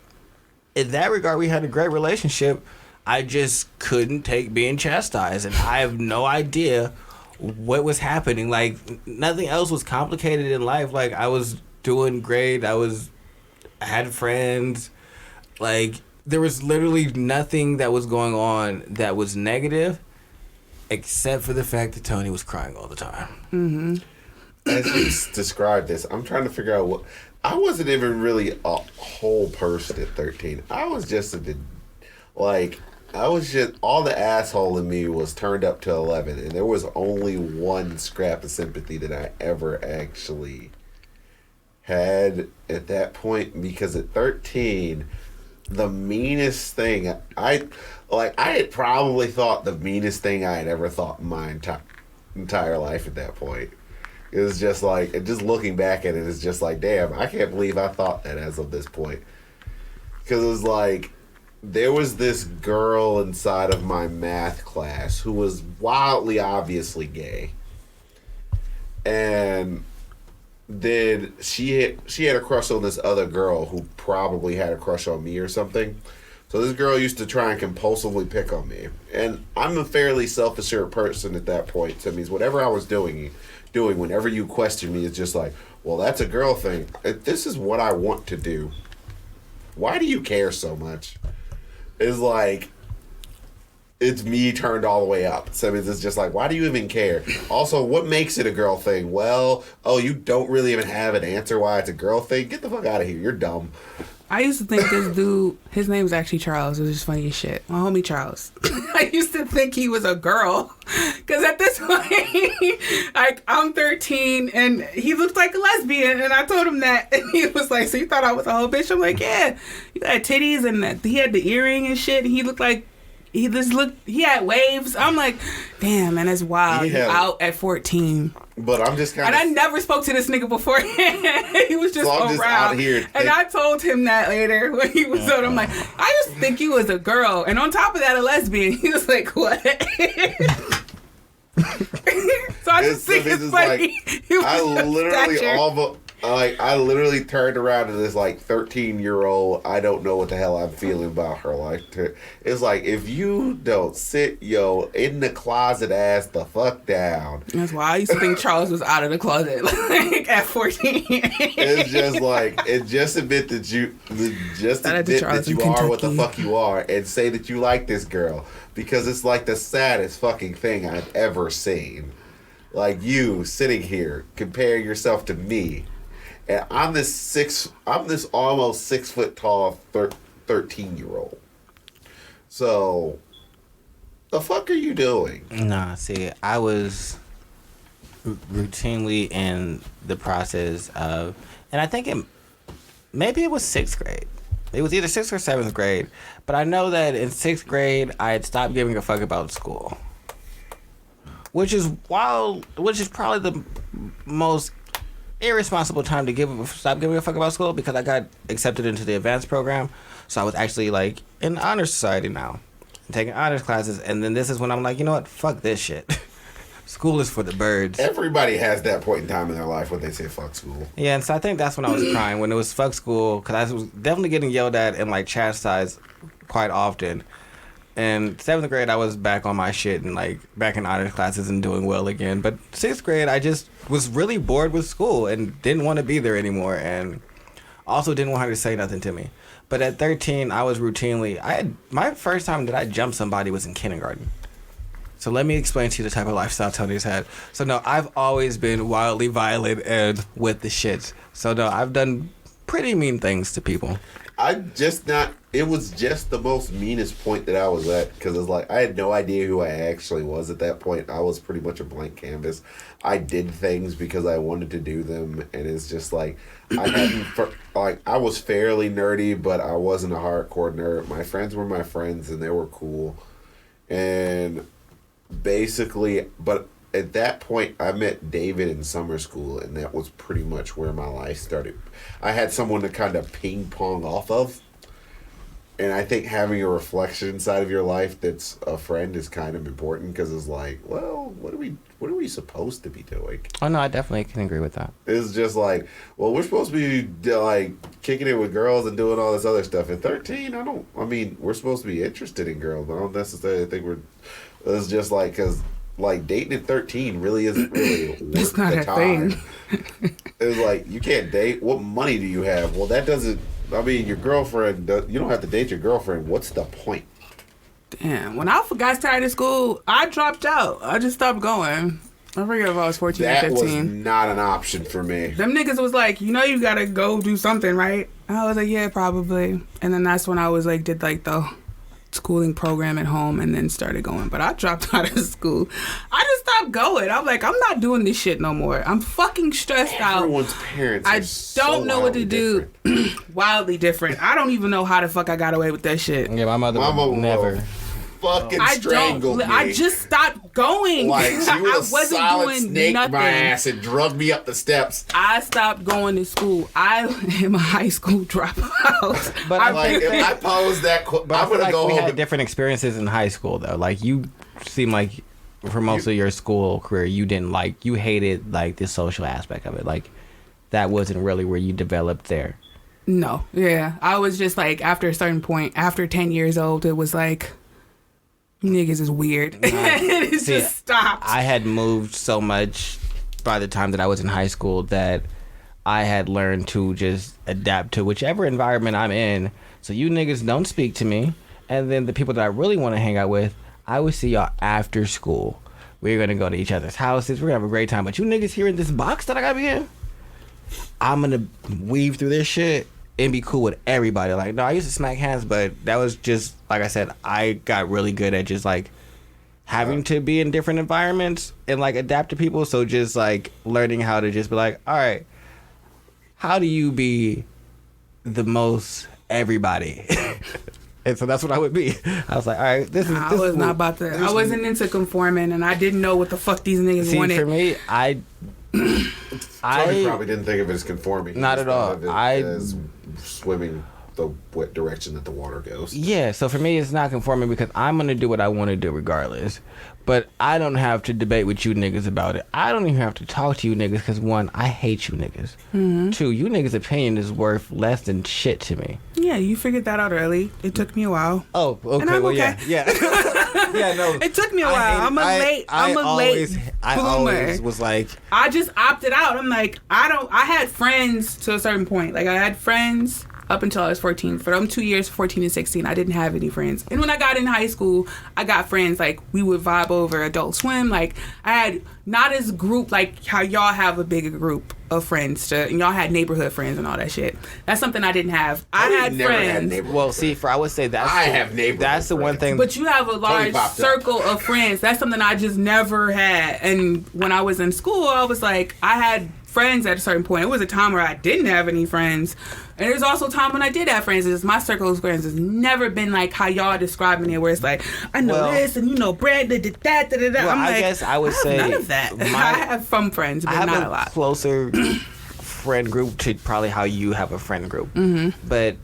Speaker 1: in that regard, we had a great relationship. I just couldn't take being chastised, and I have no idea what was happening. Like nothing else was complicated in life. Like I was doing great. I had friends. Like there was literally nothing that was going on that was negative, except for the fact that Tony was crying all the time.
Speaker 2: As you described this, I'm trying to figure out what. I wasn't even really a whole person at 13. I was just all the asshole in me was turned up to 11, and there was only one scrap of sympathy that I ever actually had at that point, because at 13, the meanest thing I had probably thought the meanest thing I had ever thought in my entire life at that point. It was just like, and just looking back at it, it's just like, damn, I can't believe I thought that as of this point. Because it was like, there was this girl inside of my math class who was wildly obviously gay. And then she had a crush on this other girl who probably had a crush on me or something. So this girl used to try and compulsively pick on me. And I'm a fairly self-assured person at that point. So it means whatever I was doing whenever you question me, it's just like, well, that's a girl thing. This is what I want to do. Why do you care so much? It's like, it's me turned all the way up. So it's just like, why do you even care? Also, what makes it a girl thing? Well, you don't really even have an answer why it's a girl thing? Get the fuck out of here. You're dumb.
Speaker 3: I used to think this dude, his name's actually Charles. It was just funny as shit. My homie Charles. I used to think he was a girl. Because at this point, like, I'm 13 and he looked like a lesbian. And I told him that. And he was like, so you thought I was a whole bitch? I'm like, yeah. You had titties and he had the earring and shit. And he looked like, he had waves. I'm like, damn, man, that's wild. Yeah. Out at 14.
Speaker 2: But I'm just kind of...
Speaker 3: And I never spoke to this nigga before. He was just around. Just out here and I told him that later when he was old. I'm like, I used to think you was a girl. And on top of that, a lesbian. He was like, what? So I just think it's funny.
Speaker 2: Like, I literally turned around to this, like, 13-year-old, I don't know what the hell I'm feeling about her. Like, it's like, if you don't sit in the closet ass the fuck down.
Speaker 3: That's why I used to think Charles was out of the closet, like, at 14.
Speaker 2: It's just like, just admit that you are what the fuck you are and say that you like this girl. Because it's like the saddest fucking thing I've ever seen. Like, you sitting here comparing yourself to me. And I'm this almost 6 foot tall 13-year-old. So, the fuck are you doing?
Speaker 1: Nah, see, I was routinely in the process of, and I think maybe it was 6th grade. It was either 6th or 7th grade. But I know that in 6th grade, I had stopped giving a fuck about school. Which is probably the most irresponsible time to stop giving a fuck about school, because I got accepted into the advanced program. So I was actually, like, in the honor society now, taking honors classes. And then this is when I'm like, you know what? Fuck this shit. School is for the birds.
Speaker 2: Everybody has that point in time in their life when they say fuck school.
Speaker 1: Yeah, and so I think that's when I was crying, when it was fuck school, because I was definitely getting yelled at and, like, chastised quite often. And 7th grade, I was back on my shit and, like, back in honors classes and doing well again. But 6th grade, I just was really bored with school and didn't want to be there anymore, and also didn't want her to say nothing to me. But at 13, I was routinely... my first time that I jumped somebody was in kindergarten. So let me explain to you the type of lifestyle Tony's had. So, no, I've always been wildly violent and with the shits. So, no, I've done pretty mean things to people.
Speaker 2: It was just the most meanest point that I was at, because it's like, I had no idea who I actually was at that point. I was pretty much a blank canvas. I did things because I wanted to do them, and it's just like, I was fairly nerdy, but I wasn't a hardcore nerd. My friends were my friends, and they were cool. And basically, but at that point, I met David in summer school, and that was pretty much where my life started. I had someone to kind of ping pong off of. And I think having a reflection inside of your life that's a friend is kind of important, because it's like, well, what are we supposed to be doing?
Speaker 1: Oh, no, I definitely can agree with that.
Speaker 2: It's just like, well, we're supposed to be, like, kicking it with girls and doing all this other stuff. At 13, we're supposed to be interested in girls, but I don't necessarily think it's just like, because, like, dating at 13 really isn't really
Speaker 3: it's not a thing.
Speaker 2: It's like, you can't date. What money do you have? Well, that doesn't... your girlfriend, you don't have to date your girlfriend. What's the point?
Speaker 3: Damn. When I got started in school, I dropped out. I just stopped going. I forget if I was 14 or 15.
Speaker 2: That was not an option for me.
Speaker 3: Them niggas was like, you gotta go do something, right? I was like, yeah, probably. And then that's when I was like, did like the schooling program at home and then started going. But I dropped out of school. I just stopped going. I'm like, I'm not doing this shit no more. I'm fucking stressed out.
Speaker 2: Everyone's parents
Speaker 3: I don't know what to do. Wildly different. I don't even know how the fuck I got away with that shit.
Speaker 1: Yeah, my mother would never.
Speaker 2: fucking
Speaker 3: I
Speaker 2: strangled
Speaker 3: don't.
Speaker 2: me.
Speaker 3: I just stopped going.
Speaker 2: Like, she would
Speaker 3: I
Speaker 2: have
Speaker 3: wasn't
Speaker 2: solid
Speaker 3: doing
Speaker 2: snaked
Speaker 3: nothing.
Speaker 2: my ass and drugged me up the steps.
Speaker 3: I stopped going to school. I am a high school dropout.
Speaker 1: But
Speaker 2: If I pose that,
Speaker 1: But
Speaker 2: I'm
Speaker 1: I feel
Speaker 2: gonna
Speaker 1: like
Speaker 2: go
Speaker 1: we
Speaker 2: home.
Speaker 1: had different experiences in high school, though. Like, you seem like for most of your school career, you hated like the social aspect of it. Like, that wasn't really where you developed there.
Speaker 3: No, yeah. I was just like, after a certain point, after 10 years old, it was like, niggas is weird. It
Speaker 1: See,
Speaker 3: just stopped.
Speaker 1: I had moved so much by the time that I was in high school that I had learned to just adapt to whichever environment I'm in. So you niggas don't speak to me. And then the people that I really want to hang out with, I would see y'all after school. We're going to go to each other's houses. We're going to have a great time. But you niggas here in this box that I got to be in, I'm going to weave through this shit and be cool with everybody. Like, no, I used to smack hands, but that was just, like I said, I got really good at just, like, having to be in different environments and, like, adapt to people. So just, like, learning how to just be like, all right, how do you be the most everybody? And so that's what I would be. I was like, all right, this is.
Speaker 3: I was not about to. I wasn't into conforming, and I didn't know what the fuck these niggas wanted.
Speaker 1: For me,
Speaker 2: Tony probably didn't think of it as conforming.
Speaker 1: Not at all.
Speaker 2: As swimming the what direction that the water goes.
Speaker 1: Yeah, so for me, it's not conforming because I'm going to do what I want to do regardless. But I don't have to debate with you niggas about it. I don't even have to talk to you niggas because, one, I hate you niggas. Mm-hmm. Two, you niggas' opinion is worth less than shit to me.
Speaker 3: Yeah, you figured that out early. It took me a while.
Speaker 1: Oh, okay.
Speaker 3: And I'm
Speaker 1: well,
Speaker 3: okay.
Speaker 1: Yeah. Yeah, no.
Speaker 3: It took me a while. I'm a late
Speaker 1: I
Speaker 3: bloomer.
Speaker 1: always was like...
Speaker 3: I just opted out. I'm like, I had friends to a certain point. Like, I had friends up until I was 14. For them 2 years, 14 and 16, I didn't have any friends. And when I got in high school, I got friends. Like, we would vibe over Adult Swim. Like, I had not as group, like how y'all have a bigger group of friends. And y'all had neighborhood friends and all that shit. That's something I didn't have. I had friends.
Speaker 1: Well, see, I would say
Speaker 2: I have neighborhood
Speaker 1: That's the one thing.
Speaker 3: But you have a large circle of friends. That's something I just never had. And when I was in school, I was like, I had friends at a certain point. It was a time where I didn't have any friends. And there's also a time when I did have friends. It's my circle of friends has never been like how y'all describing it, where it's like, I know this and you know Brad did that, da da da.
Speaker 1: Well,
Speaker 3: I'm like,
Speaker 1: I guess I would say
Speaker 3: none of that. I have some friends, but
Speaker 1: I have
Speaker 3: not a lot.
Speaker 1: Closer friend group to probably how you have a friend group. Mm-hmm. But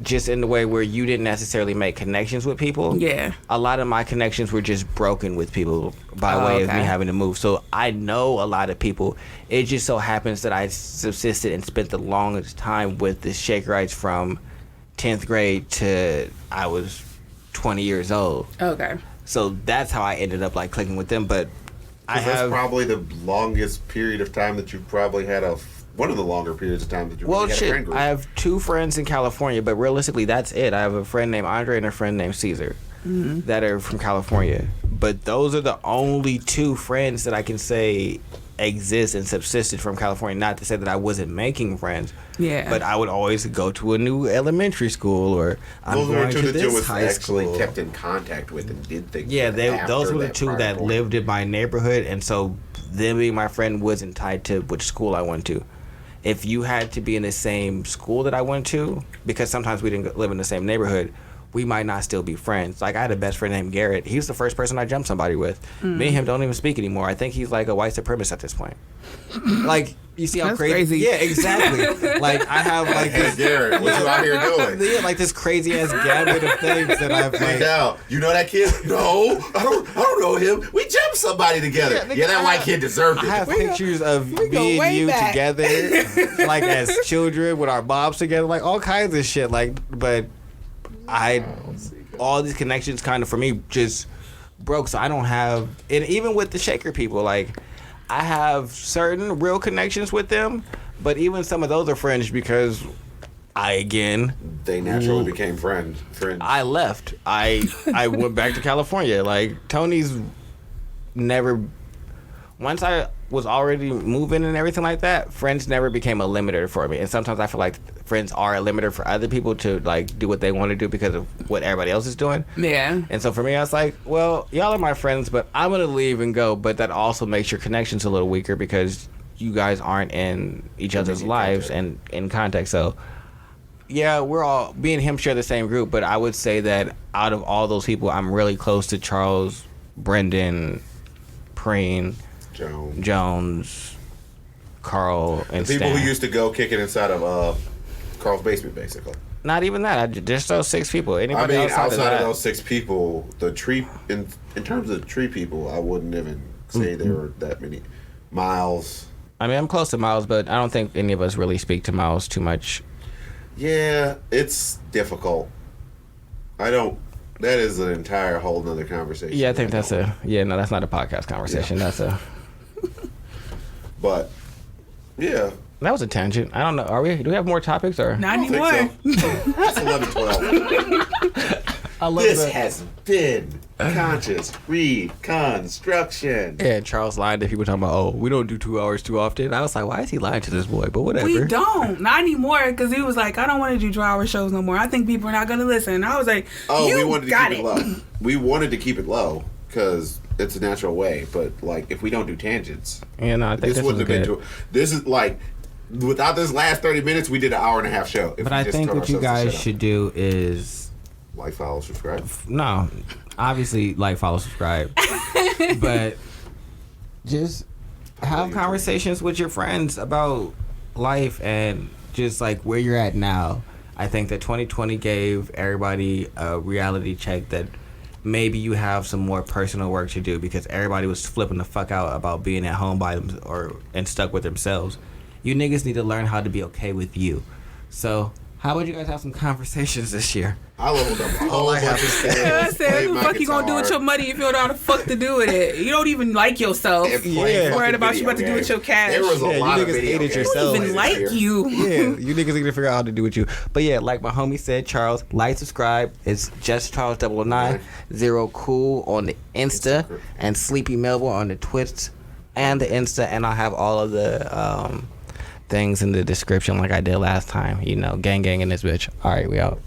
Speaker 1: just in the way where you didn't necessarily make connections with people.
Speaker 3: Yeah.
Speaker 1: A lot of my connections were just broken with people by way of me having to move. So I know a lot of people. It just so happens that I subsisted and spent the longest time with the Shakerites from 10th grade to I was 20 years old.
Speaker 3: Okay.
Speaker 1: So that's how I ended up like clicking with them. But
Speaker 2: that's probably the longest period of time that you probably had one of the longer periods of time that you really had a friend group.
Speaker 1: I have 2 friends in California, but realistically, that's it. I have a friend named Andre and a friend named Caesar that are from California. But those are the only 2 friends that I can say exist and subsisted from California. Not to say that I wasn't making friends, but I would always go to a new elementary school or I'm going to this high school.
Speaker 2: Actually kept in contact with and did things.
Speaker 1: Yeah, those were the 2 that lived in my neighborhood, and so them being my friend wasn't tied to which school I went to. If you had to be in the same school that I went to, because sometimes we didn't live in the same neighborhood, we might not still be friends. Like, I had a best friend named Garrett. He's the first person I jumped somebody with. Me and him don't even speak anymore. I think he's like a white supremacist at this point. Like, you see how crazy? Yeah, exactly. Like, I have like this.
Speaker 2: Garrett, what you out here doing?
Speaker 1: Yeah, like this crazy ass gambit of things that I've like.
Speaker 2: Now, you know that kid? No, I don't know him. We jumped somebody together. Yeah, that white kid deserved it.
Speaker 1: I have pictures of me and you together, like as children with our moms together, like all kinds of shit. Like, but all these connections kind of for me just broke. So I don't have, and even with the Shaker people, like I have certain real connections with them, but even some of those are fringe because they
Speaker 2: naturally became friends.
Speaker 1: I left. I went back to California. Like Tony's never. Once I was already moving and everything like that, friends never became a limiter for me. And sometimes I feel like friends are a limiter for other people to like do what they want to do because of what everybody else is doing.
Speaker 3: Yeah.
Speaker 1: And so for me, I was like, well, y'all are my friends, but I'm going to leave and go. But that also makes your connections a little weaker because you guys aren't in each other's lives and in contact. So yeah, we're all, me and him share the same group, but I would say that out of all those people, I'm really close to Charles, Brendan, Preen, Jones, Carl, and
Speaker 2: the people
Speaker 1: Stan.
Speaker 2: who used to go kicking inside of Carl's basement, basically.
Speaker 1: Not even that. Just those 6 people. Anybody
Speaker 2: Outside of those 6 people, the tree in terms of tree people, I wouldn't even say there were that many. Miles.
Speaker 1: I mean, I'm close to Miles, but I don't think any of us really speak to Miles too much.
Speaker 2: Yeah, it's difficult. That is an entire whole nother conversation.
Speaker 1: Yeah, I think that's that's not a podcast conversation. Yeah.
Speaker 2: But, yeah.
Speaker 1: That was a tangent. I don't know. Do we have more topics or?
Speaker 3: Not anymore.
Speaker 2: That's 11, 12. This has been Conscious Reconstruction.
Speaker 1: Yeah, Charles lied to people talking about, oh, we don't do 2 hours too often. I was like, why is he lying to this boy? But whatever.
Speaker 3: We don't. Not anymore, because he was like, I don't want to do 2-hour shows no more. I think people are not going to listen. And I was like,
Speaker 2: we wanted to keep it low. We wanted to keep it low because it's a natural way. But, like, if we don't do tangents.
Speaker 1: Yeah, no, I think this wouldn't have been.
Speaker 2: This is like, without this last 30 minutes, we did an hour and a half show.
Speaker 1: But I think what you guys should do is
Speaker 2: like, follow, subscribe.
Speaker 1: No, obviously like, follow, subscribe. But just have conversations with your friends about life and just like where you're at now. I think that 2020 gave everybody a reality check that maybe you have some more personal work to do because everybody was flipping the fuck out about being at home by them and stuck with themselves. You niggas need to learn how to be okay with you. So, how would you guys have some conversations this year?
Speaker 2: I leveled up a whole bunch of skills.
Speaker 3: I said, what the fuck you gonna do with your money if you don't know how the fuck to do with it? You don't even like yourself.
Speaker 1: Yeah.
Speaker 3: Worried about you about to do with your cash.
Speaker 2: There was a lot of video
Speaker 1: hated
Speaker 3: I don't even like you.
Speaker 1: Yeah, you niggas need to figure out how to do with you. But yeah, like my homie said, Charles, like, subscribe. It's just Charles 009, Zero Cool on the Insta, and Sleepy Melville on the Twitch and the Insta, and I'll have all of the things in the description like I did last time. You know, gang in this bitch. All right, we out.